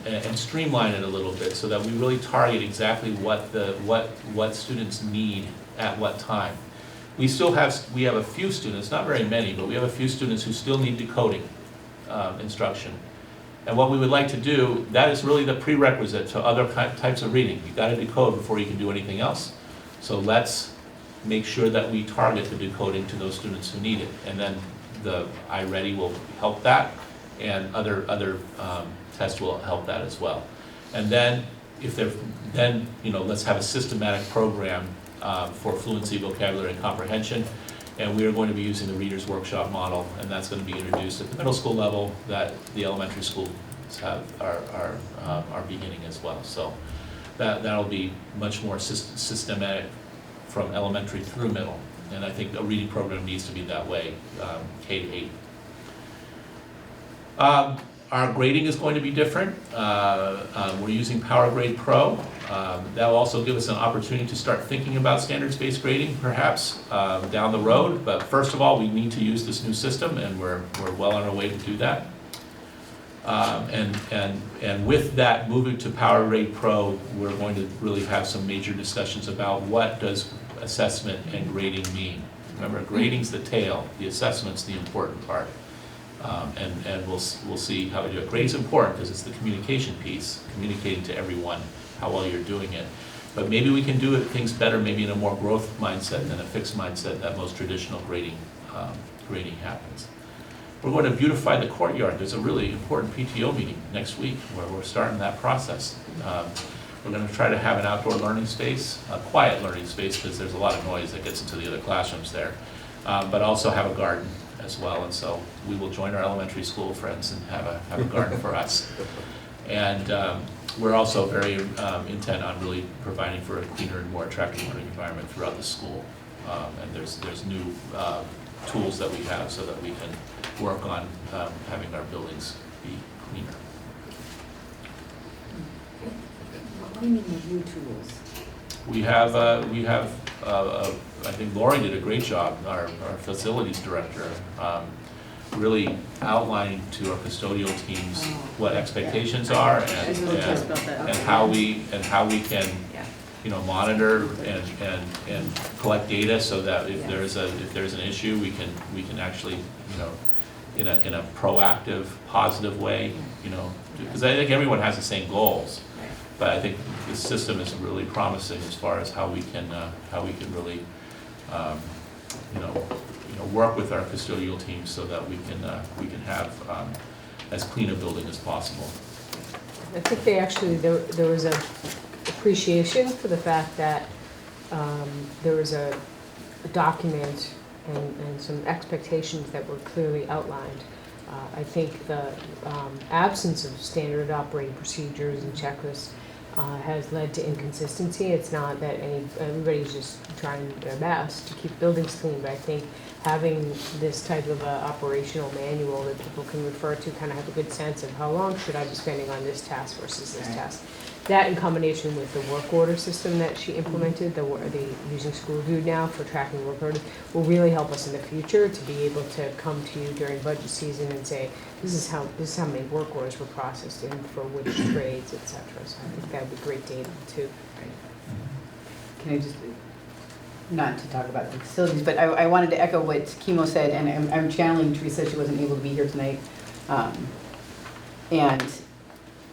and streamline it a little bit so that we really target exactly what students need at what time. We have a few students, not very many, but we have a few students who still need decoding instruction. And what we would like to do, that is really the prerequisite to other types of reading. You've got to decode before you can do anything else. So let's make sure that we target the decoding to those students who need it. And then the iReady will help that, and other tests will help that as well. And then, let's have a systematic program for fluency, vocabulary, and comprehension. And we are going to be using the Reader's Workshop model, and that's going to be introduced at the middle school level that the elementary schools are beginning as well. So that'll be much more systematic from elementary through middle. And I think a reading program needs to be that way, K to 8. Our grading is going to be different. We're using PowerGrade Pro. That will also give us an opportunity to start thinking about standards-based grading, perhaps, down the road. But first of all, we need to use this new system, and we're well on our way to do that. And with that, moving to PowerGrade Pro, we're going to really have some major discussions about what does assessment and grading mean. Remember, grading's the tail, the assessment's the important part. And we'll see how we do it. Grading's important because it's the communication piece, communicating to everyone how well you're doing it. But maybe we can do things better, maybe in a more growth mindset than a fixed mindset that most traditional grading happens. We're going to beautify the courtyard. There's a really important PTO meeting next week where we're starting that process. We're going to try to have an outdoor learning space, a quiet learning space, because there's a lot of noise that gets into the other classrooms there, but also have a garden as well. And so we will join our elementary school friends and have a garden for us. And we're also very intent on really providing for a cleaner and more attractive learning environment throughout the school. And there's new tools that we have so that we can work on having our buildings be cleaner. What do you mean with new tools? We have I think Lori did a great job, our facilities director, really outlining to our custodial teams what expectations are and how we can monitor and collect data so that if there's an issue, we can actually in a proactive, positive way, because I think everyone has the same goals. But I think the system is really promising as far as how we can really work with our custodial teams so that we can have as clean a building as possible. I think there was a appreciation for the fact that there was a document and some expectations that were clearly outlined. I think the absence of standard operating procedures and checklists has led to inconsistency. It's not that everybody's just trying their best to keep buildings clean, but I think having this type of operational manual that people can refer to kind of have a good sense of how long should I be spending on this task versus this task. That in combination with the work order system that she implemented, the using School Dude now for tracking work orders, will really help us in the future to be able to come to you during budget season and say, this is how many work orders were processed and for which grades, et cetera. So I think that would be great data too. Can I just, not to talk about the facilities, but I wanted to echo what Kimo said, and I'm channeling Teresa, she wasn't able to be here tonight. And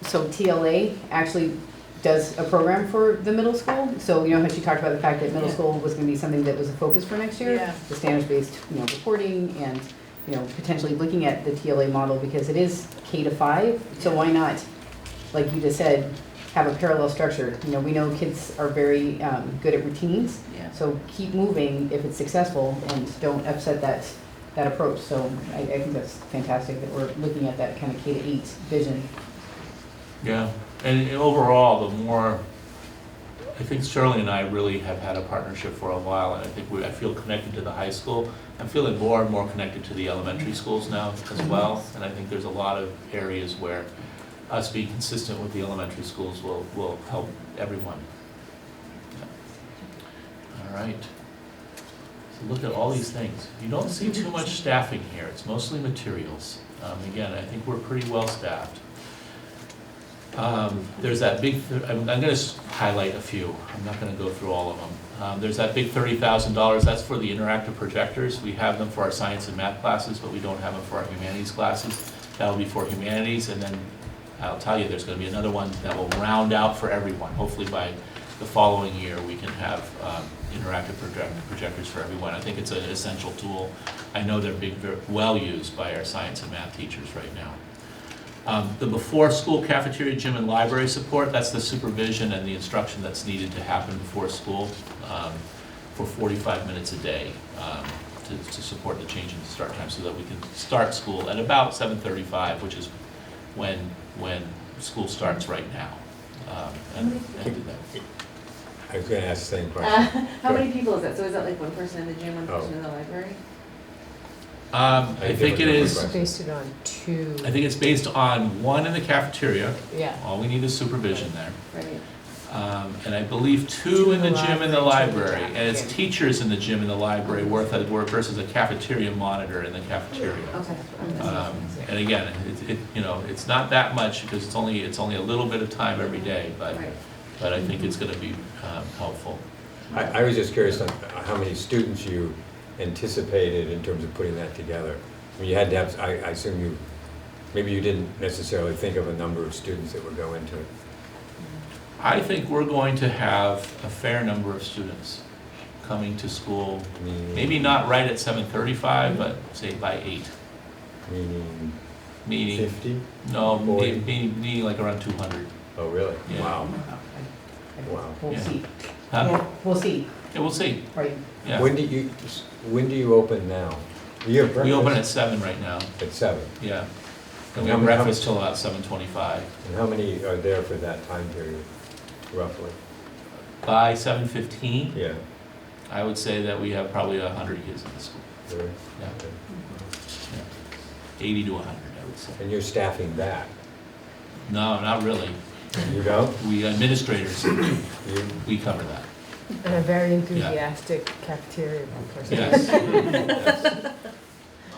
so TLA actually does a program for the middle school. So how she talked about the fact that middle school was going to be something that was a focus for next year, the standards-based reporting and potentially looking at the TLA model because it is K to 5. So why not, like you just said, have a parallel structure? We know kids are very good at routines. So keep moving if it's successful and don't upset that that approach. So I think that's fantastic that we're looking at that kind of K-8 vision. Yeah, and overall, the more, I think Shirley and I really have had a partnership for a while, and I think I feel connected to the high school. I'm feeling more and more connected to the elementary schools now as well, and I think there's a lot of areas where us being consistent with the elementary schools will help everyone. Yeah. All right. So look at all these things. You don't see too much staffing here. It's mostly materials. Again, I think we're pretty well staffed. There's that big, I'm going to highlight a few. I'm not going to go through all of them. There's that big $30,000. That's for the interactive projectors. We have them for our science and math classes, but we don't have them for our humanities classes. That'll be for humanities, and then I'll tell you, there's going to be another one that will round out for everyone. Hopefully by the following year, we can have interactive projectors for everyone. I think it's an essential tool. I know they're very well used by our science and math teachers right now. The before-school cafeteria, gym, and library support, that's the supervision and the instruction that's needed to happen before school for 45 minutes a day to support the change in the start time so that we can start school at about 7:35, which is when school starts right now. And do that. I was going to ask the same question. How many people is that? So is that like one person in the gym, one person in the library? I think it is. Based it on 2. I think it's based on 1 in the cafeteria. Yeah. All we need is supervision there. Right. And I believe 2 in the gym and the library. And it's teachers in the gym and the library versus a cafeteria monitor in the cafeteria. Okay. And again, it's not that much because it's only a little bit of time every day, but I think it's going to be helpful. I was just curious on how many students you anticipated in terms of putting that together. I mean, you had to have, I assume maybe you didn't necessarily think of a number of students that would go into it. I think we're going to have a fair number of students coming to school, maybe not right at 7:35, but say by 8. Meaning 50? No, meaning like around 200. Oh, really? Yeah. Wow. Wow. We'll Yeah. see. Huh? Yeah, we'll see. Yeah, we'll see. Right. Yeah. When do you open now? You have We open at breakfast 7 right now. at 7. Yeah. And we have breakfast till about 7:25. And how many are there for that time period, roughly? By 7:15, Yeah. I would say that we have probably 100 kids in the school. Really? Yeah. Okay. Yeah. 80 to 100, I would say. And you're staffing that? No, not really. You don't? We administrators, we cover that. And a very enthusiastic cafeteria person. Yes. Yes.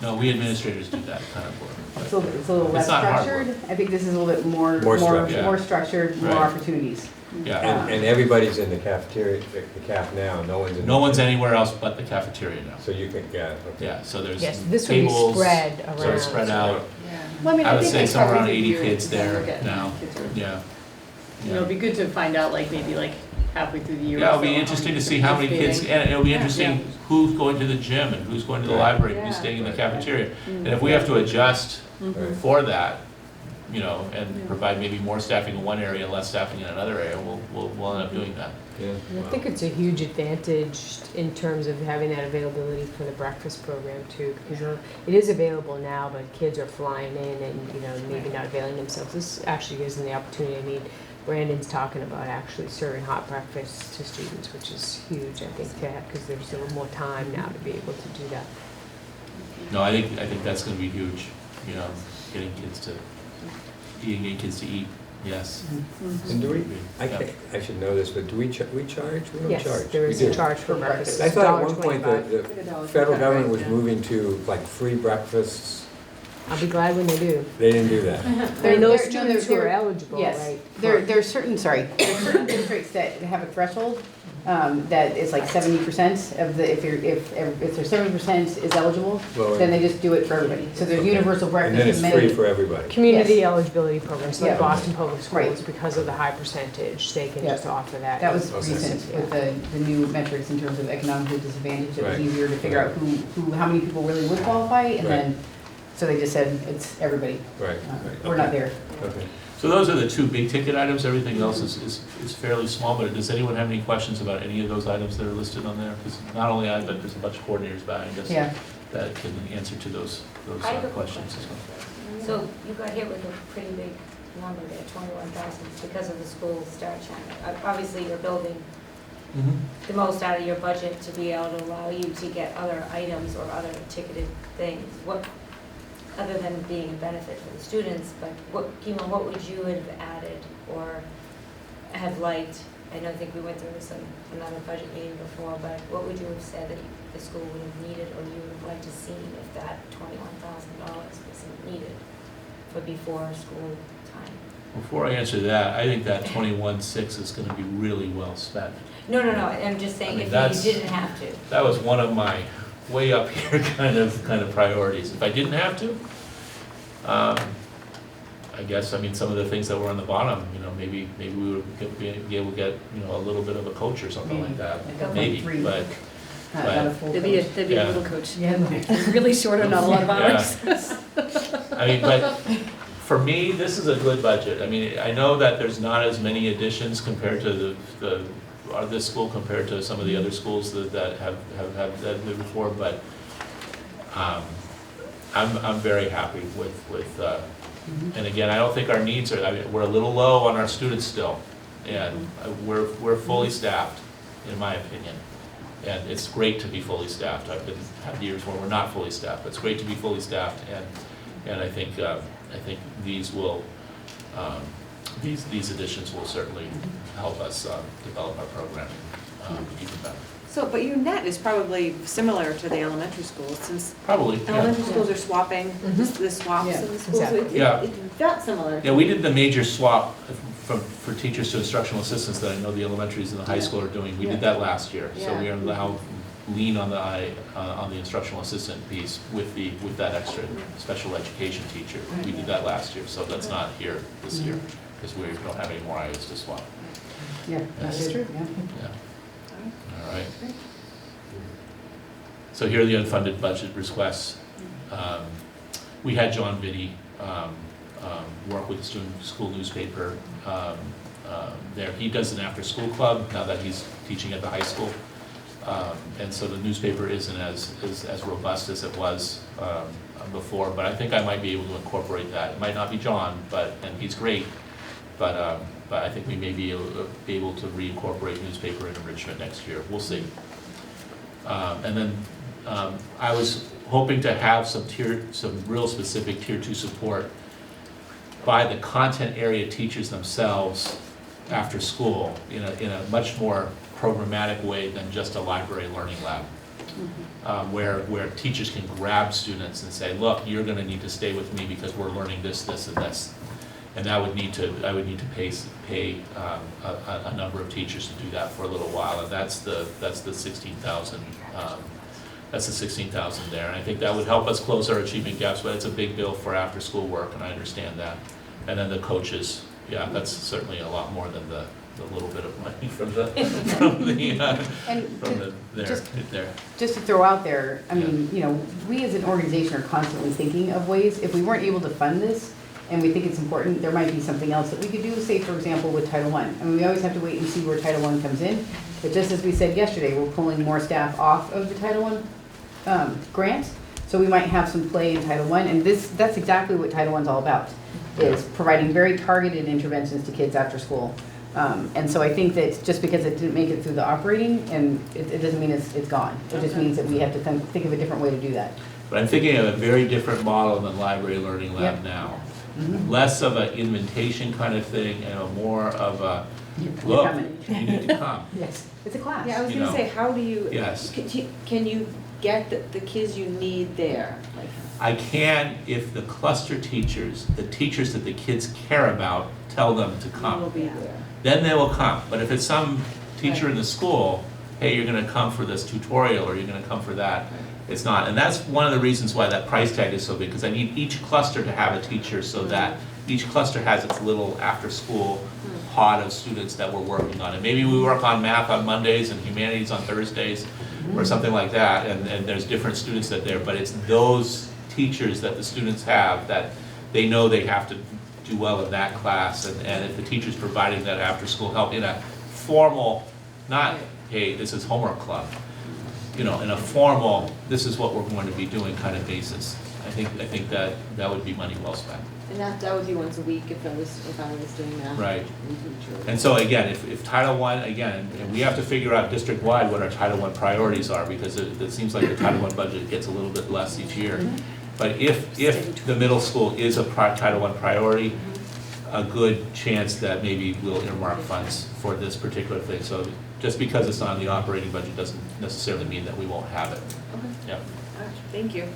No, we administrators do that kind of work. It's a little less It's not hard structured. work. I think this is a little bit more structured. more structured, more Right. opportunities. Yeah. And everybody's in the cafeteria, the caf now, no one's in. No one's anywhere else but the cafeteria now. So you can, yeah, okay. Yeah, so there's Yes, this would be tables. spread So it's spread around. out. Well, I mean, I would think say that's somewhere around probably 80 the year kids to there look at now. kids are- Yeah. You know, it'd be good to find out, like, maybe like halfway through the year. Yeah, or it'll be so, interesting to many see how many kids, participating. and it'll be Yeah. interesting who's going to the gym and who's going to the library, and who's Yeah. staying in the cafeteria. Mm. And if we have to adjust Mhm. for that, and provide maybe more staffing in one area and less staffing in another area, we'll end up doing that. Yeah. And I think it's a huge advantage in terms of having that availability for the breakfast program too, because it is available now, but kids are flying in and, maybe not availing themselves. This actually gives them the opportunity. I mean, Brandon's talking about actually serving hot breakfast to students, which is huge, I think, to have, because there's a little more time now to be able to do that. No, I think that's gonna be huge, getting kids to eat, yes. And do we, Yeah. I should know this, but do we charge? We don't charge. Yes, there We is a do. charge for breakfast. I It's thought at one point $1.25. the federal government was moving to like free breakfasts. I'll be glad when they do. They didn't do that. I mean, those There- no, students who there- are eligible, Yes, right? there's certain districts that have a threshold, that is like 70% of the, if there's 70% is eligible, Well, then they just do it for everybody. So there's Okay. universal And breakfast. then it's in free many- for everybody. Community Yes. eligibility programs, like Yeah. Boston Public Right. Schools, because of the high percentage, they can Yeah. just offer that. That was Okay. recent with the new metrics in terms of economically disadvantaged. It was Right. easier to figure out how many people really would qualify, and Right. then, so they just said, it's everybody. Right. We're not there. Okay. So those are the two big ticket items, everything else is fairly small, but does anyone have any questions about any of those items that are listed on there? Because not only I, but there's a bunch of coordinators behind us. Yeah. that can answer to those I have a questions as question. well. So you got hit with a pretty big number there, 21,000, because of the school start time. Obviously, you're building the most out of your budget to be able to allow you to get other items or other ticketed things. What, other than being a benefit for the students, but what, Kima, what would you have added or have liked? I think we went through this in another budget meeting before, but what would you have said that the school would have needed or you would have liked to see if that $21,000 wasn't needed for before school time? Before I answer that, I think that 21.6 is going to be really well spent. No, I'm just saying if you didn't have to. That was one of my way up here kind of priorities. If I didn't have to, I guess, some of the things that were on the bottom, maybe we would be able to get, a little bit of a coach or something like that. Maybe, but. There'd be a little coach. Yeah. Really short and not a lot of hours. But for me, this is a good budget. I know that there's not as many additions compared to this school compared to some of the other schools that have that before, but I'm very happy with and again, I don't think our needs are, we're a little low on our students still, and we're fully staffed, in my opinion. And it's great to be fully staffed. I've had years where we're not fully staffed, but it's great to be fully staffed, and I think these will these additions will certainly help us develop our programming even better. So, but your net is probably similar to the elementary schools, since Probably, yeah. elementary schools are swapping, the swaps Yeah, in the schools, so Yeah. it felt similar. Yeah, we did the major swap for teachers to instructional assistants that I know the elementaries and the high school are doing. We did that last year, so we are now lean on the instructional assistant piece with that extra special education teacher. We did that last year, so that's not here this year, because we don't have any more IOs to swap. Yeah, that's true, yeah. Yeah. All right. So here are the unfunded budget requests. We had John Vitti work with the student school newspaper there. He does an after-school club now that he's teaching at the high school. And so the newspaper isn't as robust as it was before, but I think I might be able to incorporate that. It might not be John, and he's great, but I think we may be able to reincorporate newspaper into Richmond next year. We'll see. And then I was hoping to have some real specific Tier 2 support by the content area teachers themselves after school in a much more programmatic way than just a library learning lab. Where teachers can grab students and say, look, you're going to need to stay with me because we're learning this, this, and this. And I would need to pay a number of teachers to do that for a little while, and that's the 16,000. That's the 16,000 there, and I think that would help us close our achievement gaps. But it's a big bill for after-school work, and I understand that. And then the coaches, yeah, that's certainly a lot more than the little bit of money from there. Just to throw out there, we as an organization are constantly thinking of ways, if we weren't able to fund this, and we think it's important, there might be something else that we could do, say, for example, with Title I. We always have to wait and see where Title I comes in, but just as we said yesterday, we're pulling more staff off of the Title I grant, so we might have some play in Title I, and that's exactly what Title I's all about, is providing very targeted interventions to kids after school. And so I think that just because it didn't make it through the operating, and it doesn't mean it's gone. It just means that we have to think of a different way to do that. But I'm thinking of a very different model than Library Learning Lab now. Less of an invitation kind of thing and more of a, look, you need to come. Yes, it's a class. Yeah, I was gonna say, how do you, Yes. can you get the kids you need there? Like, I can if the cluster teachers, the teachers that the kids care about, tell them to will come. be there. Then they will come. But if it's some teacher in the school, hey, you're gonna come for this tutorial or you're gonna come for that, it's not. And that's one of the reasons why that price tag is so big, because I need each cluster to have a teacher so that each cluster has its little after-school pod of students that we're working on. And maybe we work on math on Mondays and humanities on Thursdays or something like that, and there's different students that there, but it's those teachers that the students have that they know they have to do well in that class, and if the teacher's providing that after-school help in a formal, not, hey, this is homework club, you know, in a formal, this is what we're going to be doing kind of basis. I think that would be money well spent. And that would be once a week if I was doing that. Right. And so again, if Title I, again, and we have to figure out district-wide what our Title I priorities are, because it seems like the Title I budget gets a little bit less each year. But if the middle school is a Title I priority, a good chance that maybe we'll earmark funds for this particular thing. So just because it's not on the operating budget doesn't necessarily mean that we won't have it. Okay. Yeah. All right, thank you.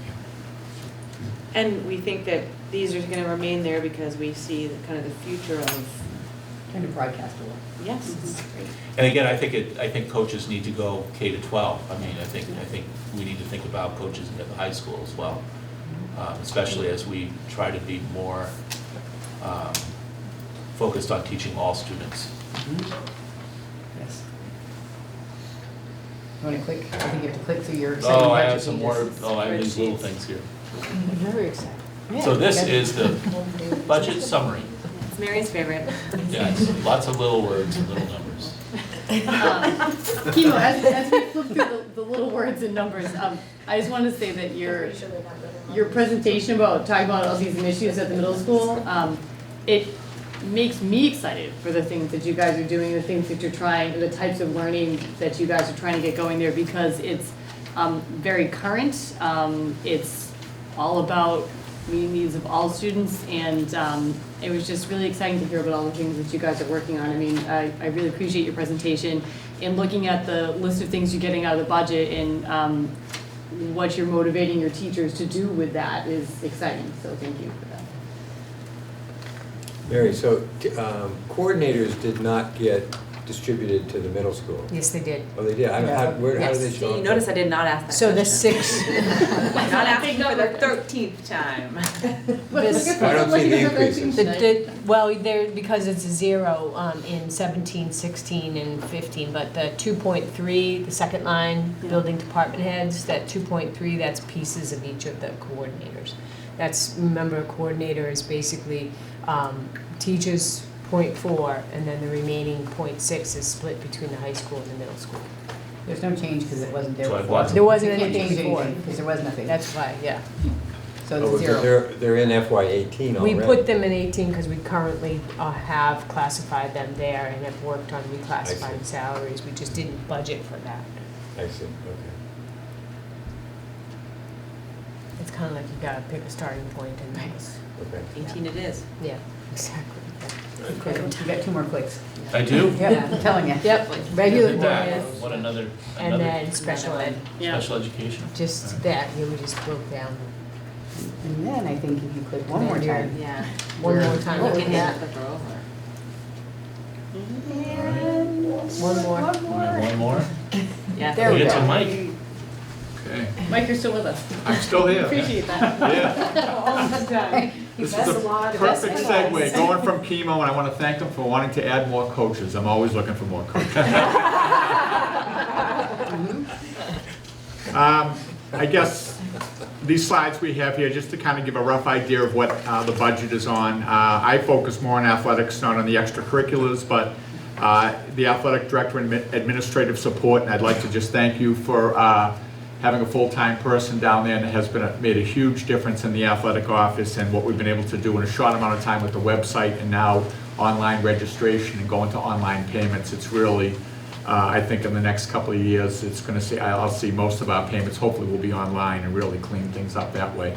And we think that these are gonna remain there because we see the kind of the future of, Kind of broadcast a lot. yes, it's great. And again, I think coaches need to go K to 12. I mean, I think we need to think about coaches at the high school as well, especially as we try to be more focused on teaching all students. Yes. You want to click? I think you have to click through your. Oh, I have some more. Oh, I have these little things here. Very exciting. So this is the budget summary. It's Mary's favorite. Yes, lots of little words and little numbers. Kimo, as we flip through the little words and numbers, I just wanted to say that your presentation about talking about all these initiatives at the middle school, it makes me excited for the things that you guys are doing, the things that you're trying, the types of learning that you guys are trying to get going there, because it's very current. It's all about meeting the needs of all students, and it was just really exciting to hear about all the things that you guys are working on. I mean, I really appreciate your presentation and looking at the list of things you're getting out of the budget and what you're motivating your teachers to do with that is exciting, so thank you for that. Mary, so coordinators did not get distributed to the middle school? Yes, they did. Oh, they did? How did they Yes, show up? you notice I did not ask that So the question. 6, Not asking for the 13th time. this, I don't see the increases. well, there, because it's a 0 in 17, 16, and 15, but the 2.3, the second line, building department heads, that 2.3, that's pieces of each of the coordinators. That's, remember, a coordinator is basically teachers, 0.4, and then the remaining 0.6 is split between the high school and the middle school. There's no change because it wasn't there So it before. wasn't. There wasn't You can't anything change before. anything because there was nothing. That's why, yeah. So Oh, it's because 0. they're in FY '18 already. We put them in 18 because we currently have classified them there and have worked on reclassifying salaries. We just didn't budget for that. I see, okay. It's kind of like you gotta pick a starting point and that was, Okay. 18 it is. yeah, exactly. Okay, you got 2 more clicks. I do? Yeah, I'm telling you. Yep, regular, Look at that. yes, What another and then special ed, special education. just that, we just broke down. And then I think if you click one more time. Yeah. One more time, You look can at hit that. click her over. One more. One more? Yeah. There we Get go. to Mike. Okay, Mike, you're still with us. I'm still here. Appreciate that. Yeah. This is a perfect segue, going from chemo, and I want to thank them for wanting to add more coaches. I'm always looking for more coaches. I guess these slides we have here, just to kind of give a rough idea of what the budget is on. I focus more on athletics, not on the extracurriculars, but the athletic director and administrative support, and I'd like to just thank you for having a full-time person down there, and it has made a huge difference in the athletic office and what we've been able to do in a short amount of time with the website and now online registration and going to online payments. It's really, I think in the next couple of years, it's going to see, I'll see most of our payments hopefully will be online and really clean things up that way.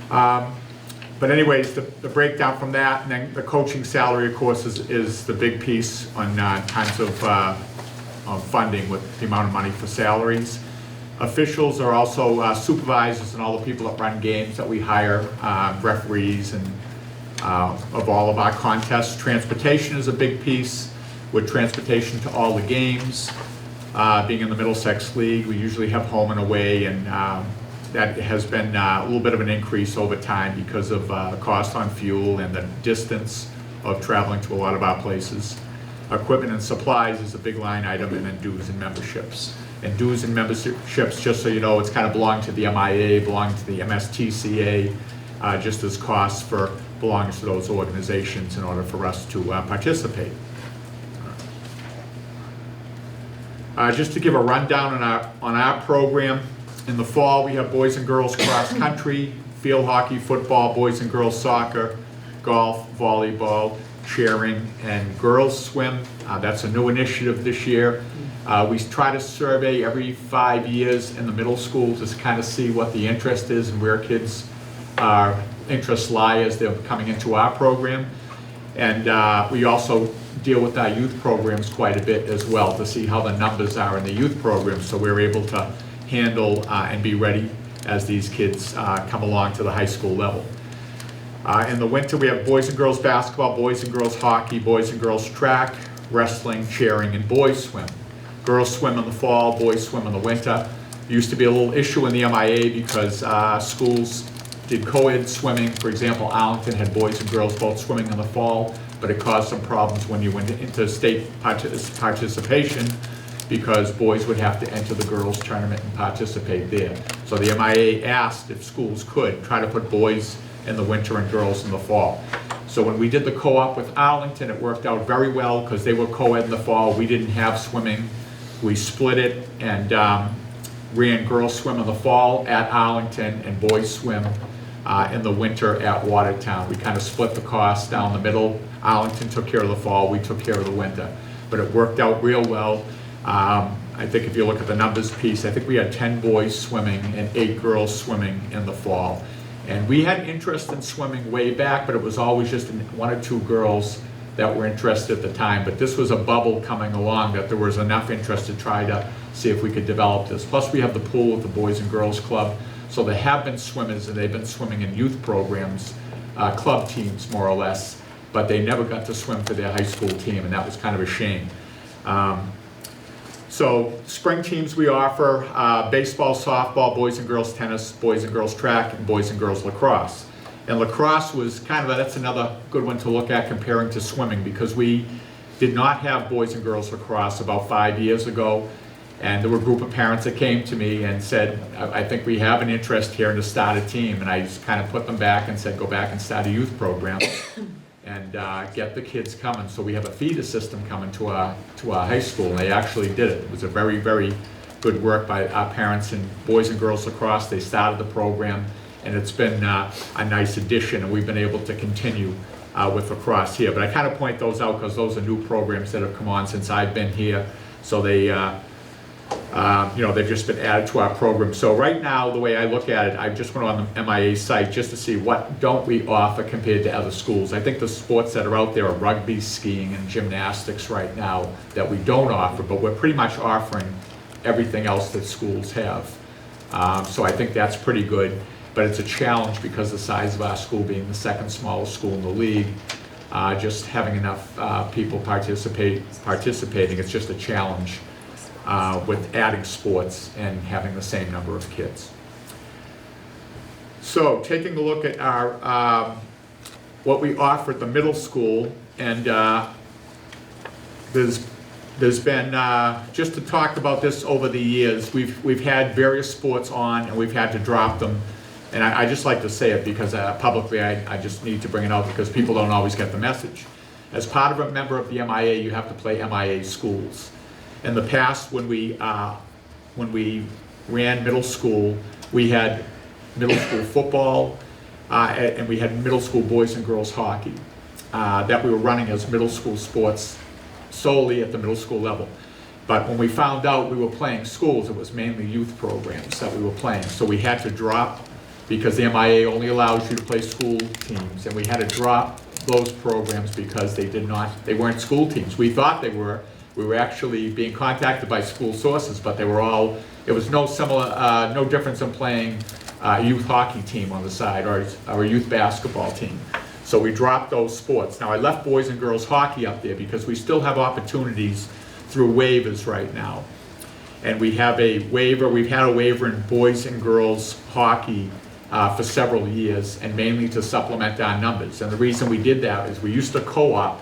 But anyways, the breakdown from that, and then the coaching salary, of course, is the big piece on kinds of funding with the amount of money for salaries. Officials are also supervisors and all the people that run games that we hire, referees and of all of our contests. Transportation is a big piece with transportation to all the games. Being in the Middlesex League, we usually have home and away, and that has been a little bit of an increase over time because of cost on fuel and the distance of traveling to a lot of our places. Equipment and supplies is a big line item, and then dues and memberships. And dues and memberships, just so you know, it's kind of belong to the MIA, belong to the MSTCA, just as costs for belongs to those organizations in order for us to participate. Just to give a rundown on our program, in the fall we have boys and girls cross country, field hockey, football, boys and girls soccer, golf, volleyball, cheering, and girls swim. That's a new initiative this year. We try to survey every 5 years in the middle school to kind of see what the interest is and where kids' interests lie as they're coming into our program. And we also deal with our youth programs quite a bit as well to see how the numbers are in the youth programs, so we're able to handle and be ready as these kids come along to the high school level. In the winter, we have boys and girls basketball, boys and girls hockey, boys and girls track, wrestling, cheering, and boys swim. Girls swim in the fall, boys swim in the winter. There used to be a little issue in the MIA because schools did co-ed swimming. For example, Arlington had boys and girls both swimming in the fall, but it caused some problems when you went into state participation because boys would have to enter the girls' tournament and participate there. So the MIA asked if schools could try to put boys in the winter and girls in the fall. So when we did the co-op with Arlington, it worked out very well because they were co-ed in the fall. We didn't have swimming. We split it and ran girls swim in the fall at Arlington and boys swim in the winter at Watertown. We kind of split the cost down the middle. Arlington took care of the fall, we took care of the winter. But it worked out real well. I think if you look at the numbers piece, I think we had 10 boys swimming and 8 girls swimming in the fall. And we had interest in swimming way back, but it was always just 1 or 2 girls that were interested at the time. But this was a bubble coming along that there was enough interest to try to see if we could develop this. Plus we have the pool with the Boys and Girls Club. So there have been swimmers and they've been swimming in youth programs, club teams more or less, but they never got to swim for their high school team, and that was kind of a shame. So spring teams we offer baseball, softball, boys and girls tennis, boys and girls track, and boys and girls lacrosse. And lacrosse was kind of that's another good one to look at comparing to swimming, because we did not have boys and girls lacrosse about 5 years ago. And there were a group of parents that came to me and said, I think we have an interest here to start a team. And I just kind of put them back and said, go back and start a youth program and get the kids coming. So we have a feeder system coming to our high school, and they actually did it. It was a very, very good work by our parents and Boys and Girls Lacrosse. They started the program, and it's been a nice addition, and we've been able to continue with lacrosse here. But I kind of point those out because those are new programs that have come on since I've been here. So they they've just been added to our program. So right now, the way I look at it, I just went on the MIA site just to see what don't we offer compared to other schools. I think the sports that are out there are rugby, skiing, and gymnastics right now that we don't offer, but we're pretty much offering everything else that schools have. So I think that's pretty good, but it's a challenge because the size of our school being the second smallest school in the league, just having enough people participating, it's just a challenge. With adding sports and having the same number of kids. So taking a look at our what we offer at the middle school, and there's been just to talk about this over the years, we've had various sports on and we've had to drop them, and I just like to say it because publicly I just need to bring it out because people don't always get the message. As part of a member of the MIA, you have to play MIA schools. In the past, when we ran middle school, we had middle school football and we had middle school boys and girls hockey that we were running as middle school sports solely at the middle school level. But when we found out we were playing schools, it was mainly youth programs that we were playing. So we had to drop, because the MIA only allows you to play school teams, and we had to drop those programs because they weren't school teams. We thought they were. We were actually being contacted by school sources, but it was no difference in playing a youth hockey team on the side or a youth basketball team. So we dropped those sports. Now I left boys and girls hockey up there because we still have opportunities through waivers right now. And we have a waiver, we've had a waiver in boys and girls hockey for several years, and mainly to supplement our numbers. And the reason we did that is we used to co-op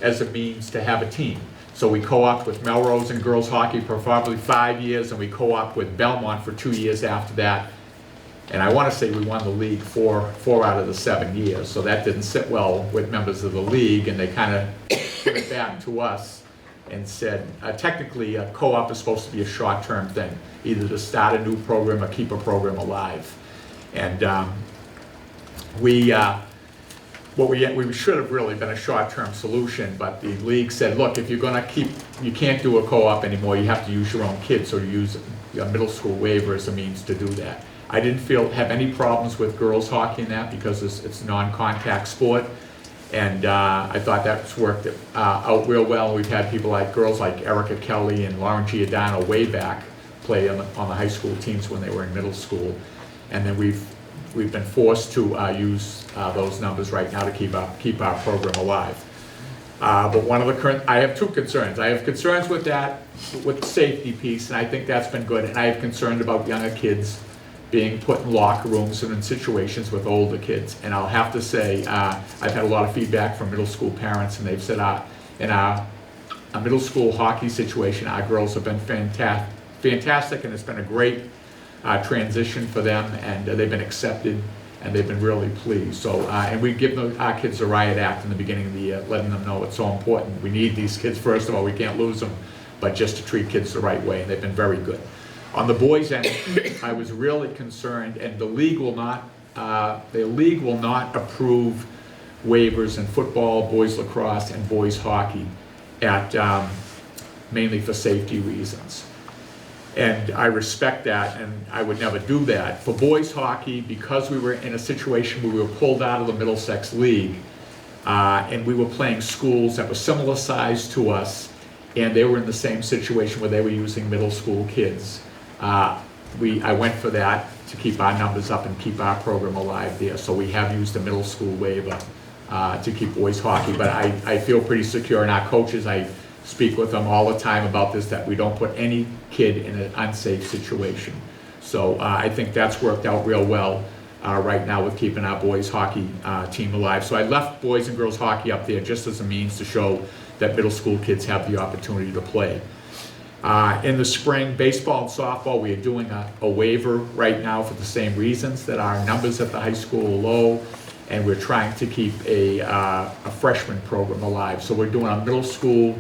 as a means to have a team. So we co-opted with Melrose and girls hockey for probably 5 years, and we co-opted with Belmont for 2 years after that. And I want to say we won the league four out of the 7 years. So that didn't sit well with members of the league, and they kind of gave it back to us. and said, technically, a co-op is supposed to be a short-term thing, either to start a new program or keep a program alive. And we should have really been a short-term solution, but the league said, look, if you're gonna you can't do a co-op anymore, you have to use your own kids, so you use a middle school waiver as a means to do that. I didn't have any problems with girls hockey in that because it's a non-contact sport. And I thought that's worked out real well. We've had people like girls like Erica Kelly and Lauren Giordano way back play on the high school teams when they were in middle school. And then we've been forced to use those numbers right now to keep our program alive. But one of the I have two concerns. I have concerns with that, with the safety piece, and I think that's been good. And I have concerns about younger kids being put in locker rooms and in situations with older kids. And I'll have to say, I've had a lot of feedback from middle school parents, and they've said in our middle school hockey situation, our girls have been fantastic, and it's been a great transition for them, and they've been accepted, and they've been really pleased. So, and we give our kids the riot act in the beginning of the year, letting them know it's so important. We need these kids, first of all, we can't lose them, but just to treat kids the right way, and they've been very good. On the boys' end, I was really concerned, and the league will not approve waivers in football, boys lacrosse, and boys hockey, mainly for safety reasons. And I respect that, and I would never do that. For boys hockey, because we were in a situation where we were pulled out of the Middlesex League, and we were playing schools that were similar size to us, and they were in the same situation where they were using middle school kids. I went for that to keep our numbers up and keep our program alive there. So we have used a middle school waiver to keep boys hockey, but I feel pretty secure, and our coaches, I speak with them all the time about this, that we don't put any kid in an unsafe situation. So I think that's worked out real well right now with keeping our boys hockey team alive. So I left boys and girls hockey up there just as a means to show that middle school kids have the opportunity to play. In the spring, baseball and softball, we are doing a waiver right now for the same reasons, that our numbers at the high school are low, and we're trying to keep a freshman program alive. So we're doing a middle school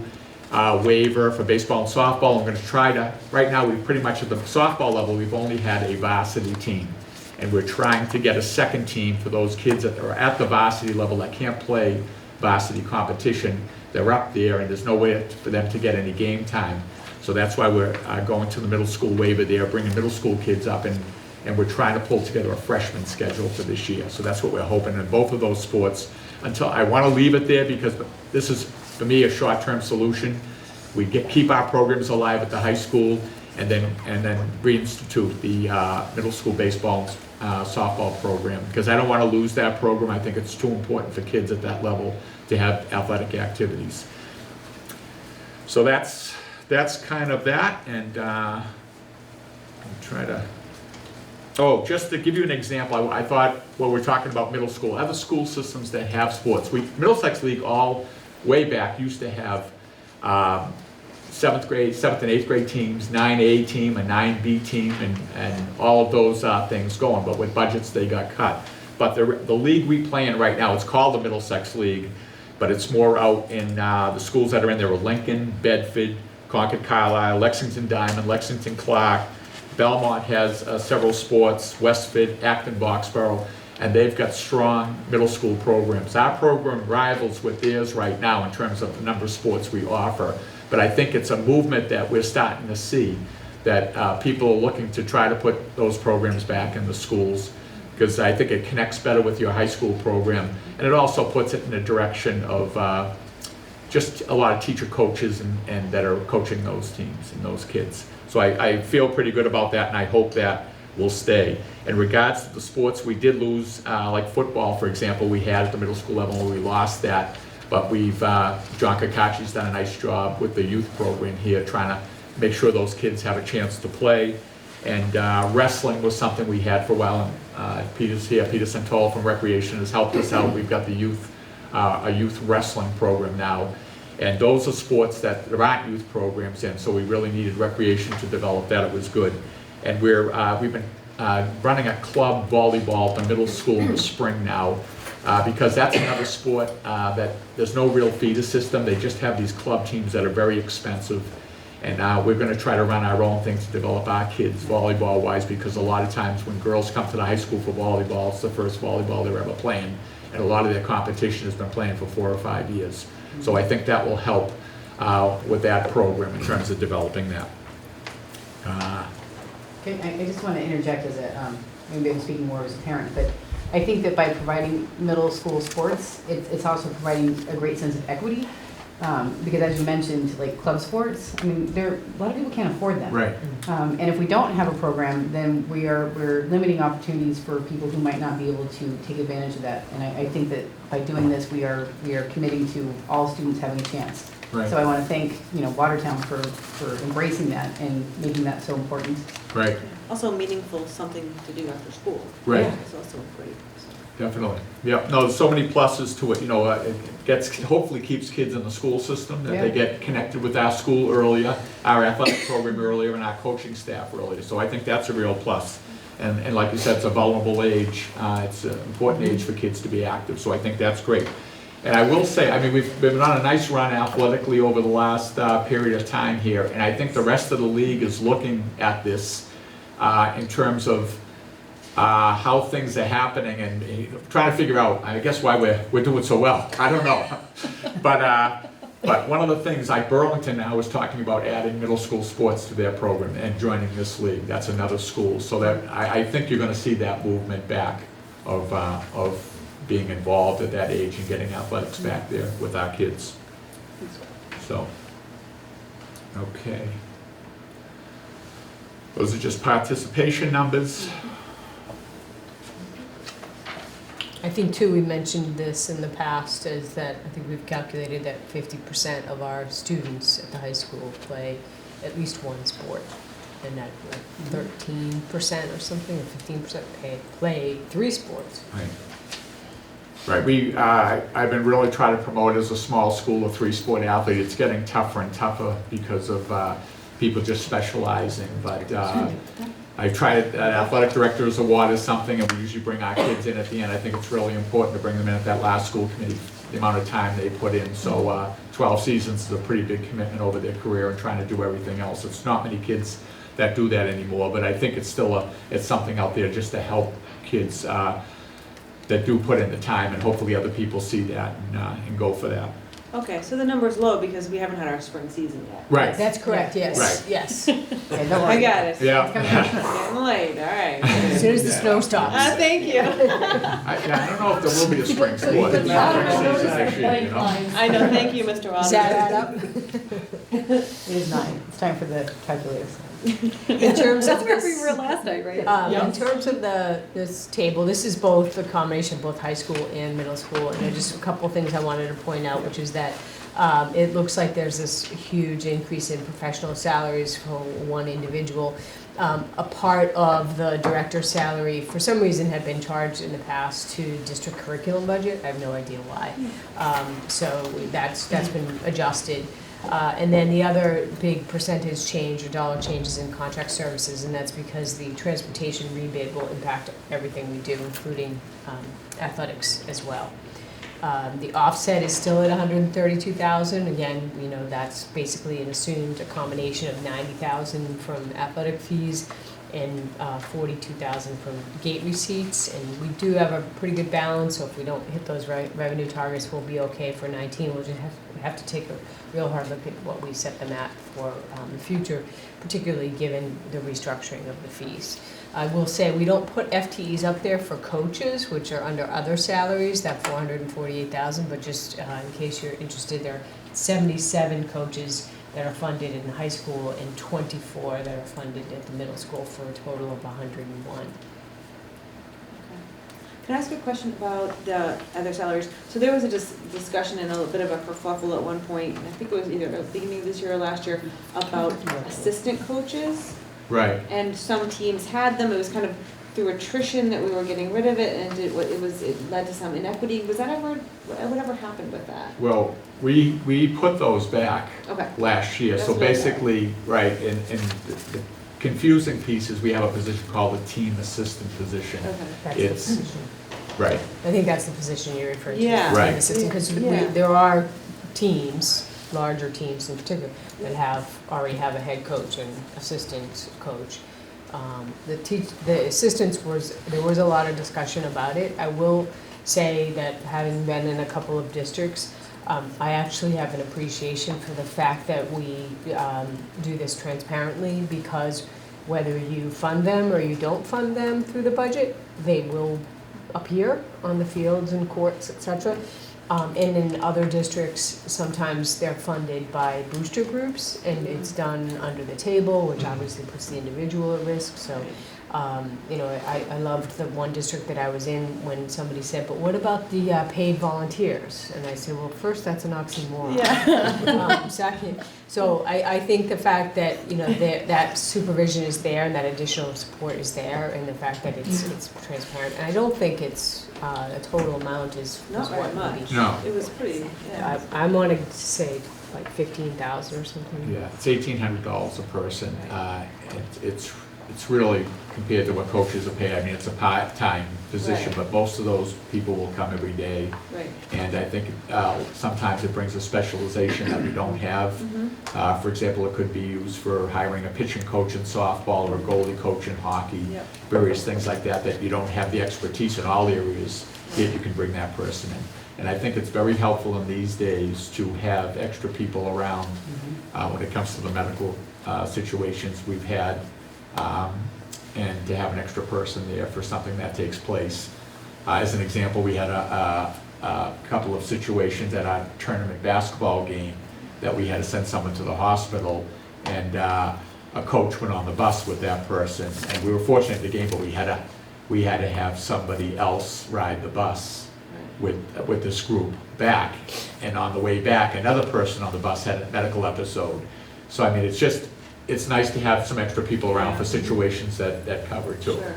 waiver for baseball and softball. I'm going to try to, right now we pretty much at the softball level, we've only had a varsity team. And we're trying to get a second team for those kids that are at the varsity level that can't play varsity competition. They're up there, and there's no way for them to get any game time. So that's why we're going to the middle school waiver there, bringing middle school kids up, and we're trying to pull together a freshman schedule for this year. So that's what we're hoping in both of those sports. Until I want to leave it there because this is, for me, a short-term solution. We keep our programs alive at the high school, and then reinstitute the middle school baseball and softball program, because I don't want to lose that program. I think it's too important for kids at that level to have athletic activities. So that's kind of that, and I'll try to, just to give you an example, I thought, well, we're talking about middle school, other school systems that have sports. Middlesex League way back used to have 7th and 8th grade teams, 9A team, a 9B team, and all of those things going, but with budgets they got cut. But the league we play in right now, it's called the Middlesex League, but it's more out in the schools that are in there are Lincoln, Bedford, Concord Carlisle, Lexington Diamond, Lexington Clark. Belmont has several sports, Westford, Acton, Boxborough, and they've got strong middle school programs. Our program rivals with theirs right now in terms of the number of sports we offer, but I think it's a movement that we're starting to see, that people are looking to try to put those programs back in the schools, because I think it connects better with your high school program, and it also puts it in the direction of just a lot of teacher coaches and that are coaching those teams and those kids. So I feel pretty good about that, and I hope that will stay. In regards to the sports, we did lose, like football, for example, we had at the middle school level, we lost that, but John Kakachi's done a nice job with the youth program here, trying to make sure those kids have a chance to play. And wrestling was something we had for a while, and Peter Santola from Recreation has helped us out. We've got a youth wrestling program now. And those are sports that there aren't youth programs in, so we really needed Recreation to develop that. It was good. And we've been running a club volleyball at the middle school in the spring now, because that's another sport that there's no real feeder system. They just have these club teams that are very expensive. And we're going to try to run our own things to develop our kids volleyball-wise, because a lot of times when girls come to the high school for volleyball, it's the first volleyball they're ever playing. And a lot of their competition has been playing for 4 or 5 years. So I think that will help with that program in terms of developing that. Okay, I just want to interject as a, maybe I'm speaking more as a parent, but I think that by providing middle school sports, it's also providing a great sense of equity. Because as you mentioned, like club sports, I mean, a lot of people can't afford them. Right. And if we don't have a program, then we're limiting opportunities for people who might not be able to take advantage of that. And I think that by doing this, we are committing to all students having a chance. Right. So I want to thank, Watertown for embracing that and making that so important. Right. Also meaningful, something to do after school. Right. It's also great. Definitely. Yeah. No, there's so many pluses to it. It hopefully keeps kids in the school system, that they get connected with our school earlier, our athletic program earlier, and our coaching staff earlier. So I think that's a real plus. And like you said, it's a vulnerable age. It's an important age for kids to be active. So I think that's great. And I will say, I mean, we've been on a nice run athletically over the last period of time here. And I think the rest of the league is looking at this in terms of how things are happening and trying to figure out, I guess, why we're doing so well. I don't know. But one of the things, like Burlington now is talking about adding middle school sports to their program and joining this league. That's another school. So that I think you're going to see that movement back of being involved at that age and getting athletics back there with our kids. So, okay. Those are just participation numbers. I think too, we mentioned this in the past, is that I think we've calculated that 50% of our students at the high school play at least one sport. And that 13% or something, or 15% play 3 sports. Right. Right. I've been really trying to promote as a small school a 3-sport athlete. It's getting tougher and tougher because of people just specializing. But I've tried athletic director's award is something, and we usually bring our kids in at the end. I think it's really important to bring them in at that last school committee, the amount of time they put in. So 12 seasons is a pretty big commitment over their career and trying to do everything else. It's not many kids that do that anymore, but I think it's still it's something out there just to help kids that do put in the time, and hopefully other people see that and go for that. Okay, so the number's low because we haven't had our spring season yet. Right. That's correct, yes, Right. yes. I got it. Yeah. Getting late, all right. As soon as the snow stops. Thank you. I don't know if there will be a spring sport. Spring season next year, you know? I know, thank you, Mr. Wilder. Does that add up? It is 9. It's time for the calculators. In terms of That's where this, we were last night, right? in terms of this table, this is both a combination of both high school and middle school. And there's just a couple of things I wanted to point out, which is that it looks like there's this huge increase in professional salaries for one individual. A part of the director's salary, for some reason, had been charged in the past to district curriculum budget. I have no idea why. So that's been adjusted. And then the other big percentage change or dollar changes in contract services, and that's because the transportation rebate will impact everything we do, including athletics as well. The offset is still at $132,000. Again, that's basically an assumed a combination of $90,000 from athletic fees and $42,000 from gate receipts. And we do have a pretty good balance, so if we don't hit those revenue targets, we'll be okay for 19. We'll just have to take a real hard look at what we set them at for the future, particularly given the restructuring of the fees. I will say we don't put FTEs up there for coaches, which are under other salaries, that $448,000, but just in case you're interested, there are 77 coaches that are funded in the high school and 24 that are funded at the middle school for a total of 101. Can I ask a question about the other salaries? So there was a discussion and a bit of a kerfuffle at one point, I think it was either at the beginning of this year or last year, about assistant coaches. Right. And some teams had them. It was kind of through attrition that we were getting rid of it, and it led to some inequity. Was that whatever happened with that? Well, we put those back last year. That's so what I basically, right, and the confusing piece is we have a position called a team assistant position. Okay. It's Right. I think that's the position you're referring to. Yeah. Right. Assistant, because Yeah. there are teams, larger teams in particular, that already have a head coach and assistant coach. The assistants there was a lot of discussion about it. I will say that having been in a couple of districts, I actually have an appreciation for the fact that we do this transparently, because whether you fund them or you don't fund them through the budget, they will appear on the fields and courts, etc. And in other districts, sometimes they're funded by booster groups, and it's done under the table, which obviously puts the individual at risk. So, I loved the one district that I was in when somebody said, "But what about the paid volunteers?" And I said, "Well, first, that's an oxymoron." Yeah. Second, so I think the fact that that supervision is there and that additional support is there, and the fact that it's transparent, and I don't think it's a total amount is Not very what much. maybe. No. It was pretty, yeah. I wanted to say like 15,000 or something. Yeah, it's $1,800 a person. It's really, compared to what coaches are paid, I mean, it's a part-time position, Right. but most of those people will come every day. Right. And I think sometimes it brings a specialization that we don't have. For example, it could be used for hiring a pitching coach in softball or a goalie coach in hockey, Yep. various things like that, that you don't have the expertise in all areas, yet you can bring that person in. And I think it's very helpful in these days to have extra people around when it comes to the medical situations we've had, and to have an extra person there for something that takes place. As an example, we had a couple of situations at our tournament basketball game that we had to send someone to the hospital, and a coach went on the bus with that person, and we were fortunate in the game, but we had to have somebody else ride the bus with this group back, and on the way back, another person on the bus had a medical episode. So I mean, it's nice to have some extra people around for situations that cover too. Sure.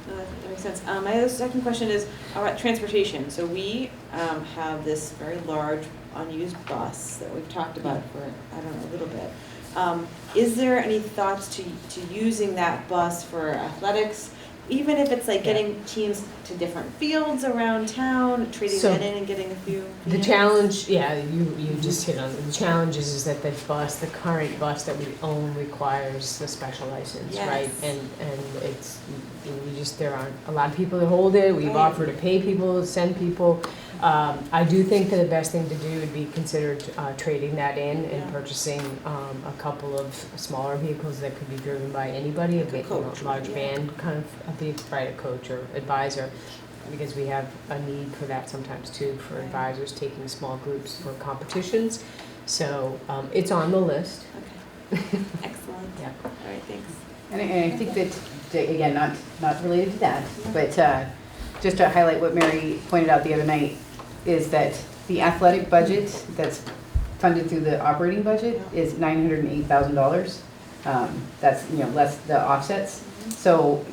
No, that makes sense. My other second question is about transportation. So we have this very large unused bus that we've talked about for, I don't know, a little bit. Is there any thoughts to using that bus for athletics? Even if it's like getting teams to different fields around town, trading So, that in and getting a few. The units? challenge, you just hit on it. The challenge is that the current bus that we own requires the special license, Yes. right? And it's, there aren't a lot of people that hold it. We've Right. offered to pay people, send people. I do think that the best thing to do would be considered trading that in and Yeah. purchasing a couple of smaller vehicles that could be driven by anybody, Like a coach, large yeah. van kind of, a coach or advisor, because we have a need for that sometimes too, for advisors taking small groups for competitions. So it's on the list. Okay. Excellent. Yeah. All right, thanks. And I think that, again, not related to that, but just to highlight what Mary pointed out the other night, is that the athletic budget that's funded through the operating budget is $908,000. That's, less the offsets. So,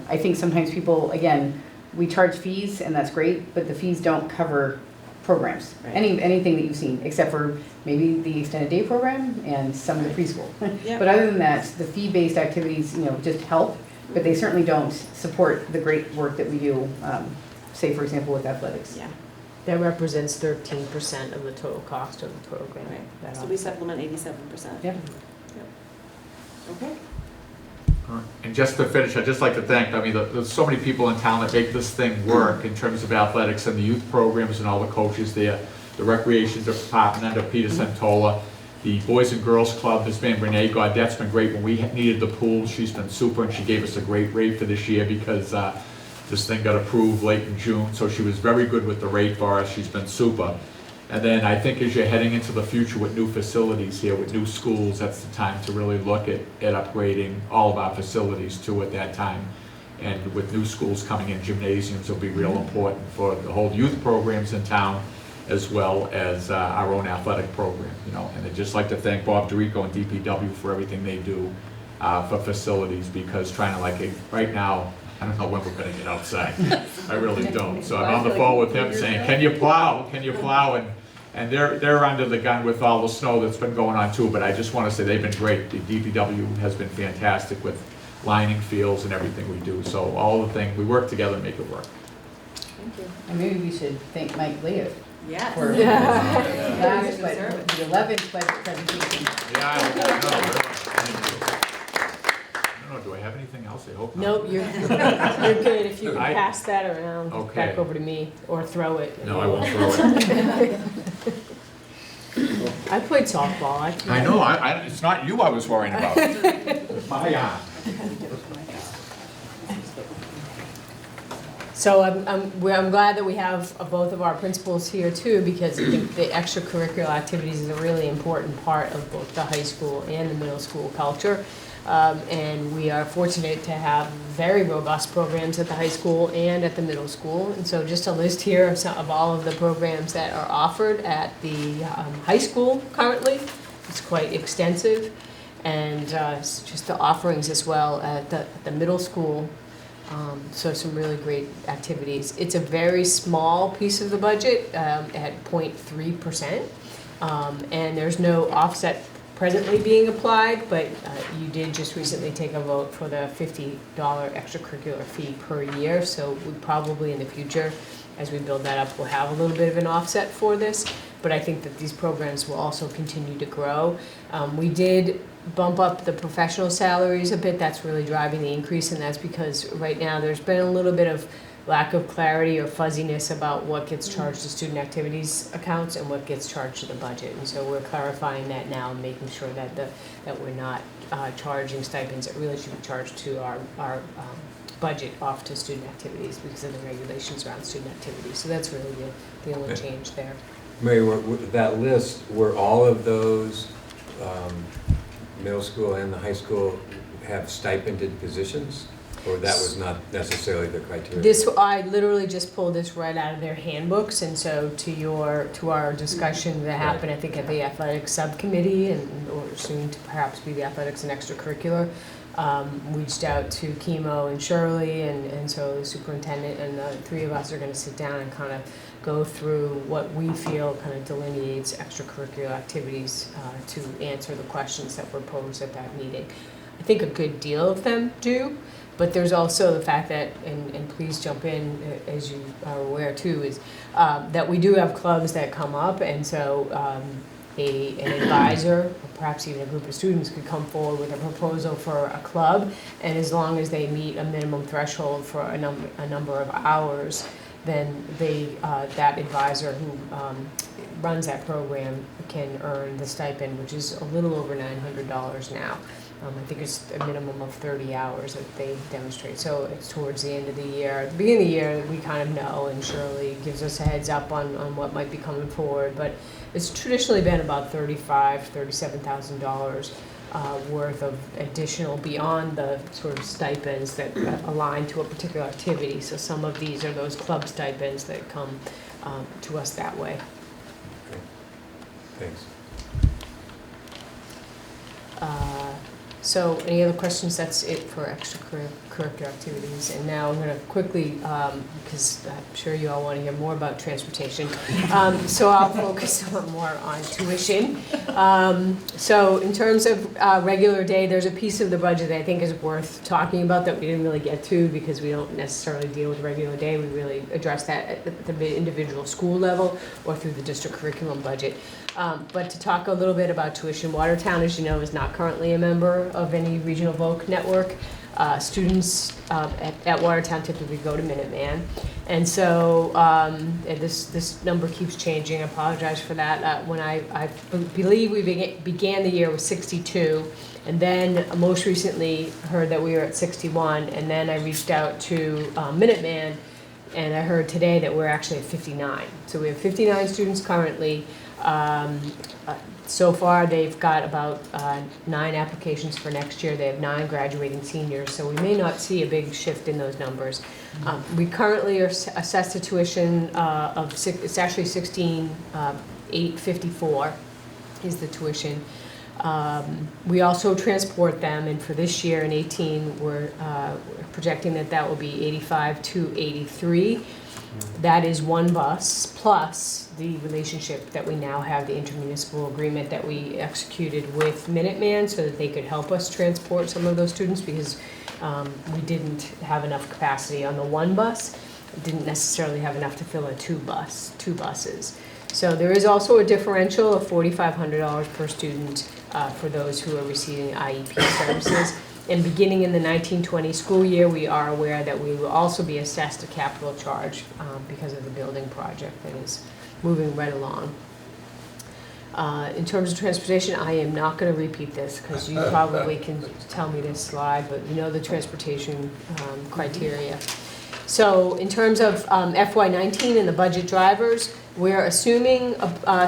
I think sometimes people, again, we charge fees, and that's great, but the fees don't cover programs. Right. Anything that you've seen, except for maybe the extended day program and some of the preschool. Yep. But other than that, the fee-based activities, just help, but they certainly don't support the great work that we do, say, for example, with athletics. Yeah. That represents 13% of the total cost of the program. Right. That So we supplement 87%. Yep. Okay. All right. And just to finish, I'd just like to thank, there's so many people in town that make this thing work in terms of athletics and the youth programs and all the coaches there, the recreation department under Peter Santola, the Boys and Girls Club has been Renee Gaudette's been great. When we needed the pool, she's been super, and she gave us a great rate for this year because this thing got approved late in June, so she was very good with the rate for us. She's been super. And then I think as you're heading into the future with new facilities here, with new schools, that's the time to really look at upgrading all of our facilities too at that time. And with new schools coming in, gymnasiums will be real important for the whole youth programs in town, as well as our own athletic program, And I'd just like to thank Bob DeRico and DPW for everything they do for facilities, because trying to right now, I don't know when we're gonna get outside. I really don't. So I'm on the phone with him saying, can you plow? Can you plow? And they're under the gun with all the snow that's been going on too, but I just want to say they've been great. The DPW has been fantastic with lining fields and everything we do. So all the things, we work together to make it work. Thank you. And maybe we should thank Mike Leah Yes. for Yeah. last, Good but service. the 11th budget presentation. Yeah, I don't know, do I have anything else? I hope not. Nope, you're good. If you could I- pass that around, back Okay. over to me, or throw it. No, I won't throw it. I played softball. I know, it's not you I was worrying about. It's my arm. So I'm glad that we have both of our principals here too, because I think the extracurricular activities is a really important part of both the high school and the middle school culture. And we are fortunate to have very robust programs at the high school and at the middle school. And so just a list here of all of the programs that are offered at the high school currently. It's quite extensive. And just the offerings as well at the middle school. So some really great activities. It's a very small piece of the budget at 0.3%. And there's no offset presently being applied, but you did just recently take a vote for the $50 extracurricular fee per year. So we probably in the future, as we build that up, we'll have a little bit of an offset for this. But I think that these programs will also continue to grow. We did bump up the professional salaries a bit. That's really driving the increase, and that's because right now there's been a little bit of lack of clarity or fuzziness about what gets charged to student activities accounts and what gets charged to the budget. And so we're clarifying that now and making sure that that we're not charging stipends that really should be charged to our budget off to student activities because of the regulations around student activities. So that's really the only change there. Mary, that list, were all of those middle school and the high school have stipended positions? Or that was not necessarily the criteria? I literally just pulled this right out of their handbooks, and so to our discussion that happened, I think at the athletics subcommittee, or soon to perhaps be the athletics and extracurricular, reached out to Chemo and Shirley, and so the superintendent and the three of us are going to sit down and kind of go through what we feel kind of delineates extracurricular activities to answer the questions that were posed at that meeting. I think a good deal of them do. But there's also the fact that, and please jump in as you are aware too, is that we do have clubs that come up, and so an advisor, or perhaps even a group of students, could come forward with a proposal for a club, and as long as they meet a minimum threshold for a number of hours, then that advisor who runs that program can earn the stipend, which is a little over $900 now. I think it's a minimum of 30 hours that they demonstrate. So it's towards the end of the year. At the beginning of the year, we kind of know, and Shirley gives us a heads up on what might be coming forward. But it's traditionally been about $35,000, $37,000 worth of additional beyond the sort of stipends that align to a particular activity. So some of these are those club stipends that come to us that way. Okay. Thanks. So any other questions? That's it for extracurricular activities. And now I'm going to quickly, because I'm sure you all want to hear more about transportation, so I'll focus more on tuition. So in terms of regular day, there's a piece of the budget that I think is worth talking about that we didn't really get to because we don't necessarily deal with regular day. We really address that at the individual school level or through the district curriculum budget. But to talk a little bit about tuition, Watertown, as you know, is not currently a member of any regional VOC network. Students at Watertown typically go to Minuteman. And so this number keeps changing. I apologize for that. When I believe we began the year with 62, and then most recently heard that we were at 61, and then I reached out to Minuteman, and I heard today that we're actually at 59. So we have 59 students currently. So far, they've got about 9 applications for next year. They have 9 graduating seniors, so we may not see a big shift in those numbers. We currently are assessed a tuition of it's actually $16,854 is the tuition. We also transport them, and for this year in 18, we're projecting that will be $85,283. That is one bus, plus the relationship that we now have, the intermunicipal agreement that we executed with Minuteman so that they could help us transport some of those students because we didn't have enough capacity on the one bus. didn't necessarily have enough to fill in two buses. So there is also a differential of $4,500 per student for those who are receiving IEP services. And beginning in the 1920 school year, we are aware that we will also be assessed a capital charge because of the building project that is moving right along. In terms of transportation, I am not going to repeat this because you probably can tell me this slide, but you know the transportation criteria. So in terms of FY19 and the budget drivers, we're assuming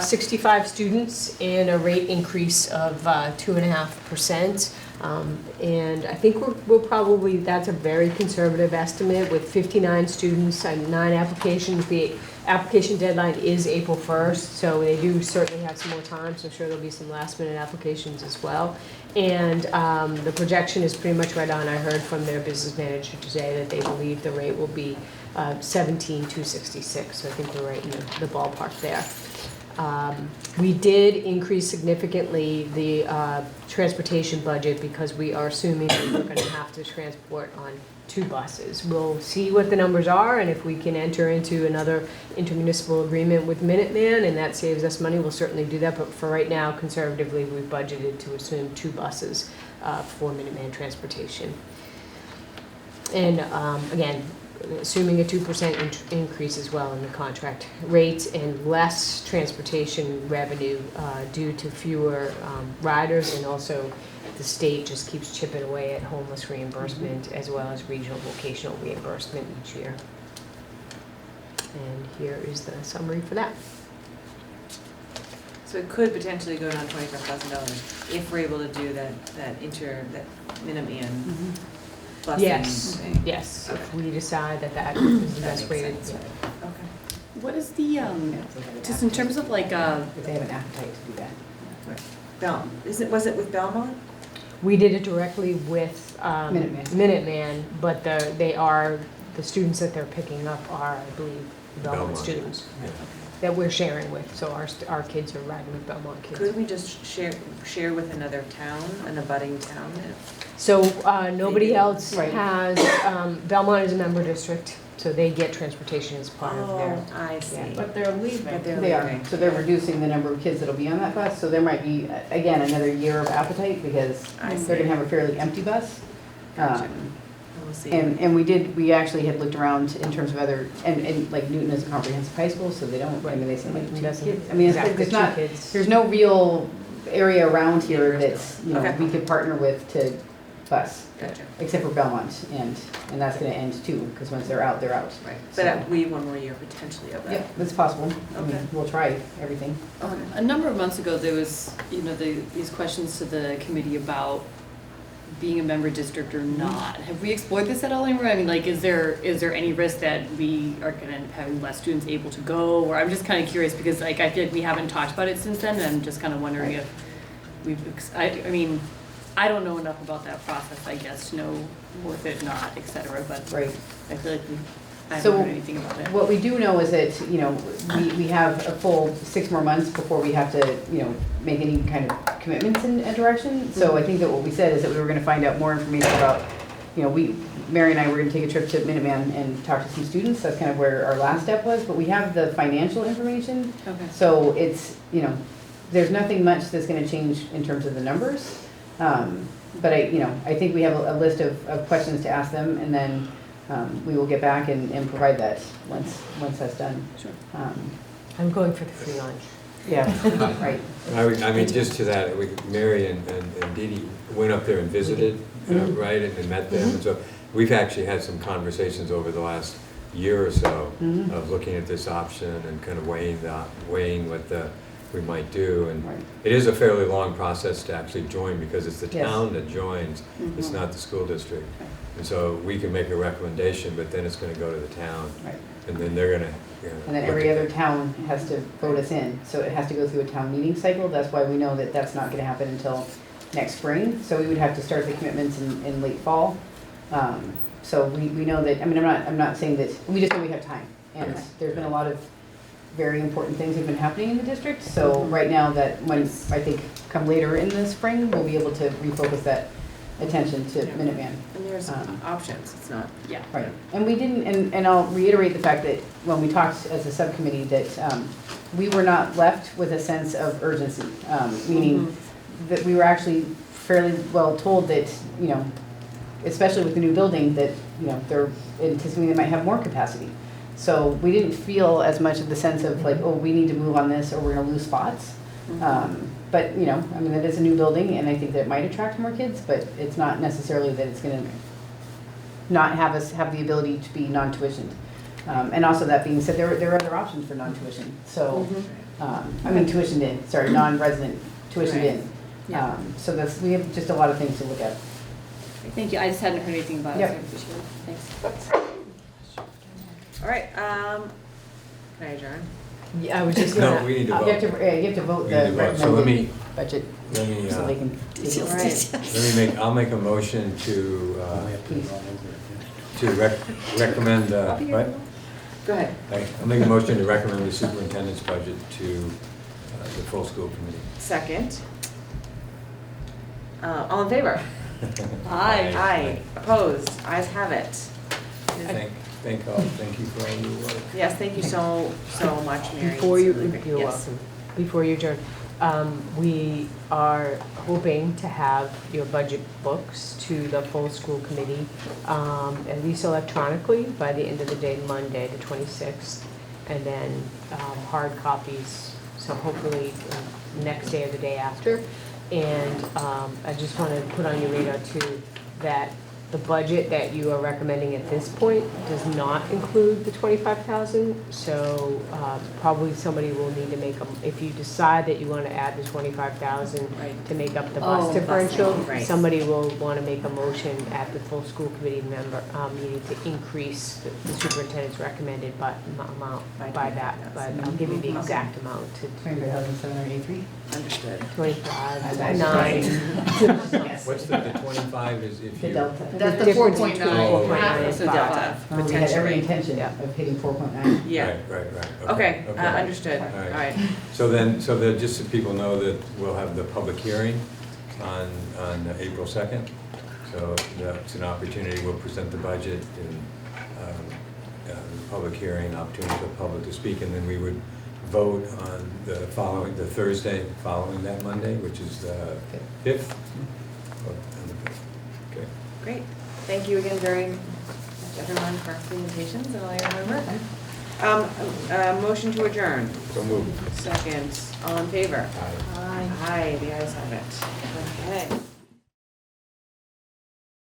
65 students and a rate increase of 2.5%. And I think we'll probably, that's a very conservative estimate with 59 students and 9 applications. The application deadline is April 1st, so they do certainly have some more time, so I'm sure there'll be some last minute applications as well. And the projection is pretty much right on. I heard from their business manager today that they believe the rate will be 17,266, so I think we're right in the ballpark there. We did increase significantly the transportation budget because we are assuming that we're going to have to transport on 2 buses. We'll see what the numbers are, and if we can enter into another intermunicipal agreement with Minuteman and that saves us money, we'll certainly do that. But for right now, conservatively, we've budgeted to assume 2 buses for Minuteman transportation. And again, assuming a 2% increase as well in the contract rates and less transportation revenue due to fewer riders, and also the state just keeps chipping away at homeless reimbursement as well as regional vocational reimbursement each year. And here is the summary for that. So it could potentially go down $25,000 if we're able to do that Minuteman busing Yes, thing. yes, if we decide that is the best way to do it. Okay. What is the, just in terms of like, If they have an appetite to do that. Was it with Belmont? We did it directly with Minuteman. Minuteman, but the students that they're picking up are, I believe, Belmont Belmont. students Yeah. that we're sharing with. So our kids are riding with Belmont kids. Could we just share with another town, an abutting town? So nobody else Right. has, Belmont is a member district, so they get transportation as part of their. I see. Yeah. But they're leaving. But they're They are, leaving. so they're reducing the number of kids that'll be on that bus, so there might be, again, another year of appetite because I they're gonna see. have a fairly empty bus. Gotcha. We'll see. And we actually had looked around in terms of other, and like Newton is a comprehensive high school, so they don't, I mean, they seem like 2 Doesn't- kids. I mean, exactly, it's 2 not, kids. there's no real area around here that's, you know, Okay. we could partner with to bus, Gotcha. except for Belmont, and that's gonna end too, because once they're out, they're out. Right, So- but we have one more year potentially of that. Yeah, it's possible. I mean, Okay. we'll try everything. a number of months ago, there was, these questions to the committee about being a member district or not. Have we explored this at all anywhere? I mean, like, is there any risk that we are gonna end up having less students able to go? Or I'm just kind of curious because like, I feel like we haven't talked about it since then, and I'm just kind of wondering if we've, I mean, I don't know enough about that process, I guess, to know worth it, not, et cetera, but Right. I feel like I So haven't heard anything about it. What we do know is that, you know, we have a full 6 more months before we have to, you know, make any kind of commitments in a direction. So I think that what we said is that we were gonna find out more information about, you know, Mary and I were gonna take a trip to Minuteman and talk to some students. That's kind of where our last step was, but we have the financial information. Okay. So it's, you know, there's nothing much that's gonna change in terms of the numbers. But I think we have a list of questions to ask them, and then we will get back and provide that once that's done. Sure. I'm going for the free lunch. Yeah, right. I mean, just to that, Mary and Dee Dee went up there and visited, right, and met them. And so we've actually had some conversations over the last year or so of looking at this option and kind of weighing what we might do. And Right. it is a fairly long process to actually join because it's the Yes. town that joins, it's not the school district. And so we can make a recommendation, but then it's gonna go to the town. Right. And then they're gonna, And then look every at other it. town has to vote us in, so it has to go through a town meeting cycle. That's why we know that that's not gonna happen until next spring. So we would have to start the commitments in late fall. So we know that, I mean, I'm not saying that, we just know we have time. And Okay. there's been a lot of very important things have been happening in the district. So right now that when, I think, come later in the spring, we'll be able to refocus that attention to Yeah. Minuteman. And there's options, it's not. Yeah. Right, and we didn't, and I'll reiterate the fact that when we talked as a subcommittee, that we were not left with a sense of urgency, meaning that we were actually fairly well told that, you know, especially with the new building, that, you know, they're anticipating they might have more capacity. So we didn't feel as much of the sense of like, oh, we need to move on this or we're gonna lose spots. But, you know, I mean, it is a new building and I think that it might attract more kids, but it's not necessarily that it's gonna not have us have the ability to be non-tuitioned. And also that being said, there are other options for non-tuition. So, I mean, tuitioned in, sorry, non-resident tuitioned Right. in. So that's, we have just a lot of things to look at. Thank you, I just hadn't heard anything about it, so I Yep. appreciate it, thanks. All right, can I adjourn? Yeah, I was just No, gonna. we need to You have vote. to, you have to vote We the need to vote. So let me, recommended budget, let me, so they can take it. All right. I'll make a motion to Please. recommend, what? Go ahead. I'll make a motion to recommend the superintendent's budget to the full school committee. Second. All in favor? Aye. Aye. Opposed? Ayes have it. Thank you for all your work. Yes, thank you so much, Mary. Before It's you, really great. you're Yes. welcome. Before you adjourn, we are hoping to have your budget books to the full school committee, at least electronically, by the end of the day, Monday, the 26th. And then hard copies, so hopefully next day or the day after. And I just want to put on your radar too, that the budget that you are recommending at this point does not include the 25,000. So probably somebody will need to make if you decide that you want to add the 25,000 to make up the bus differential, right. somebody will want to make a motion at the full school committee member meeting to increase the superintendent's recommended amount by that. But I'll give you the exact amount to 23,783. Understood. 25, That's 9. What's the 25 is if The you. delta. That's the difference 4.9. between Oh, 4.9 and So 5. delta, We had every potentially. intention Yeah. of hitting 4.9. Yeah. Right. Okay, Okay. understood. All All right. right. So then, just so people know that we'll have the public hearing on April 2nd. So that's an opportunity, we'll present the budget and the public hearing, opportunity for the public to speak, and then we would vote on the Thursday following that Monday, which is the 5th. Okay. Great. Thank you again very much, everyone, for presentations and all your hard work. Motion to adjourn. So moved. Second. All in favor? Aye. Aye. The ayes have it.